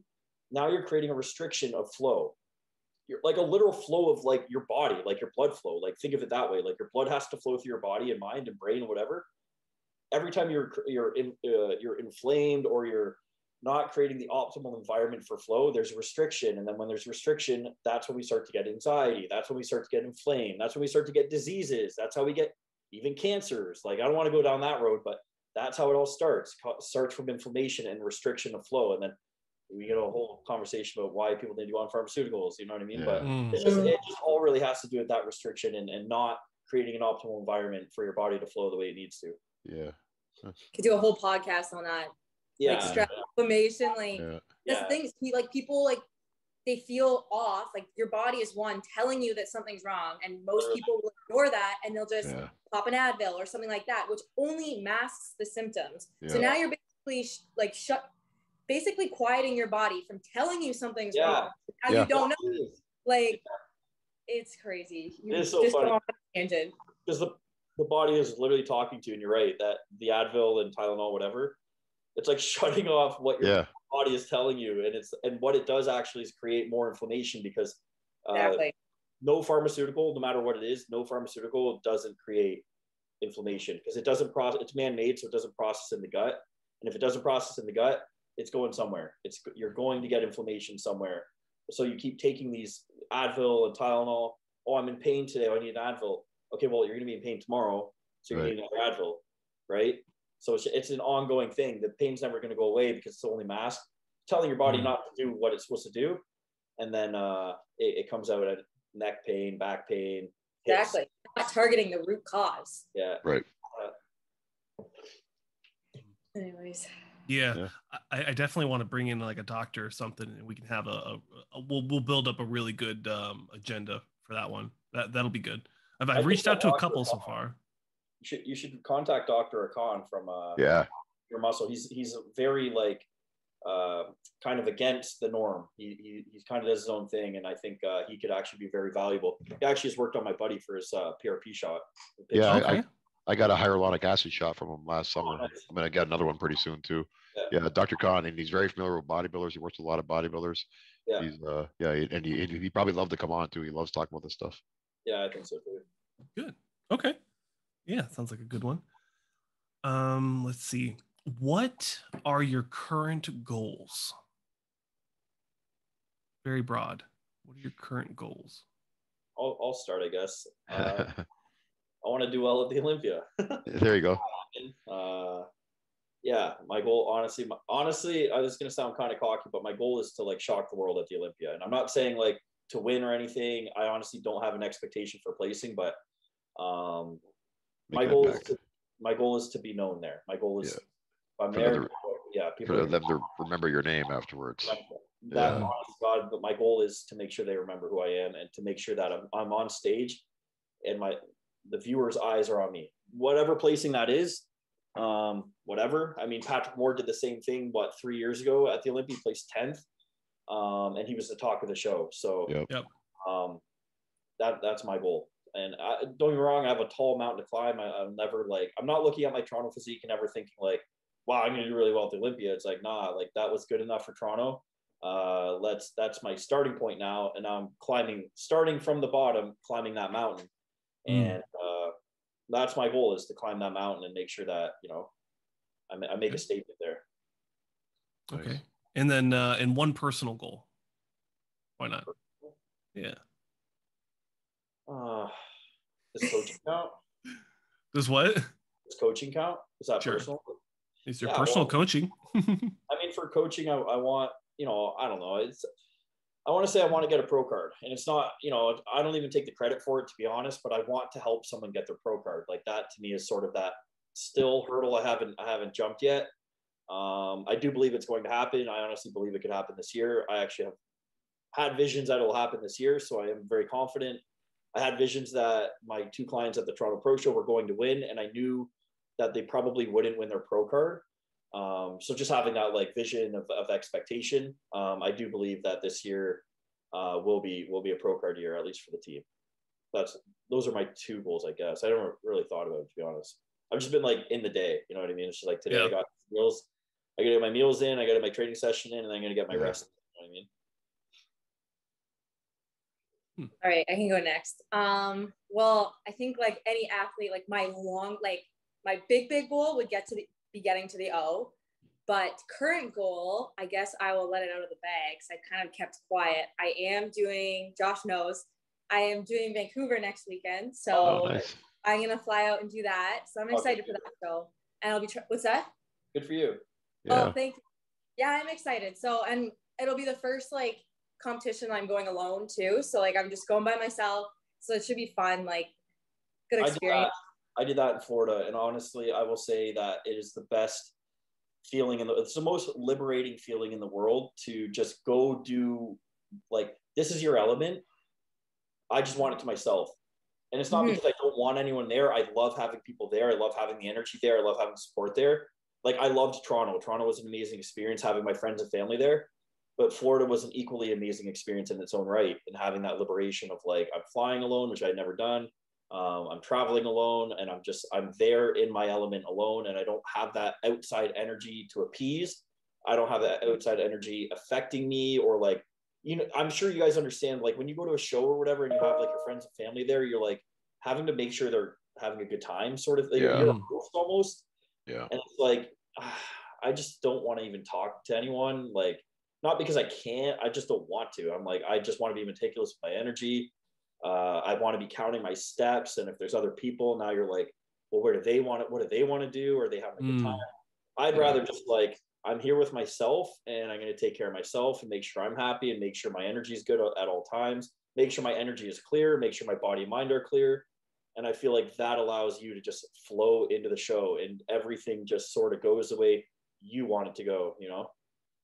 now you're creating a restriction of flow. You're like a literal flow of like your body, like your blood flow. Like think of it that way. Like your blood has to flow through your body and mind and brain and whatever. Every time you're inflamed or you're not creating the optimal environment for flow, there's a restriction. And then when there's restriction, that's when we start to get anxiety. That's when we start to get inflamed. That's when we start to get diseases. That's how we get even cancers. Like, I don't want to go down that road, but that's how it all starts. It starts from inflammation and restriction of flow. And then we get a whole conversation about why people need to go on pharmaceuticals. You know what I mean? Yeah. But it just all really has to do with that restriction and not creating an optimal environment for your body to flow the way it needs to. Yeah. Could do a whole podcast on that. Yeah. Like stress, inflammation, like that's the thing. Like people like they feel off. Like your body is one telling you that something's wrong, and most people will ignore that and they'll just pop an Advil or something like that, which only masks the symptoms. So now you're basically basically quieting your body from telling you something's wrong. Now you don't know. Like it's crazy. You it's so just funny. go on a tangent. Because the body is literally talking to you, and you're right, that the Advil and Tylenol, whatever, it's like shutting off what your body is telling you. And what it does actually is create more inflammation, because no pharmaceutical, no matter what it is, no pharmaceutical doesn't create inflammation, because it doesn't process, it's man-made, so it doesn't process in the gut. And if it doesn't process in the gut, it's going somewhere. You're going to get inflammation somewhere. So you keep taking these Advil and Tylenol. Oh, I'm in pain today, I need an Advil. Okay, well, you're going to be in pain tomorrow, so you're going to need another Advil, right? So it's an ongoing thing. The pain's never going to go away because it's only masked. Telling your body not to do what it's supposed to do, and then it comes out at neck pain, back pain. Exactly. Not targeting the root cause. Yeah. Right. Anyways. Yeah, Yeah. I definitely want to bring in like a doctor or something, and we can have we'll build up a really good agenda for that one. That'll be good. I've reached out to a couple so far. You should contact Dr. Akan from Yeah. Your Muscle. He's very like kind of against the norm. He kind of does his own thing, and I think he could actually be very valuable. He actually has worked on my buddy for his PRP shot. Yeah, Okay. I got a hyaluronic acid shot from him last summer. Nice. I'm gonna get another one pretty soon too. Yeah. Yeah, Dr. Khan, and he's very familiar with bodybuilders. He works with a lot of bodybuilders. Yeah. He's and he probably loved to come on too. He loves talking about this stuff. Yeah, I think so too. Good. Okay. Yeah, sounds like a good one. Let's see. What are your current goals? Very broad. What are your current goals? I'll start, I guess. I want to do well at the Olympia. There you go. Yeah, my goal, honestly, I was going to sound kind of cocky, but my goal is to like shock the world at the Olympia. And I'm not saying like to win or anything. I honestly don't have an expectation for placing, but my goal is to be known there. My goal is I'm there. People for them to remember your name afterwards. That honest God, but my goal is to make sure they remember who I am and to make sure that I'm on stage and the viewers' eyes are on me. Whatever placing that is, whatever. I mean, Patrick Moore did the same thing, 3 years ago at the Olympia, he placed 10th. And he was the talk of the show. So that's my goal. And don't get me wrong, I have a tall mountain to climb. I'm never like, I'm not looking at my Toronto physique and ever thinking like, wow, I'm going to do really well at the Olympia. It's like, nah, like that was good enough for Toronto. That's my starting point now. And I'm starting from the bottom, climbing that mountain. And that's my goal, is to climb that mountain and make sure that, I make a statement there. Okay. Nice. And then in one personal goal, why not? Yeah. Does coaching count? Does what? Does coaching count? Is that personal? Is your personal coaching? I mean, for coaching, I want, I don't know. I want to say I want to get a pro card, and it's not, I don't even take the credit for it, to be honest, but I want to help someone get their pro card. Like that to me is sort of that still hurdle I haven't jumped yet. I do believe it's going to happen. I honestly believe it could happen this year. I actually have had visions that it will happen this year, so I am very confident. I had visions that my 2 clients at the Toronto Pro Show were going to win, and I knew that they probably wouldn't win their pro card. So just having that like vision of expectation, I do believe that this year will be a pro card year, at least for the team. Those are my 2 goals, I guess. I never really thought about it, to be honest. I've just been like in the day, you know what I mean? It's just like today I got meals, I got to get my meals in, I got to get my training session in, and then I'm going to get my rest. You know what I mean? All right, I can go next. Well, I think like any athlete, like my big goal would be getting to the O, but current goal, I guess I will let it out of the bag. So I kind of kept quiet. I am doing, Josh knows, I am doing Vancouver next weekend. So nice. I'm going to fly out and do that. So I'm excited for that show. And I'll be, what's that? Good for you. Yeah. Oh, thank you. Yeah, I'm excited. So, and it'll be the first like competition I'm going alone too. So like, I'm just going by myself. So it should be fun. Like good experience. I did that in Florida. And honestly, I will say that it is the best feeling it's the most liberating feeling in the world to just go do, like, this is your element. I just want it to myself. And it's not because I don't want anyone there. I love having people there. I love having the energy there. I love having support there. Like I loved Toronto. Toronto was an amazing experience having my friends and family there, but Florida was an equally amazing experience in its own right. And having that liberation of like, I'm flying alone, which I'd never done. I'm traveling alone, and I'm there in my element alone. And I don't have that outside energy to appease. I don't have that outside energy affecting me, or like, I'm sure you guys understand, like when you go to a show or whatever, and you have like your friends and family there, you're like having to make sure they're having a good time, sort of thing. You're a host almost. Yeah. And it's like, I just don't want to even talk to anyone. Like, not because I can't, I just don't want to. I'm like, I just want to be meticulous with my energy. I want to be counting my steps. And if there's other people, now you're like, well, what do they want to do? Are they having a good time? I'd rather just like, I'm here with myself, and I'm going to take care of myself and make sure I'm happy, and make sure my energy is good at all times, make sure my energy is clear, make sure my body and mind are clear. And I feel like that allows you to just flow into the show, and everything just sort of goes the way you want it to go, you know?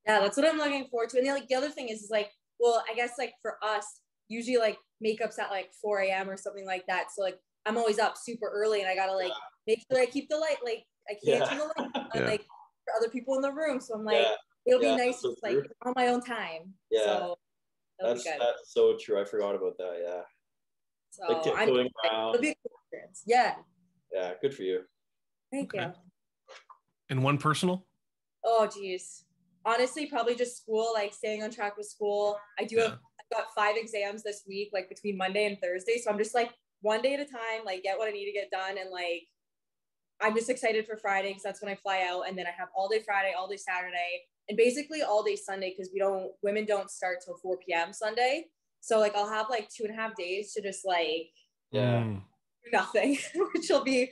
Yeah, that's what I'm looking forward to. And then, like, the other thing is like, well, I guess like for us, usually like makeup's at like 4 a.m. or something like that. So like I'm always up super early and I gotta like make sure I keep the light, like I can't turn the light on, like for other people in the room. So I'm like, it'll be nice just like on my own time. Yeah. So that's so true. I forgot about that. Yeah. So like I'm going around. It'll be a cool experience. Yeah. Yeah, good for you. Thank you. And one personal? Oh geez. Honestly, probably just school, like staying on track with school. I've got 5 exams this week, like between Monday and Thursday. So I'm just like one day at a time, like get what I need to get done. And like, I'm just excited for Friday because that's when I fly out. And then I have all day Friday, all day Saturday, and basically all day Sunday because women don't start till 4 p.m. Sunday. So like I'll have like 2.5 days to just like do nothing, which will be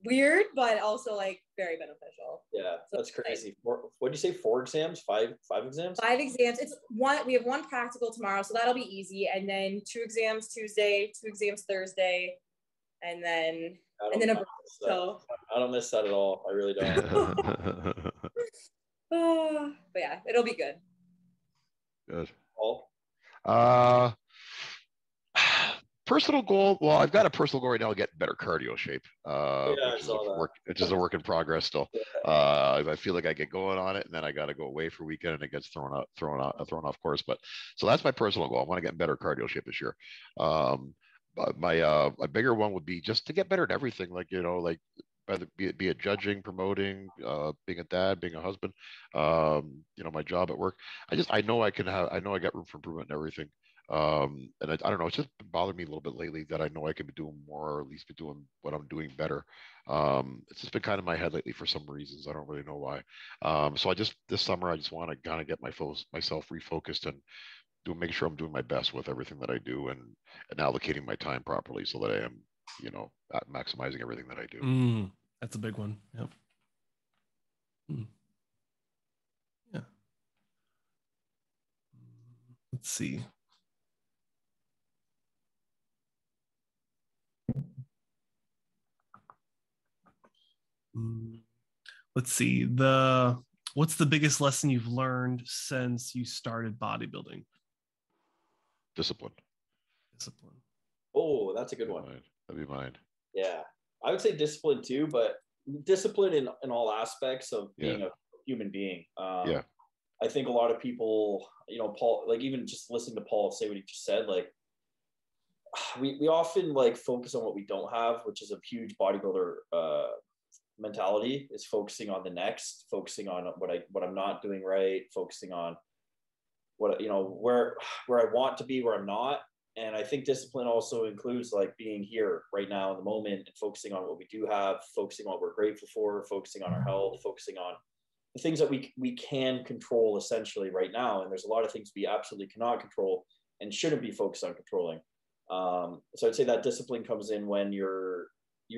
weird, but also like very beneficial. Yeah, so that's crazy. What did you say? 4 exams? 5 exams? 5 exams. It's one. We have 1 practical tomorrow, so that'll be easy, and then 2 exams Tuesday, 2 exams Thursday, and then a break. So I don't miss that at all. I really don't. But yeah, it'll be good. Good. Paul? Personal goal. Well, I've got a personal goal right now to get better cardio shape, which is a work in progress still. I feel like I get going on it, and then I got to go away for a weekend, and it gets thrown off course. But so that's my personal goal. I want to get in better cardio shape this year. But my bigger one would be just to get better at everything, like like whether be it judging, promoting, being a dad, being a husband, my job at work. I know I got room for improvement in everything. And I don't know, it's just bothered me a little bit lately that I know I could be doing more, or at least be doing what I'm doing better. It's just been kind of in my head lately for some reasons. I don't really know why. So this summer, I just want to kind of get myself refocused and make sure I'm doing my best with everything that I do and allocating my time properly so that I am, maximizing everything that I do. That's a big one. Yep. Yeah. Let's see. Let's see. What's the biggest lesson you've learned since you started bodybuilding? Discipline. Oh, that's a good one. That'd be mine. Yeah, I would say discipline too, but discipline in all aspects of being a human being. I think a lot of people, Paul, like even just listening to Paul say what he just said, like we often like focus on what we don't have, which is a huge bodybuilder mentality, is focusing on the next, focusing on what I'm not doing right, focusing on what where I want to be, where I'm not. And I think discipline also includes like being here right now in the moment and focusing on what we do have, focusing on what we're grateful for, focusing on our health, focusing on the things that we can control essentially right now. And there's a lot of things we absolutely cannot control and shouldn't be focused on controlling. So I'd say that discipline comes in when you're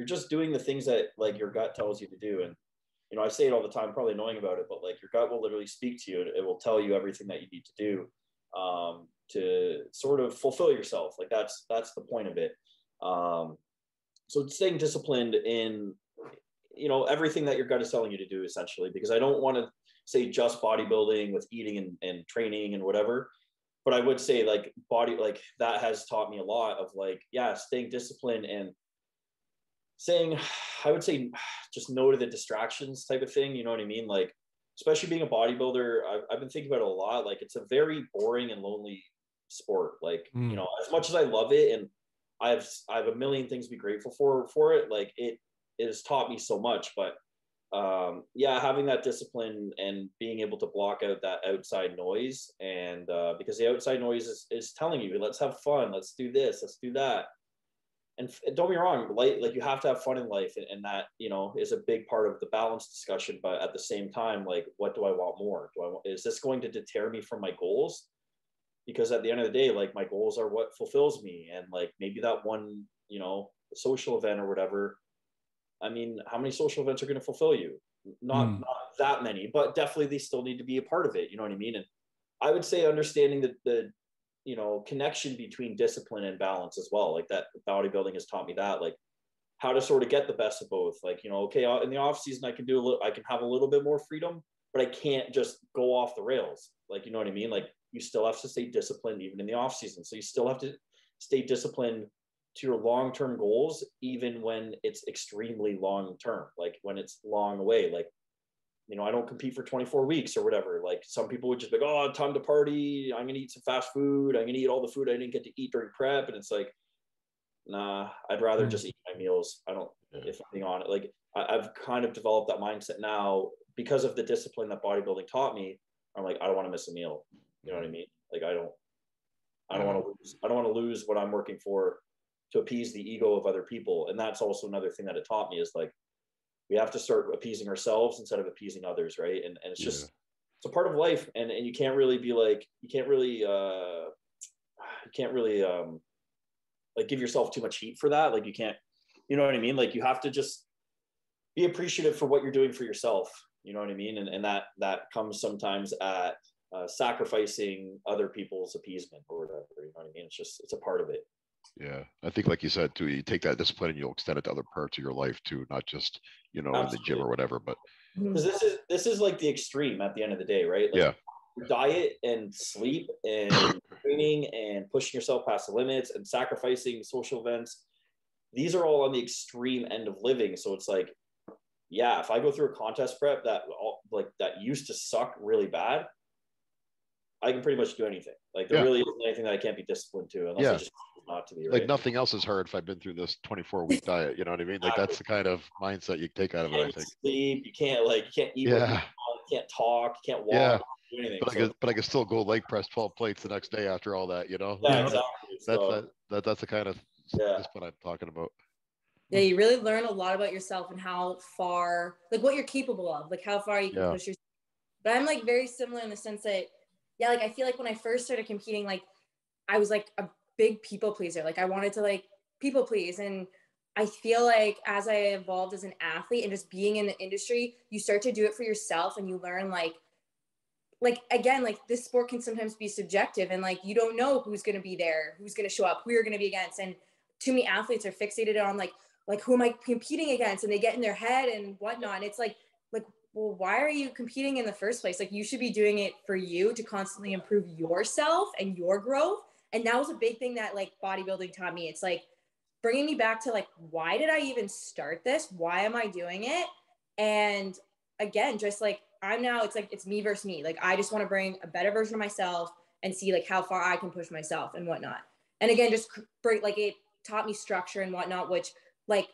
just doing the things that like your gut tells you to do. And, I say it all the time, probably annoying about it, but like your gut will literally speak to you. It will tell you everything that you need to do to sort of fulfill yourself. Like that's the point of it. So staying disciplined in, everything that your gut is telling you to do essentially, because I don't want to say just bodybuilding with eating and training and whatever. But I would say like that has taught me a lot of like, staying disciplined and saying, I would say just no to the distractions type of thing. You know what I mean? Like, especially being a bodybuilder, I've been thinking about it a lot. Like it's a very boring and lonely sport. Like, as much as I love it and I have a million things to be grateful for it. Like it has taught me so much, but having that discipline and being able to block out that outside noise, and because the outside noise is telling you, let's have fun, let's do this, let's do that. And don't be wrong, like you have to have fun in life, and that is a big part of the balance discussion. But at the same time, like, what do I want more? Is this going to deter me from my goals? Because at the end of the day, like my goals are what fulfills me, and like maybe that one social event or whatever. I mean, how many social events are going to fulfill you? Not that many, but definitely they still need to be a part of it. You know what I mean? And I would say understanding the connection between discipline and balance as well. Like that bodybuilding has taught me that, like how to sort of get the best of both. Like, okay, in the off season, I can have a little bit more freedom, but I can't just go off the rails. Like, you know what I mean? Like, you still have to stay disciplined even in the off season. So you still have to stay disciplined to your long-term goals, even when it's extremely long-term, like when it's long away. Like, you know, I don't compete for 24 weeks or whatever. Like, some people would just be like, oh, time to party. I'm going to eat some fast food. I'm going to eat all the food I didn't get to eat during prep. And it's like, nah, I'd rather just eat my meals. I don't, if I'm being honest, like I've kind of developed that mindset now because of the discipline that bodybuilding taught me. I'm like, I don't want to miss a meal. You know what I mean? Like, I don't want to lose what I'm working for to appease the ego of other people. And that's also another thing that it taught me is like, we have to start appeasing ourselves instead of appeasing others. Right. And it's just, it's a part of life. And you can't really be like, you can't really like give yourself too much heat for that. Like, you can't, you know what I mean? Like, you have to just be appreciative for what you're doing for yourself. You know what I mean? And that comes sometimes at sacrificing other people's appeasement or whatever. You know what I mean? It's a part of it. Yeah, I think, like you said too, you take that discipline and you'll extend it to other parts of your life too, not just, you know, in the gym or whatever. But because this is like the extreme at the end of the day, right? Like, diet and sleep and training and pushing yourself past the limits and sacrificing social events, these are all on the extreme end of living. So it's like, yeah, if I go through a contest prep that used to suck really bad, I can pretty much do anything. Like, there really isn't anything that I can't be disciplined to, unless I just choose not to be. Right? Like, nothing else is hard if I've been through this 24-week diet. You know what I mean? Like, that's the kind of mindset you take out of it. I think. Sleep. You can't eat. Yeah. You can't talk. You can't walk. Yeah. Do anything. But I can still go leg press 12 plates the next day after all that. You know. Yeah, exactly. That's the kind of discipline I'm talking about. Yeah, you really learn a lot about yourself and how far, like, what you're capable of, like how far you can push yourself. But I'm like very similar in the sense that, yeah, like I feel like when I first started competing, like I was like a big people pleaser. Like, I wanted to like people please. And I feel like as I evolved as an athlete and just being in the industry, you start to do it for yourself and you learn like again, like this sport can sometimes be subjective and like you don't know who's going to be there, who's going to show up, who you're going to be against. And too many athletes are fixated on like who am I competing against, and they get in their head and whatnot. And it's like, well, why are you competing in the first place? Like, you should be doing it for you to constantly improve yourself and your growth. And that was a big thing that like bodybuilding taught me. It's like bringing me back to like, why did I even start this? Why am I doing it? And again, just like I'm now, it's like, it's me versus me. Like, I just want to bring a better version of myself and see like how far I can push myself and whatnot. And again, just break, like, it taught me structure and whatnot, which like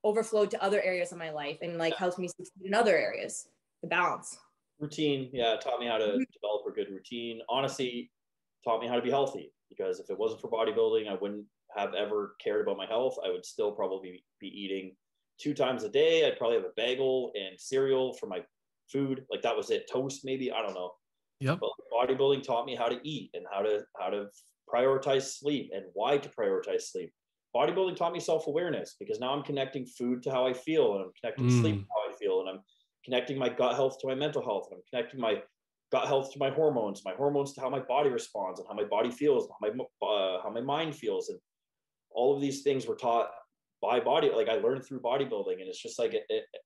overflowed to other areas of my life and like helps me succeed in other areas. The balance. Routine. Yeah. It taught me how to develop a good routine. Honestly, taught me how to be healthy, because if it wasn't for bodybuilding, I wouldn't have ever cared about my health. I would still probably be eating 2 times a day. I'd probably have a bagel and cereal for my food. Like, that was it. Toast, maybe. I don't know. Yep. But bodybuilding taught me how to eat and how to prioritize sleep and why to prioritize sleep. Bodybuilding taught me self-awareness, because now I'm connecting food to how I feel, and I'm connecting sleep to how I feel, and I'm connecting my gut health to my mental health, and I'm connecting my gut health to my hormones to how my body responds and how my body feels, and how my mind feels. And all of these things were taught by like I learned through bodybuilding. And it's just like,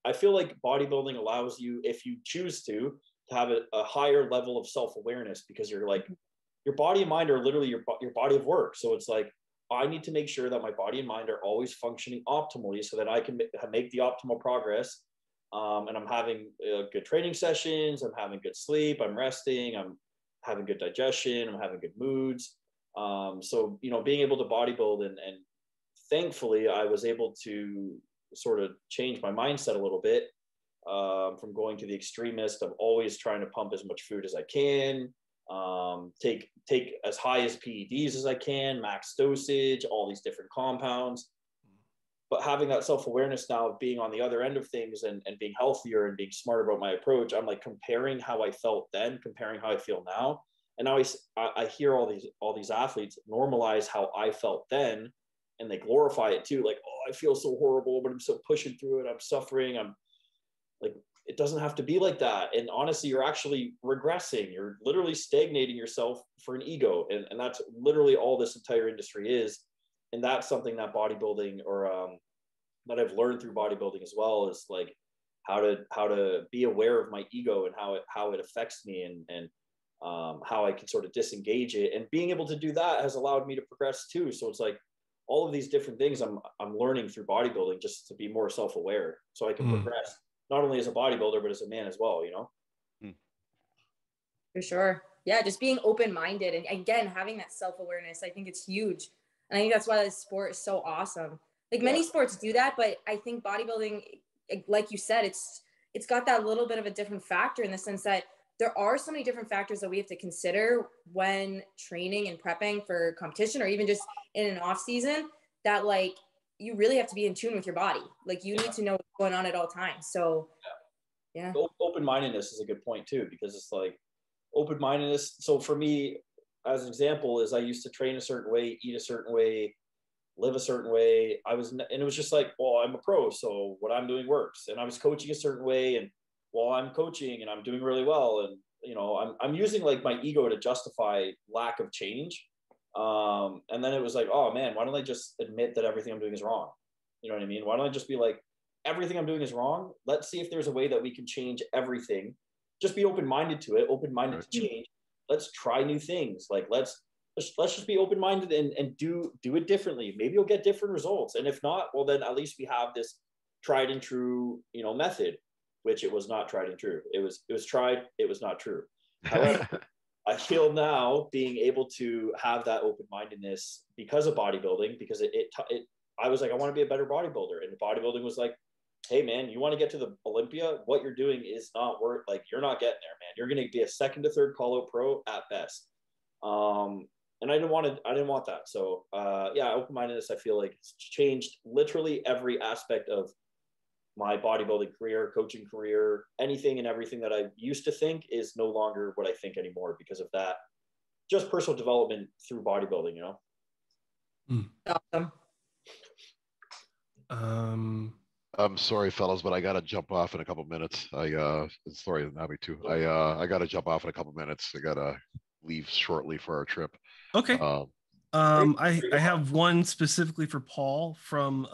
I feel like bodybuilding allows you, if you choose to have a higher level of self-awareness, because you're like, your body and mind are literally your body of work. So it's like, I need to make sure that my body and mind are always functioning optimally so that I can make the optimal progress. And I'm having good training sessions. I'm having good sleep. I'm resting. I'm having good digestion. I'm having good moods. So, you know, being able to bodybuild and thankfully I was able to sort of change my mindset a little bit, from going to the extremist of always trying to pump as much food as I can, take as high as PEDs as I can, max dosage, all these different compounds. But having that self-awareness now of being on the other end of things and being healthier and being smarter about my approach, I'm like comparing how I felt then, comparing how I feel now. And now I hear all these athletes normalize how I felt then, and they glorify it too. Like, oh, I feel so horrible, but I'm still pushing through it. I'm suffering. I'm like, it doesn't have to be like that. And honestly, you're actually regressing. You're literally stagnating yourself for an ego. And that's literally all this entire industry is. And that's something that bodybuilding, or that I've learned through bodybuilding as well, is like, how to be aware of my ego and how it affects me, and how I can sort of disengage it. And being able to do that has allowed me to progress too. So it's like all of these different things I'm learning through bodybuilding, just to be more self-aware, so I can progress not only as a bodybuilder but as a man as well, you know. For sure. Yeah, just being open-minded, and again having that self-awareness, I think it's huge. And I think that's why this sport is so awesome. Like many sports do that, but I think bodybuilding, like you said, it's got that little bit of a different factor, in the sense that there are so many different factors that we have to consider when training and prepping for competition, or even just in an off season, that like you really have to be in tune with your body. Like you need to know what's going on at all times. So yeah. Open-mindedness is a good point too, because it's like open-mindedness. So for me, as an example, is I used to train a certain way, eat a certain way, live a certain way. And it was just like, well, I'm a pro, so what I'm doing works. And I was coaching a certain way, and well, I'm coaching and I'm doing really well. And, you know, I'm using like my ego to justify lack of change. And then it was like, oh man, why don't I just admit that everything I'm doing is wrong? You know what I mean? Why don't I just be like, everything I'm doing is wrong. Let's see if there's a way that we can change everything. Just be open-minded to it, open-minded to change. Let's try new things. Like, let's just be open-minded and do it differently. Maybe you'll get different results. And if not, well, then at least we have this tried and true, you know, method, which it was not tried and true. It was tried. It was not true. However, I feel now being able to have that open-mindedness because of bodybuilding, because I was like, I want to be a better bodybuilder. And bodybuilding was like, hey man, you want to get to the Olympia? What you're doing is not worth, like, you're not getting there, man. You're going to be a second to third call out pro at best. And I didn't want that. So yeah, open-mindedness, I feel like it's changed literally every aspect of my bodybuilding career, coaching career, anything and everything that I used to think is no longer what I think anymore because of that. Just personal development through bodybuilding, you know? Awesome. I'm sorry, fellas, but I gotta jump off in a couple minutes. Sorry, Abby too. I gotta jump off in a couple minutes. I gotta leave shortly for our trip. Okay. I have one specifically for Paul from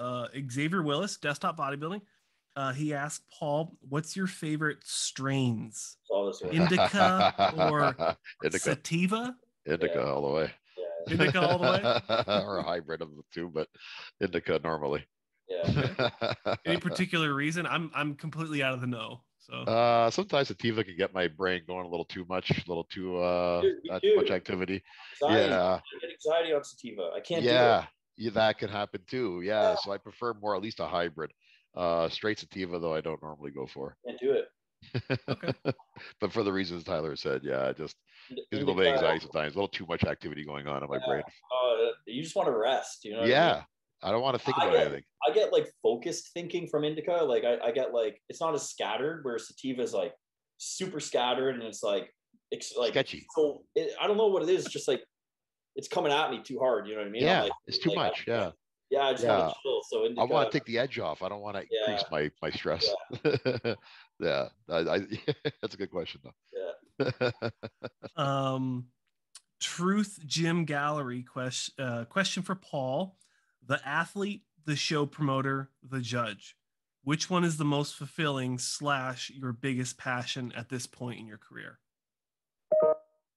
Xavier Willis, Desktop Bodybuilding. He asked Paul, "What's your favorite strains? Indica or sativa?" Indica all the way. Yeah. Indica all the way, or a hybrid of the two, but indica normally. Yeah. Any particular reason? I'm completely out of the know. So sometimes sativa can get my brain going a little too much, too much activity. Anxiety. I get anxiety on sativa. I can't do it. Yeah, that can happen too. Yeah, so I prefer more at least a hybrid. Straight sativa though, I don't normally go for. Can't do it. Okay. But for the reasons Tyler said, yeah, just gives me a little bit of anxiety sometimes, a little too much activity going on in my brain. You just want to rest, you know? Yeah. I mean? I don't want to think about anything. I get like focused thinking from indica. Like I get like, it's not as scattered, where sativa is like super scattered and it's like sketchy. So I don't know what it is. Just like it's coming at me too hard. You know what I mean? Yeah, like, it's too much. I just want to chill. So indica, I want to take the edge off. I don't want to increase my stress. Yeah, that's a good question though. Yeah. Truth Gym Gallery question for Paul: the athlete, the show promoter, the judge. Which one is the most fulfilling / your biggest passion at this point in your career?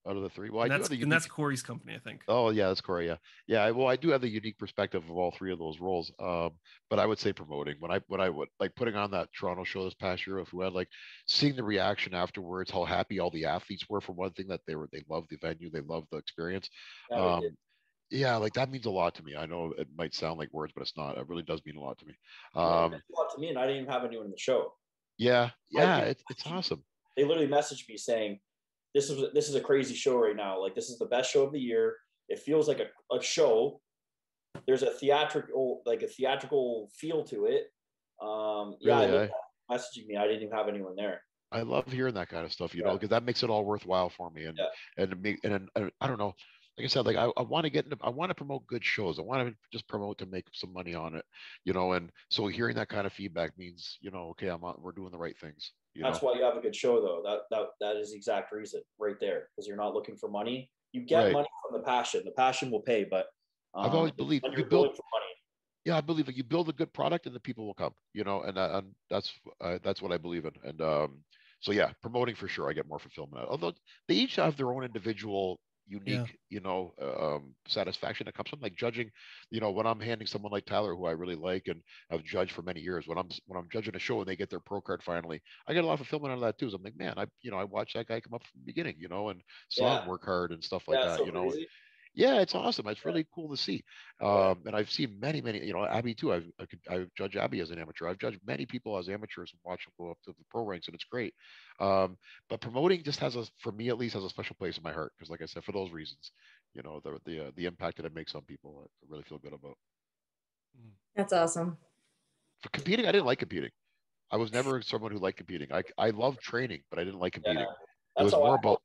Out of the three, well, and that's Corey's company, I think. Oh yeah, that's Corey. Yeah. Well, I do have the unique perspective of all three of those roles. But I would say promoting. When I would like putting on that Toronto show this past year, if we had like seeing the reaction afterwards, how happy all the athletes were for one thing, that they loved the venue, they loved the experience. Yeah, like that means a lot to me. I know it might sound like words, but it's not. It really does mean a lot to me. It means a lot to me, and I didn't even have anyone in the show. Yeah, it's awesome. They literally messaged me saying, this is a crazy show right now. Like, this is the best show of the year. It feels like a show. There's a theatrical feel to it. Messaging me. I didn't even have anyone there. I love hearing that kind of stuff, you know, because that makes it all worthwhile for me. And I don't know. Like I said, like I want to promote good shows. I want to just promote to make some money on it, you know. And so hearing that kind of feedback means, you know, okay, we're doing the right things. That's why you have a good show, though. That is the exact reason right there, because you're not looking for money. You get money from the passion. The passion will pay, but I've always believed you're going for money. yeah, I believe that you build a good product and the people will come, you know, and that's what I believe in. And so yeah, promoting for sure, I get more fulfillment. Although they each have their own individual, Yeah. unique, you know, satisfaction that comes from like judging, you know, when I'm handing someone like Tyler, who I really like and have judged for many years, when I'm judging a show and they get their pro card finally, I get a lot of fulfillment out of that too. So I'm like, man, I watched that guy come up from the beginning, you know, and saw him work hard and stuff like Yeah, that, so you know. crazy. Yeah, it's awesome. It's Yeah. really cool to see. Yeah. And I've seen many, you know, Abby too. I've judged Abby as an amateur. I've judged many people as amateurs and watch them go up to the pro ranks, and it's great. But promoting just for me at least, has a special place in my heart because, like I said, for those reasons, you know, the impact that it makes on people, I really feel good about. That's awesome. For competing, I didn't like competing. I was never someone who liked competing. I love training, but I didn't like competing. It That's was how more I about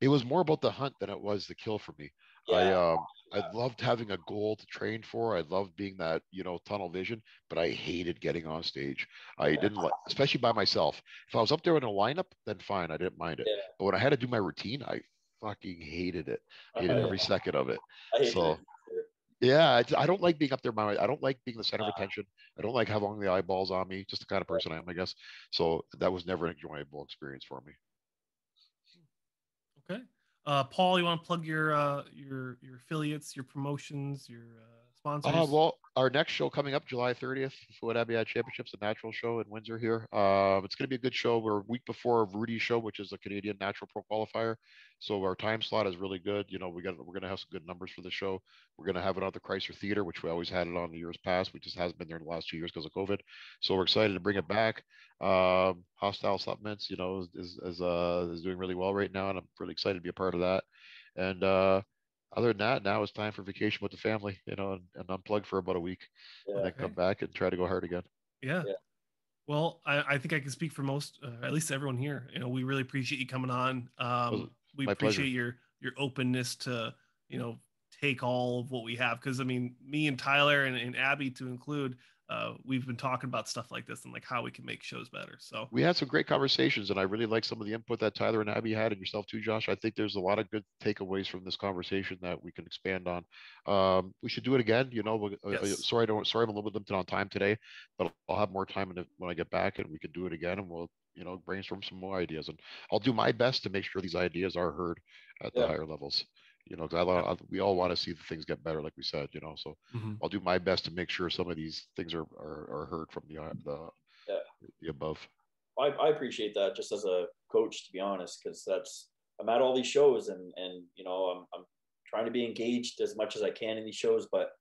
it was more about the hunt than it was the kill for me. yeah. I loved having a goal to train for. I loved being that, you know, tunnel vision, but I hated getting on stage. I didn't like, especially by myself. If I was up there in a lineup, then fine, I didn't mind it. Yeah. But when I had to do my routine, I fucking hated it. Hated every second of it. I hate So that. yeah, I don't like being up there. I don't like being the center of attention. I don't like having the eyeballs on me. Just the kind of person I am, I guess. So that was never an enjoyable experience for me. Okay. Paul, you want to plug your affiliates, your promotions, your sponsors? Well, our next show coming up July 30th, Fouad Abiod Championships, the natural show in Windsor here. It's going to be a good show. We're a week before Rudy's show, which is a Canadian natural pro qualifier. So our time slot is really good. You know, we're going to have some good numbers for the show. We're going to have it on the Chrysler Theater, which we always had it on the years past. We just hasn't been there in the last 2 years because of COVID. So we're excited to bring it back. Hostile Supplements, you know, is doing really well right now, and I'm really excited to be a part of that. And other than that, now it's time for vacation with the family, you know, and unplug for about a week, and then come back and try to go hard again. Yeah. Well, I think I can speak for most, at least everyone here. You know, we really appreciate you coming on. We appreciate your openness to, you know, take all of what we have. Because I mean, me and Tyler and Abby to include, we've been talking about stuff like this and like how we can make shows better. So we had some great conversations, and I really like some of the input that Tyler and Abby had, and yourself too, Josh. I think there's a lot of good takeaways from this conversation that we can expand on. We should do it again. You know, sorry I'm a little bit limited on time today, but I'll have more time when I get back, and we can do it again, and we'll, you know, brainstorm some more ideas. And I'll do my best to make sure these ideas are heard at the higher levels. You know, because we all want to see the things get better, like we said. You know, so I'll do my best to make sure some of these things are heard from the above. I appreciate that just as a coach, to be honest, because I'm at all these shows and you know, I'm trying to be engaged as much as I can in these shows, but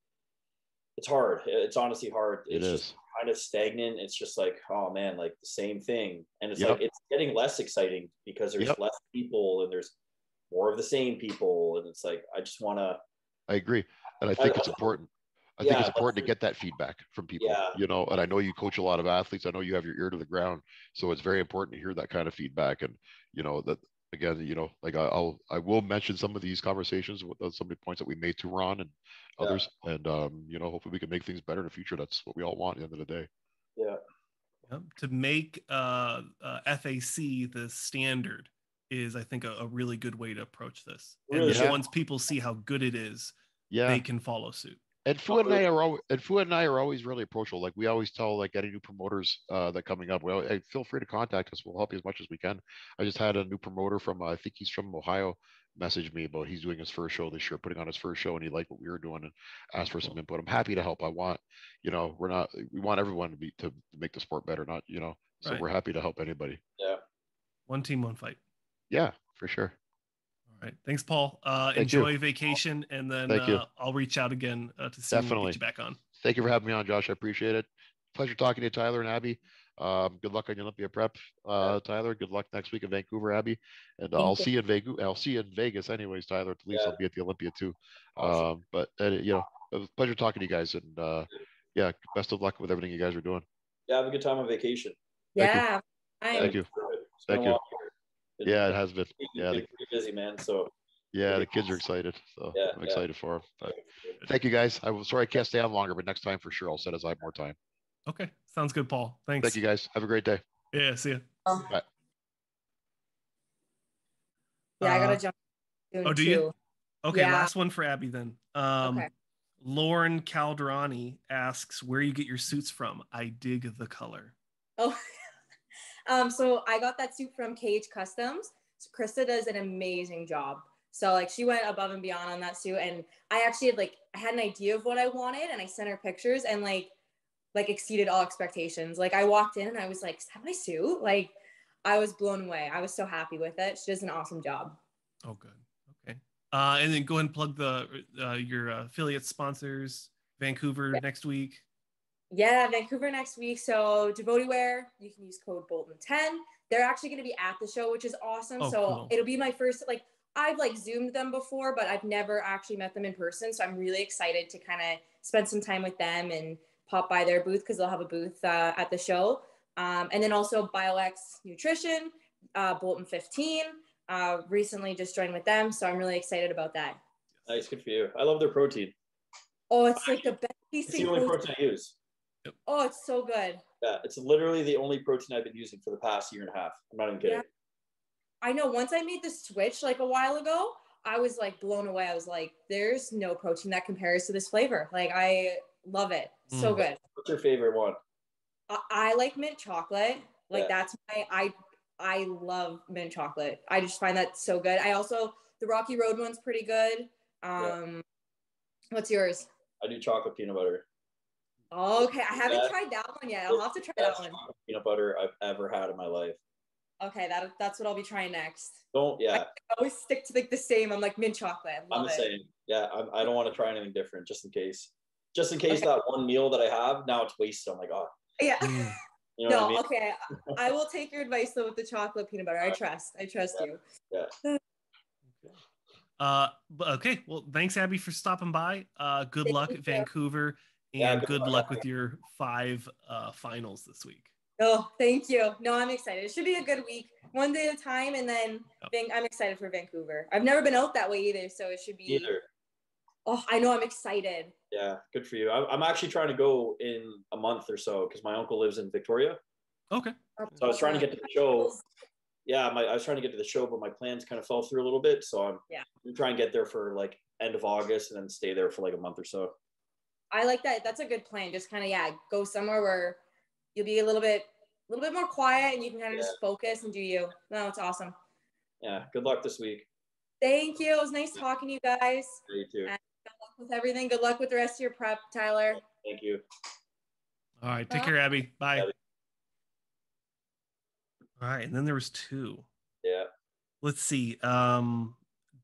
it's hard. It's honestly hard. It's just kind of stagnant. It's just like, oh man, like the same thing. And it's like, it's getting less exciting because there's less people and there's more of the same people. And it's like, I just want to. I agree. And I think it's important. I think it's important to get that feedback from people, you know, and I know you coach a lot of athletes. I know you have your ear to the ground. So it's very important to hear that kind of feedback. And, you know, that again, you know, like I will mention some of these conversations with some of the points that we made to Ron and others. And, you know, hopefully we can make things better in the future. That's what we all want at the end of the day. Yeah. To make FAC the standard is, I think, a really good way to approach this. And once people see how good it is, they can follow suit. And Fouad and I are always really approachable. Like we always tell, like any new promoters that coming up, well, hey, feel free to contact us. We'll help you as much as we can. I just had a new promoter from, I think he's from Ohio, message me about he's doing his first show this year, putting on his first show, and he liked what we were doing and asked for some input. I'm happy to help. I want, you know, we want everyone to make the sport better, not, you know, so we're happy to help anybody. Yeah. One team, one fight. Yeah, for sure. All right. Thanks, Paul. Enjoy vacation, and then I'll reach out again to see when we get you back on. Thank you for having me on, Josh. I appreciate it. Pleasure talking to you, Tyler and Abby. Good luck on your Olympia prep, Tyler. Good luck next week in Vancouver, Abby. And I'll see you in Vegas. I'll see you in Vegas, anyways, Tyler. At least I'll be at the Olympia too. Awesome. But you know, it was a pleasure talking to you guys, and yeah, best of luck with everything you guys are doing. Yeah, have a good time on vacation. Thank you. Thank you. Yeah, it has been. Yeah, pretty busy, man. So yeah, the kids are excited. So I'm excited for them. But thank you, guys. I'm sorry I can't stay on longer, but next time for sure I'll set aside more time. Okay, sounds good, Paul. Thanks. Thank you, guys. Have a great day. Yeah, see you. Bye. Yeah, I gotta jump. Do you? Okay, last one for Abby then. Okay. Lauren Calderani asks where you get your suits from. I dig the color. Oh, so I got that suit from KH Customs. So Krista does an amazing job. So like she went above and beyond on that suit, and I actually had an idea of what I wanted, and I sent her pictures, and like exceeded all expectations. Like I walked in and I was like, is that my suit? Like I was blown away. I was so happy with it. She does an awesome job. Oh, good. Okay. And then go ahead and plug your affiliate sponsors. Vancouver next week. Yeah, Vancouver next week. So Devoteeware, you can use code Bolton10. They're actually going to be at the show, which is awesome. Oh, so cool. It'll be my first, like I've like Zoomed them before, but I've never actually met them in person. So I'm really excited to kind of spend some time with them and pop by their booth because they'll have a booth at the show. And then also BioX Nutrition, Bolton 15. Recently just joined with them. So I'm really excited about that. Nice, good for you. I love their protein. Oh, it's like the best It's the only protein I use. Oh, it's so good. Yeah, it's literally the only protein I've been using for the past year and a half. I'm not even kidding. Yeah. I know once I made the switch like a while ago, I was like blown away. I was like, there's no protein that compares to this flavor. Like I love it. So good. What's your favorite one? I like mint chocolate. Like that's I love mint chocolate. I just find that so good. I also, the Rocky Road one's pretty good. What's yours? I do chocolate peanut butter. Oh, okay. I haven't tried that one yet. I'll have to try that one. Peanut butter I've ever had in my life. Okay, that's what I'll be trying next. I always stick to like the same. I'm like mint chocolate. I'm the same. Yeah, I don't want to try anything different just in case. Just in case that one meal that I have, now it's wasted. I'm like, oh. Yeah. You know what I mean? Okay. I will take your advice though with the chocolate peanut butter. I trust you. Yeah. Okay. Well, thanks, Abby, for stopping by. Good luck at Vancouver, and good luck with your 5 finals this week. Oh, thank you. No, I'm excited. It should be a good week, one day at a time, and then I'm excited for Vancouver. I've never been out that way either, so it should be. Either. Oh, I know. I'm excited. Yeah, good for you. I'm actually trying to go in a month or so because my uncle lives in Victoria. Okay. So I was trying to get to the show. Yeah, I was trying to get to the show, but my plans kind of fell through a little bit. So I'm trying to get there for like end of August and then stay there for like a month or so. I like that. That's a good plan. Just kind of go somewhere where you'll be a little bit more quiet and you can kind of just focus and do you. No, it's awesome. Yeah. Good luck this week. Thank you. It was nice talking to you guys. You too. And good luck with everything. Good luck with the rest of your prep, Tyler. Thank you. All right. Take care, Abby. Bye. Abby. All right. And then there was 2. Yeah. Let's see.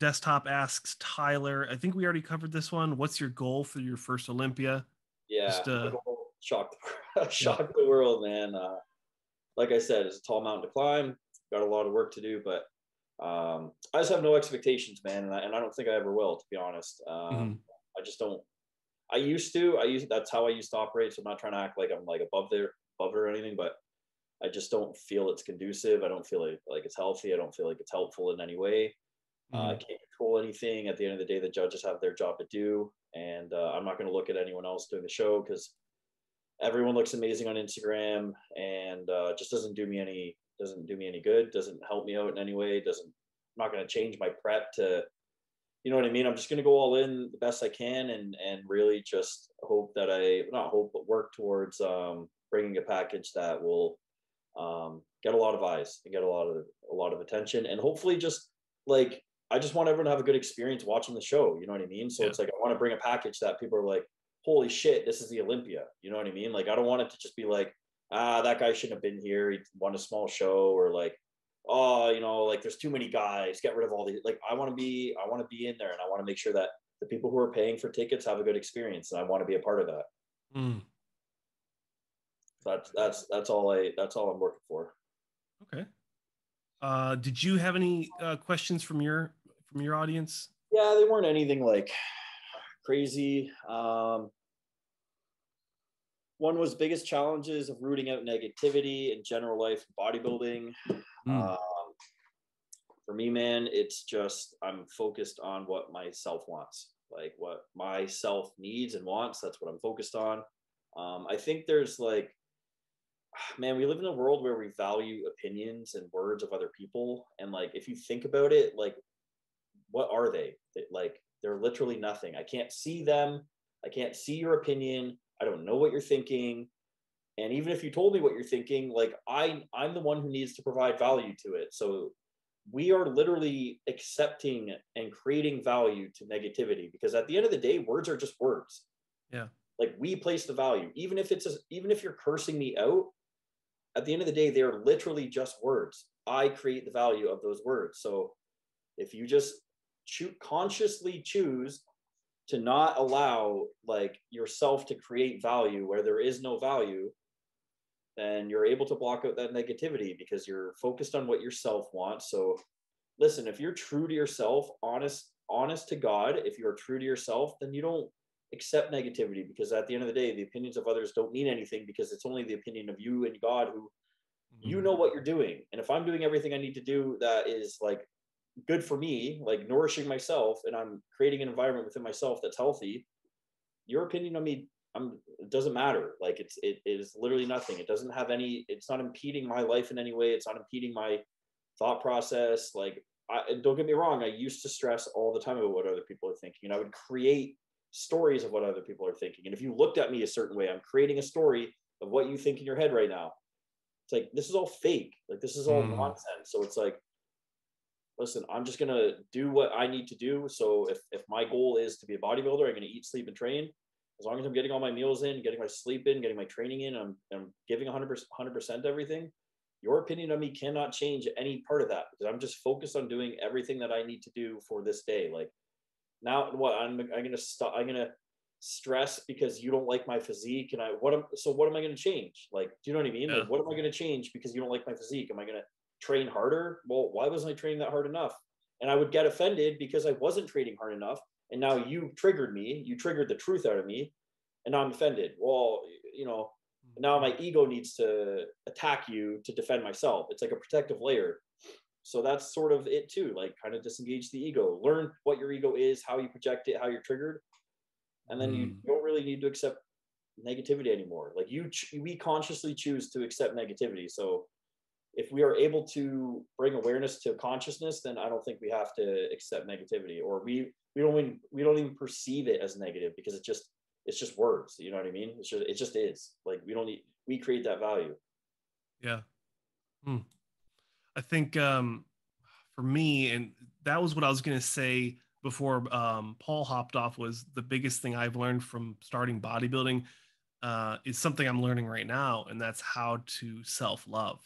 Desktop asks Tyler, I think we already covered this one. What's your goal for your first Olympia? Yeah. Shock the world, man. Like I said, it's a tall mountain to climb. Got a lot of work to do, but I just have no expectations, man. And I don't think I ever will, to be honest. I just don't. That's how I used to operate. So I'm not trying to act like I'm like above it or anything, but I just don't feel it's conducive. I don't feel like it's healthy. I don't feel like it's helpful in any way. I can't control anything. At the end of the day, the judges have their job to do. And I'm not going to look at anyone else doing the show because everyone looks amazing on Instagram and just doesn't do me any good. Doesn't help me out in any way. I'm not going to change my prep to, you know what I mean? I'm just going to go all in the best I can and really just hope that but work towards bringing a package that will get a lot of eyes and get a lot of attention. And hopefully just like, I just want everyone to have a good experience watching the show. You know what I mean? So it's like, I want to bring a package that people are like, holy shit, this is the Olympia. You know what I mean? Like, I don't want it to just be like, that guy shouldn't have been here. He won a small show, or like, oh, you know, like there's too many guys, get rid of all these. Like, I want to be in there, and I want to make sure that the people who are paying for tickets have a good experience. And I want to be a part of that. That's all I'm working for. Okay. Did you have any questions from your audience? Yeah, they weren't anything like crazy. One was biggest challenges of rooting out negativity in general life bodybuilding. For me, man, it's just I'm focused on what myself wants, like what myself needs and wants. That's what I'm focused on. I think there's like, man, we live in a world where we value opinions and words of other people. And like, if you think about it, like, what are they? Like, they're literally nothing. I can't see them. I can't see your opinion. I don't know what you're thinking. And even if you told me what you're thinking, like I'm the one who needs to provide value to it. So we are literally accepting and creating value to negativity, because at the end of the day, words are just words. Yeah. Like we place the value, even if you're cursing me out, at the end of the day, they're literally just words. I create the value of those words. So if you just consciously choose to not allow like yourself to create value where there is no value, then you're able to block out that negativity because you're focused on what yourself wants. So listen, if you're true to yourself, honest to God, if you're true to yourself, then you don't accept negativity, because at the end of the day, the opinions of others don't mean anything, because it's only the opinion of you and God, who you know what you're doing. And if I'm doing everything I need to do that is like good for me, like nourishing myself, and I'm creating an environment within myself that's healthy, your opinion on me, it doesn't matter. Like it is literally nothing. It doesn't have any, it's not impeding my life in any way. It's not impeding my thought process. Like don't get me wrong, I used to stress all the time about what other people are thinking, and I would create stories of what other people are thinking. And if you looked at me a certain way, I'm creating a story of what you think in your head right now. It's like, this is all fake. Like this is all nonsense. So it's like, listen, I'm just gonna do what I need to do. So if my goal is to be a bodybuilder, I'm gonna eat, sleep, and train. As long as I'm getting all my meals in, getting my sleep in, getting my training in, I'm giving 100% everything. Your opinion of me cannot change any part of that, because I'm just focused on doing everything that I need to do for this day. Like now, what I'm gonna stop. I'm gonna stress because you don't like my physique, and what am I gonna change? Like, do you know what I mean? Yeah. Like, what am I gonna change because you don't like my physique? Am I gonna train harder? Well, why wasn't I training that hard enough? And I would get offended because I wasn't training hard enough. And now you triggered me. You triggered the truth out of me, and now I'm offended. Well, now my ego needs to attack you to defend myself. It's like a protective layer. So that's sort of it too, like kind of disengage the ego, learn what your ego is, how you project it, how you're triggered. And then you don't really need to accept negativity anymore. Like we consciously choose to accept negativity. So if we are able to bring awareness to consciousness, then I don't think we have to accept negativity, or we don't even perceive it as negative, because it's just words. You know what I mean? It just is. Like we create that value. Yeah. I think for me, and that was what I was going to say before Paul hopped off, was the biggest thing I've learned from starting bodybuilding is something I'm learning right now, and that's how to self-love.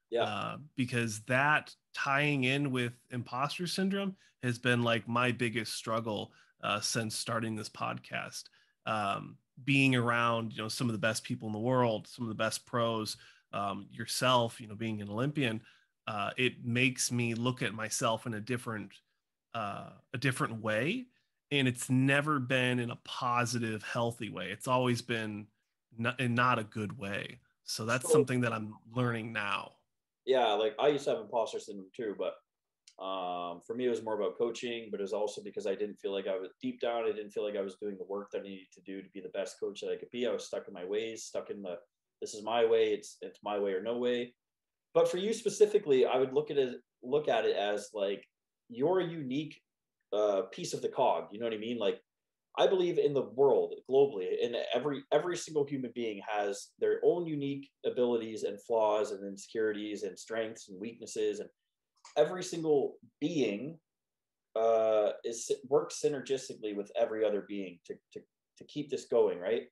Yeah. Because that tying in with imposter syndrome has been like my biggest struggle since starting this podcast. Being around, some of the best people in the world, some of the best pros, yourself, being an Olympian, it makes me look at myself in a different way. And it's never been in a positive, healthy way. It's always been not a good way. So that's something that I'm learning now. Yeah, like I used to have imposter syndrome too, but for me it was more about coaching, but it was also because I didn't feel like I didn't feel like I was doing the work that I needed to do to be the best coach that I could be. I was stuck in my ways, stuck in this is my way, it's my way or no way. But for you specifically, I would look at it as like you're a unique piece of the cog. You know what I mean? Like I believe in the world globally, and every single human being has their own unique abilities and flaws and insecurities and strengths and weaknesses, and every single being works synergistically with every other being to keep this going, right?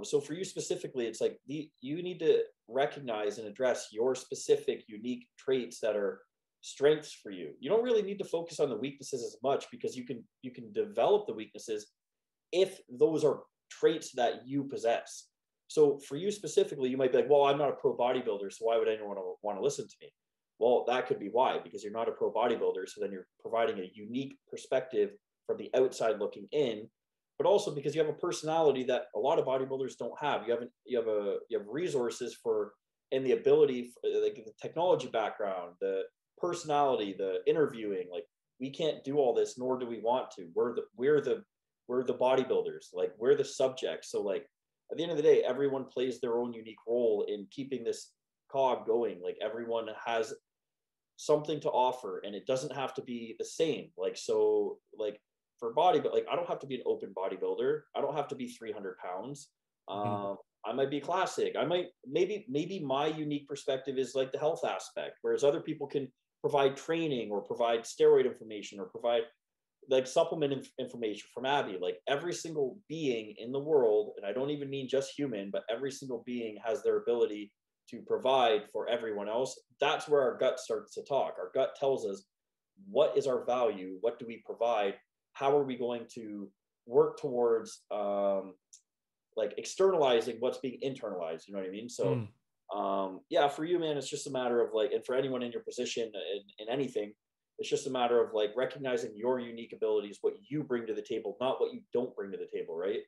So for you specifically, it's like you need to recognize and address your specific unique traits that are strengths for you. You don't really need to focus on the weaknesses as much, because you can develop the weaknesses if those are traits that you possess. So for you specifically, you might be like, well, I'm not a pro bodybuilder, so why would anyone want to listen to me? Well, that could be why, because you're not a pro bodybuilder. So then you're providing a unique perspective from the outside looking in, but also because you have a personality that a lot of bodybuilders don't have. You have resources for, and the ability, like the technology background, the personality, the interviewing. Like we can't do all this, nor do we want to. We're the bodybuilders. Like we're the subjects. So like at the end of the day, everyone plays their own unique role in keeping this cog going. Like everyone has something to offer, and it doesn't have to be the same. Like, so like for body, but like, I don't have to be an open bodybuilder. I don't have to be 300 pounds. I might be classic. I might, maybe my unique perspective is like the health aspect, whereas other people can provide training or provide steroid information or provide like supplement information from Abby. Like every single being in the world, and I don't even mean just human, but every single being has their ability to provide for everyone else. That's where our gut starts to talk. Our gut tells us, what is our value? What do we provide? How are we going to work towards like externalizing what's being internalized? You know what I mean? So yeah, for you, man, it's just a matter of like, and for anyone in your position in anything, it's just a matter of like recognizing your unique abilities, what you bring to the table, not what you don't bring to the table, right?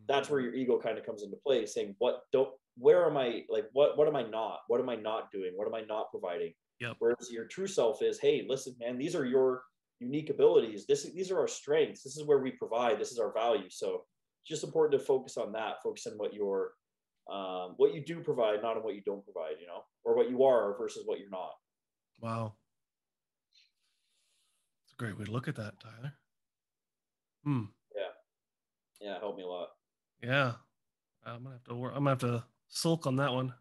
That's where your ego kind of comes into play, saying, where am I, like, what am I not? What am I not doing? What am I not providing? Yep. Whereas your true self is, hey, listen, man, these are your unique abilities. These are our strengths. This is where we provide. This is our value. So it's just important to focus on that, focus on what you do provide, not on what you don't provide, you know, or what you are versus what you're not. Wow. It's a great way to look at that, Tyler. Yeah, helped me a lot. Yeah. I'm gonna have to sulk on that one.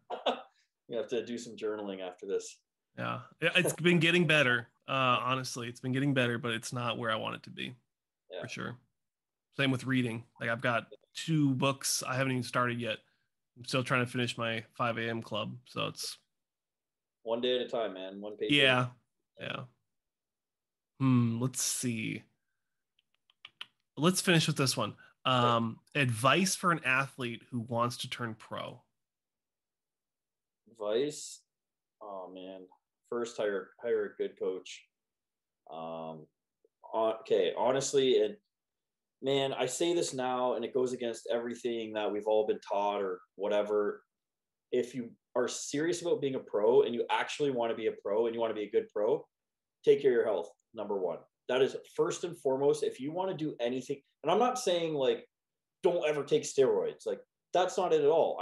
You have to do some journaling after this. Yeah, it's been getting better. Honestly, it's been getting better, but it's not where I want it to be, for sure. Same with reading. Like I've got 2 books I haven't even started yet. I'm still trying to finish my 5 a.m. club, so it's one day at a time, man. One page. Yeah. Let's see. Let's finish with this one. Advice for an athlete who wants to turn pro. Advice? Oh man. First, hire a good coach. Okay, honestly, and man, I say this now, and it goes against everything that we've all been taught or whatever. If you are serious about being a pro and you actually want to be a pro and you want to be a good pro, take care of your health. Number one. That is first and foremost. If you want to do anything, and I'm not saying like, don't ever take steroids. Like that's not it at all.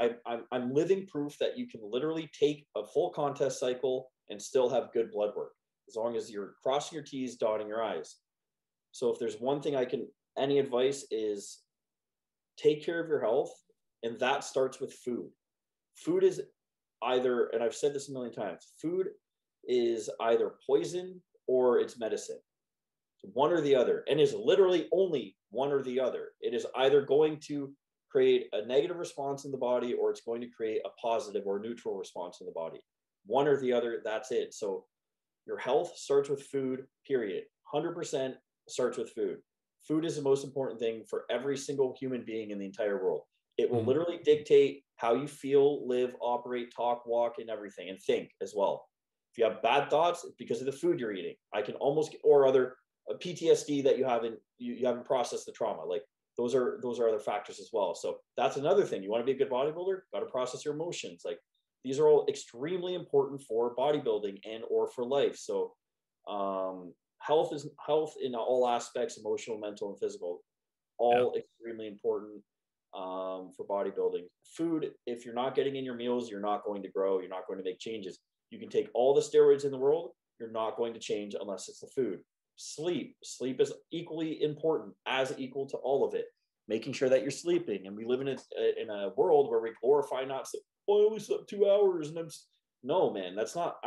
I'm living proof that you can literally take a full contest cycle and still have good blood work, as long as you're crossing your T's, dotting your I's. So if there's one thing any advice is take care of your health. And that starts with food. Food is either, and I've said this a million times, food is either poison or it's medicine. One or the other, and is literally only one or the other. It is either going to create a negative response in the body or it's going to create a positive or neutral response in the body. One or the other, that's it. So your health starts with food, period. 100% starts with food. Food is the most important thing for every single human being in the entire world. It will literally dictate how you feel, live, operate, talk, walk, and everything, and think as well. If you have bad thoughts, it's because of the food you're eating. Or other PTSD that you haven't processed the trauma. Like those are other factors as well. So that's another thing. You want to be a good bodybuilder, got to process your emotions. Like these are all extremely important for bodybuilding and or for life. So health in all aspects, emotional, mental, and physical, all extremely important for bodybuilding. Food, if you're not getting in your meals, you're not going to grow. You're not going to make changes. You can take all the steroids in the world. You're not going to change unless it's the food. Sleep is equally important, as equal to all of it. Making sure that you're sleeping. And we live in a world where we glorify not sleep. Oh, I only slept 2 hours, and no, man, that's not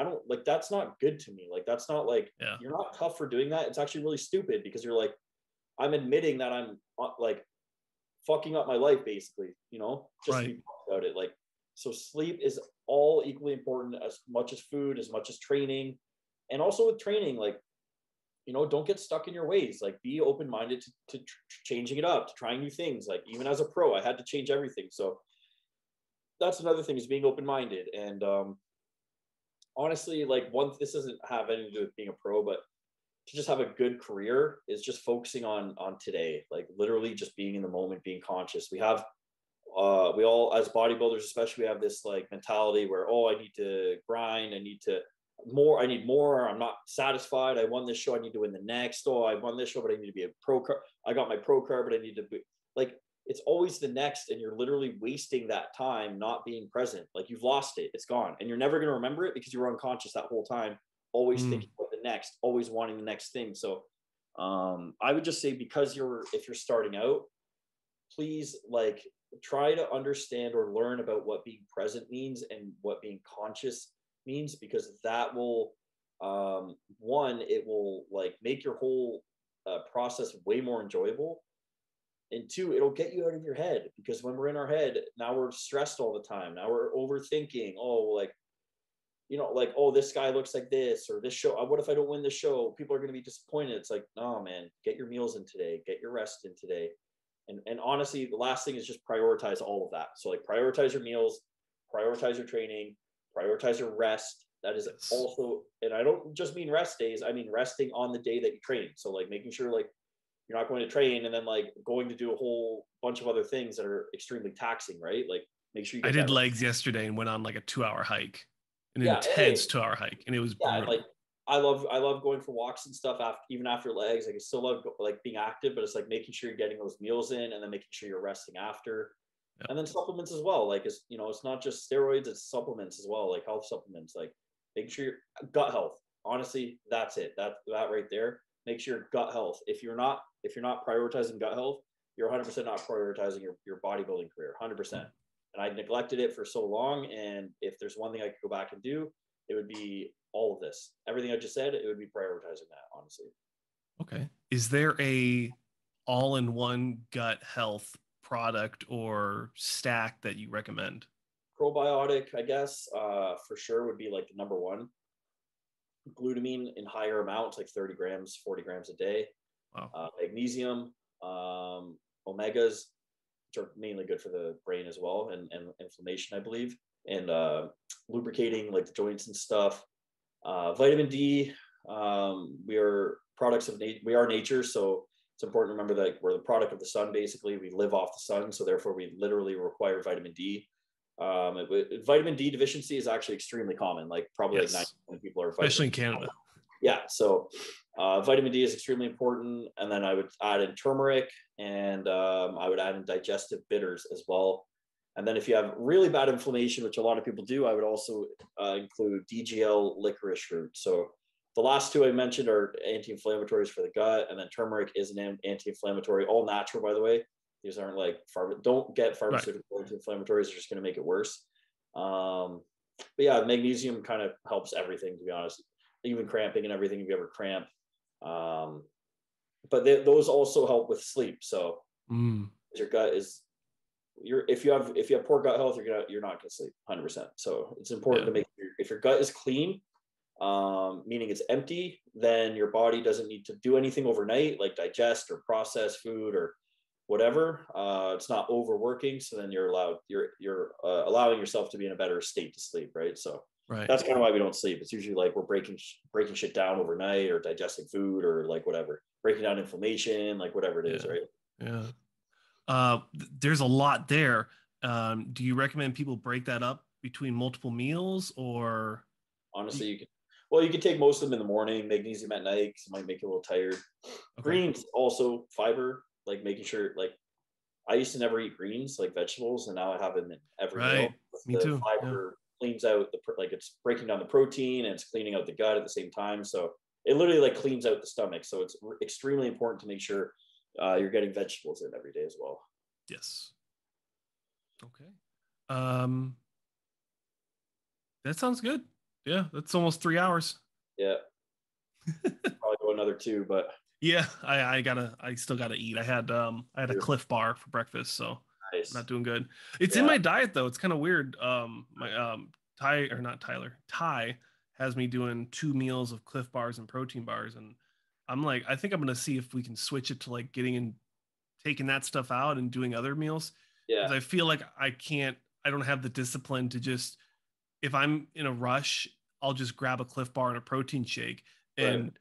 good to me. Like that's not like, you're not tough for doing that. It's actually really stupid, because you're like, I'm admitting that I'm like fucking up my life, basically, you know, just to be about it. Like, so sleep is all equally important, as much as food, as much as training. And also with training, like, you know, don't get stuck in your ways. Like, be open-minded to changing it up, to trying new things. Like, even as a pro, I had to change everything. So that's another thing, is being open-minded. And honestly, like, this doesn't have anything to do with being a pro, but to just have a good career is just focusing on today. Like, literally just being in the moment, being conscious. We all, as bodybuilders especially, we have this like mentality where, oh, I need to grind, I need more, I'm not satisfied, I won this show, I need to win the next. Oh, I won this show, but I need to be a pro card, I got my pro card, but I need to be like, it's always the next, and you're literally wasting that time not being present. Like, you've lost it, it's gone, and you're never going to remember it because you were unconscious that whole time, always thinking about the next, always wanting the next thing. So I would just say, because if you're starting out, please like try to understand or learn about what being present means and what being conscious means, because that will, one, it will like make your whole process way more enjoyable. And two, it'll get you out of your head, because when we're in our head, now we're stressed all the time. Now we're overthinking. Oh, like, like, oh, this guy looks like this, or this show. What if I don't win the show? People are going to be disappointed. It's like, no, man, get your meals in today, get your rest in today. And honestly, the last thing is just prioritize all of that. So like prioritize your meals, prioritize your training, prioritize your rest. That is also, and I don't just mean rest days, I mean resting on the day that you train. So like making sure like you're not going to train and then like going to do a whole bunch of other things that are extremely taxing, right? Like make sure you get I did legs yesterday and went on like a 2-hour hike, an intense 2-hour hike, and it was brutal. Like I love going for walks and stuff even after legs. Like I still love like being active, but it's like making sure you're getting those meals in and then making sure you're resting after. Yep. And then supplements as well. Like it's not just steroids, it's supplements as well, like health supplements, like making sure your gut health. Honestly, that's it. That right there. Make sure your gut health. If you're not prioritizing gut health, you're 100% not prioritizing your bodybuilding career, 100%. And I neglected it for so long. And if there's one thing I could go back and do, it would be all of this. Everything I just said, it would be prioritizing that, honestly. Okay. Is there a all-in-one gut health product or stack that you recommend? Probiotic, I guess, for sure would be like the number one. Glutamine in higher amounts, like 30 grams, 40 grams a day. Wow. Magnesium, omegas, which are mainly good for the brain as well, and inflammation, I believe, and lubricating like the joints and stuff. Vitamin D, we are products of nature. We are nature, so it's important to remember that we're the product of the sun. Basically, we live off the sun, so therefore we literally require vitamin D. Vitamin D deficiency is actually extremely common. Like probably like 90% of people are, especially in Canada. Yeah, so vitamin D is extremely important, and then I would add in turmeric, and I would add in digestive bitters as well. And then if you have really bad inflammation, which a lot of people do, I would also include DGL licorice root. So the last two I mentioned are anti-inflammatories for the gut, and then turmeric is an anti-inflammatory, all natural, by the way. These aren't like don't get pharmaceutical anti-inflammatories; they're just going to make it worse. But yeah, magnesium kind of helps everything, to be honest, even cramping and everything. If you ever cramp, but those also help with sleep. So your gut is. If you have poor gut health, you're not going to sleep 100%. So it's important to make sure if your gut is clean, meaning it's empty, then your body doesn't need to do anything overnight, like digest or process food or whatever. It's not overworking, so then you're allowing yourself to be in a better state to sleep, right? So that's kind of why we don't sleep. It's usually like we're breaking shit down overnight, or digesting food, or like whatever, breaking down inflammation, like whatever it is, right? Yeah. There's a lot there. Do you recommend people break that up between multiple meals, or? Honestly, you can take most of them in the morning, magnesium at night, because it might make you a little tired. Okay. Greens also, fiber, like making sure, like I used to never eat greens, like vegetables, and now I have them in every meal. Me too. Fiber cleans out like it's breaking down the protein and it's cleaning out the gut at the same time. So it literally like cleans out the stomach. So it's extremely important to make sure you're getting vegetables in every day as well. Yes. Okay. That sounds good. Yeah, that's almost 3 hours. Yeah. Probably go another 2, but yeah, I still gotta eat. I had a Cliff Bar for breakfast, so nice. I'm not doing good. It's in my diet though. It's kind of weird. My Ty has me doing 2 meals of Cliff Bars and protein bars, and I'm like, I think I'm gonna see if we can switch it to like taking that stuff out and doing other meals. Yeah. Because I feel like I don't have the discipline to just, if I'm in a rush, I'll just grab a Cliff Bar and a protein shake. And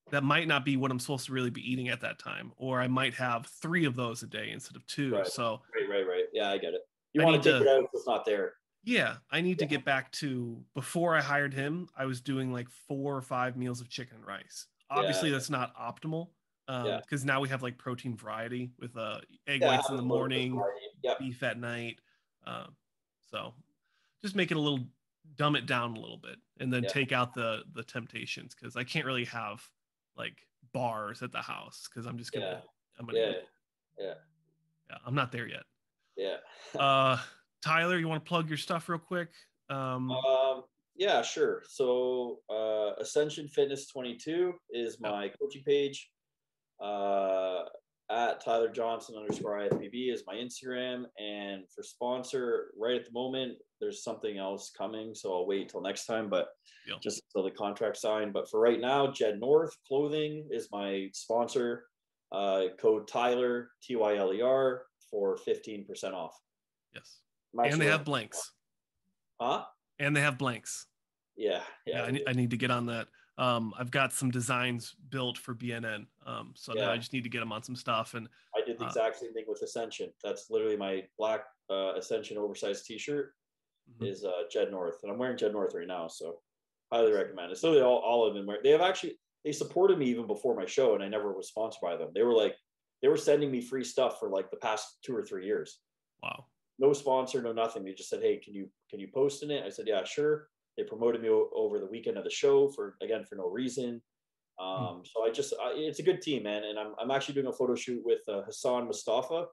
that might not be what I'm supposed to really be eating at that time. Or I might have 3 of those a day instead of 2. Right. So right. Yeah, I get it. You want to take it out if it's not there. Yeah. I need to get back to, before I hired him, I was doing like 4 or 5 meals of chicken and rice. Obviously that's not optimal. Because now we have like protein variety with egg whites in the morning, beef at night. So just make it dumb it down a little bit, and then take out the temptations, because I can't really have like bars at the house because I'm just gonna yeah, I'm not there yet. yeah. Tyler, you want to plug your stuff real quick? Yeah, sure. So Ascension Fitness 22 is my coaching page. At Tyler Johnson _ IFBB is my Instagram. And for sponsor, right at the moment, there's something else coming. So I'll wait till next time, but just until the contract signed. But for right now, Jed North Clothing is my sponsor. Code Tyler, TYLER for 15% off. Yes. And they have blanks. Huh? And they have blanks. Yeah. I need to get on that. I've got some designs built for BNN. So now I just need to get them on some stuff. And I did the exact same thing with Ascension. That's literally my black Ascension oversized t-shirt is Jed North. And I'm wearing Jed North right now. So highly recommend. It's literally all of them. They supported me even before my show, and I never was sponsored by them. They were sending me free stuff for like the past 2 or 3 years. Wow. No sponsor, no nothing. They just said, hey, can you post in it? I said, yeah, sure. They promoted me over the weekend of the show for no reason. So it's a good team, man. And I'm actually doing a photo shoot with Hassan Mustafa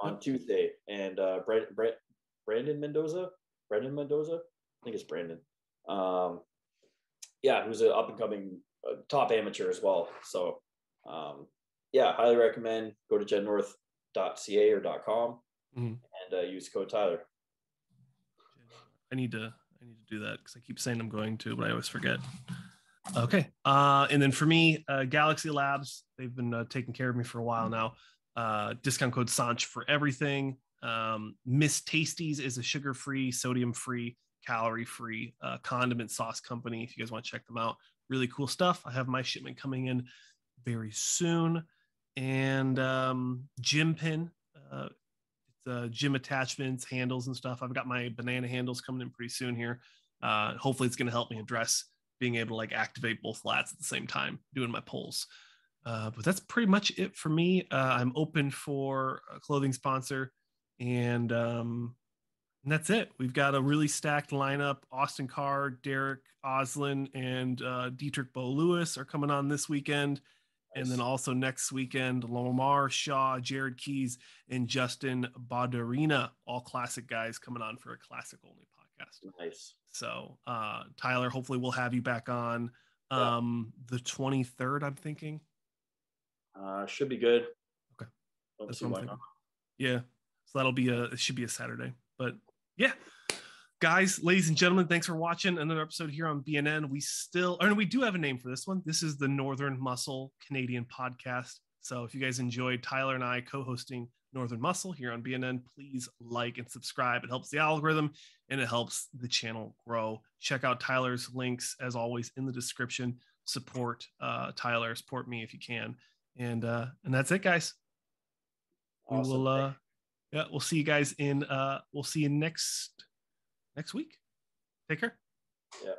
on Tuesday, and Brandon Mendoza. I think it's Brandon. Who's an up and coming top amateur as well. So highly recommend. Go to jednorth.ca or .com and use code Tyler. I need to do that because I keep saying I'm going to, but I always forget. Okay. And then for me, Galaxy Labs, they've been taking care of me for a while now. Discount code SANCH for everything. Miss Tasties is a sugar-free, sodium-free, calorie-free condiment sauce company. If you guys want to check them out, really cool stuff. I have my shipment coming in very soon. And Gym Pin, it's gym attachments, handles and stuff. I've got my banana handles coming in pretty soon here. Hopefully it's going to help me address being able to like activate both lats at the same time doing my pulls. But that's pretty much it for me. I'm open for a clothing sponsor, and that's it. We've got a really stacked lineup. Austin Carr, Derek Oslin, and Dietrich Bo Lewis are coming on this weekend. Nice. And then also next weekend, Lamar Shaw, Jared Keys, and Justin Badarina, all classic guys coming on for a classic only podcast. Nice. So Tyler, hopefully we'll have you back on the 23rd, I'm thinking. Should be good. Okay. That's what I'm thinking. Yeah. So it should be a Saturday. But yeah. Guys, ladies and gentlemen, thanks for watching another episode here on BNN. We do have a name for this one. This is the Northern Muscle Canadian podcast. So if you guys enjoyed Tyler and I co-hosting Northern Muscle here on BNN, please like and subscribe. It helps the algorithm and it helps the channel grow. Check out Tyler's links, as always, in the description. Support Tyler, support me if you can. And that's it, guys. Awesome. We'll see you guys we'll see you next week. Take care. Yeah.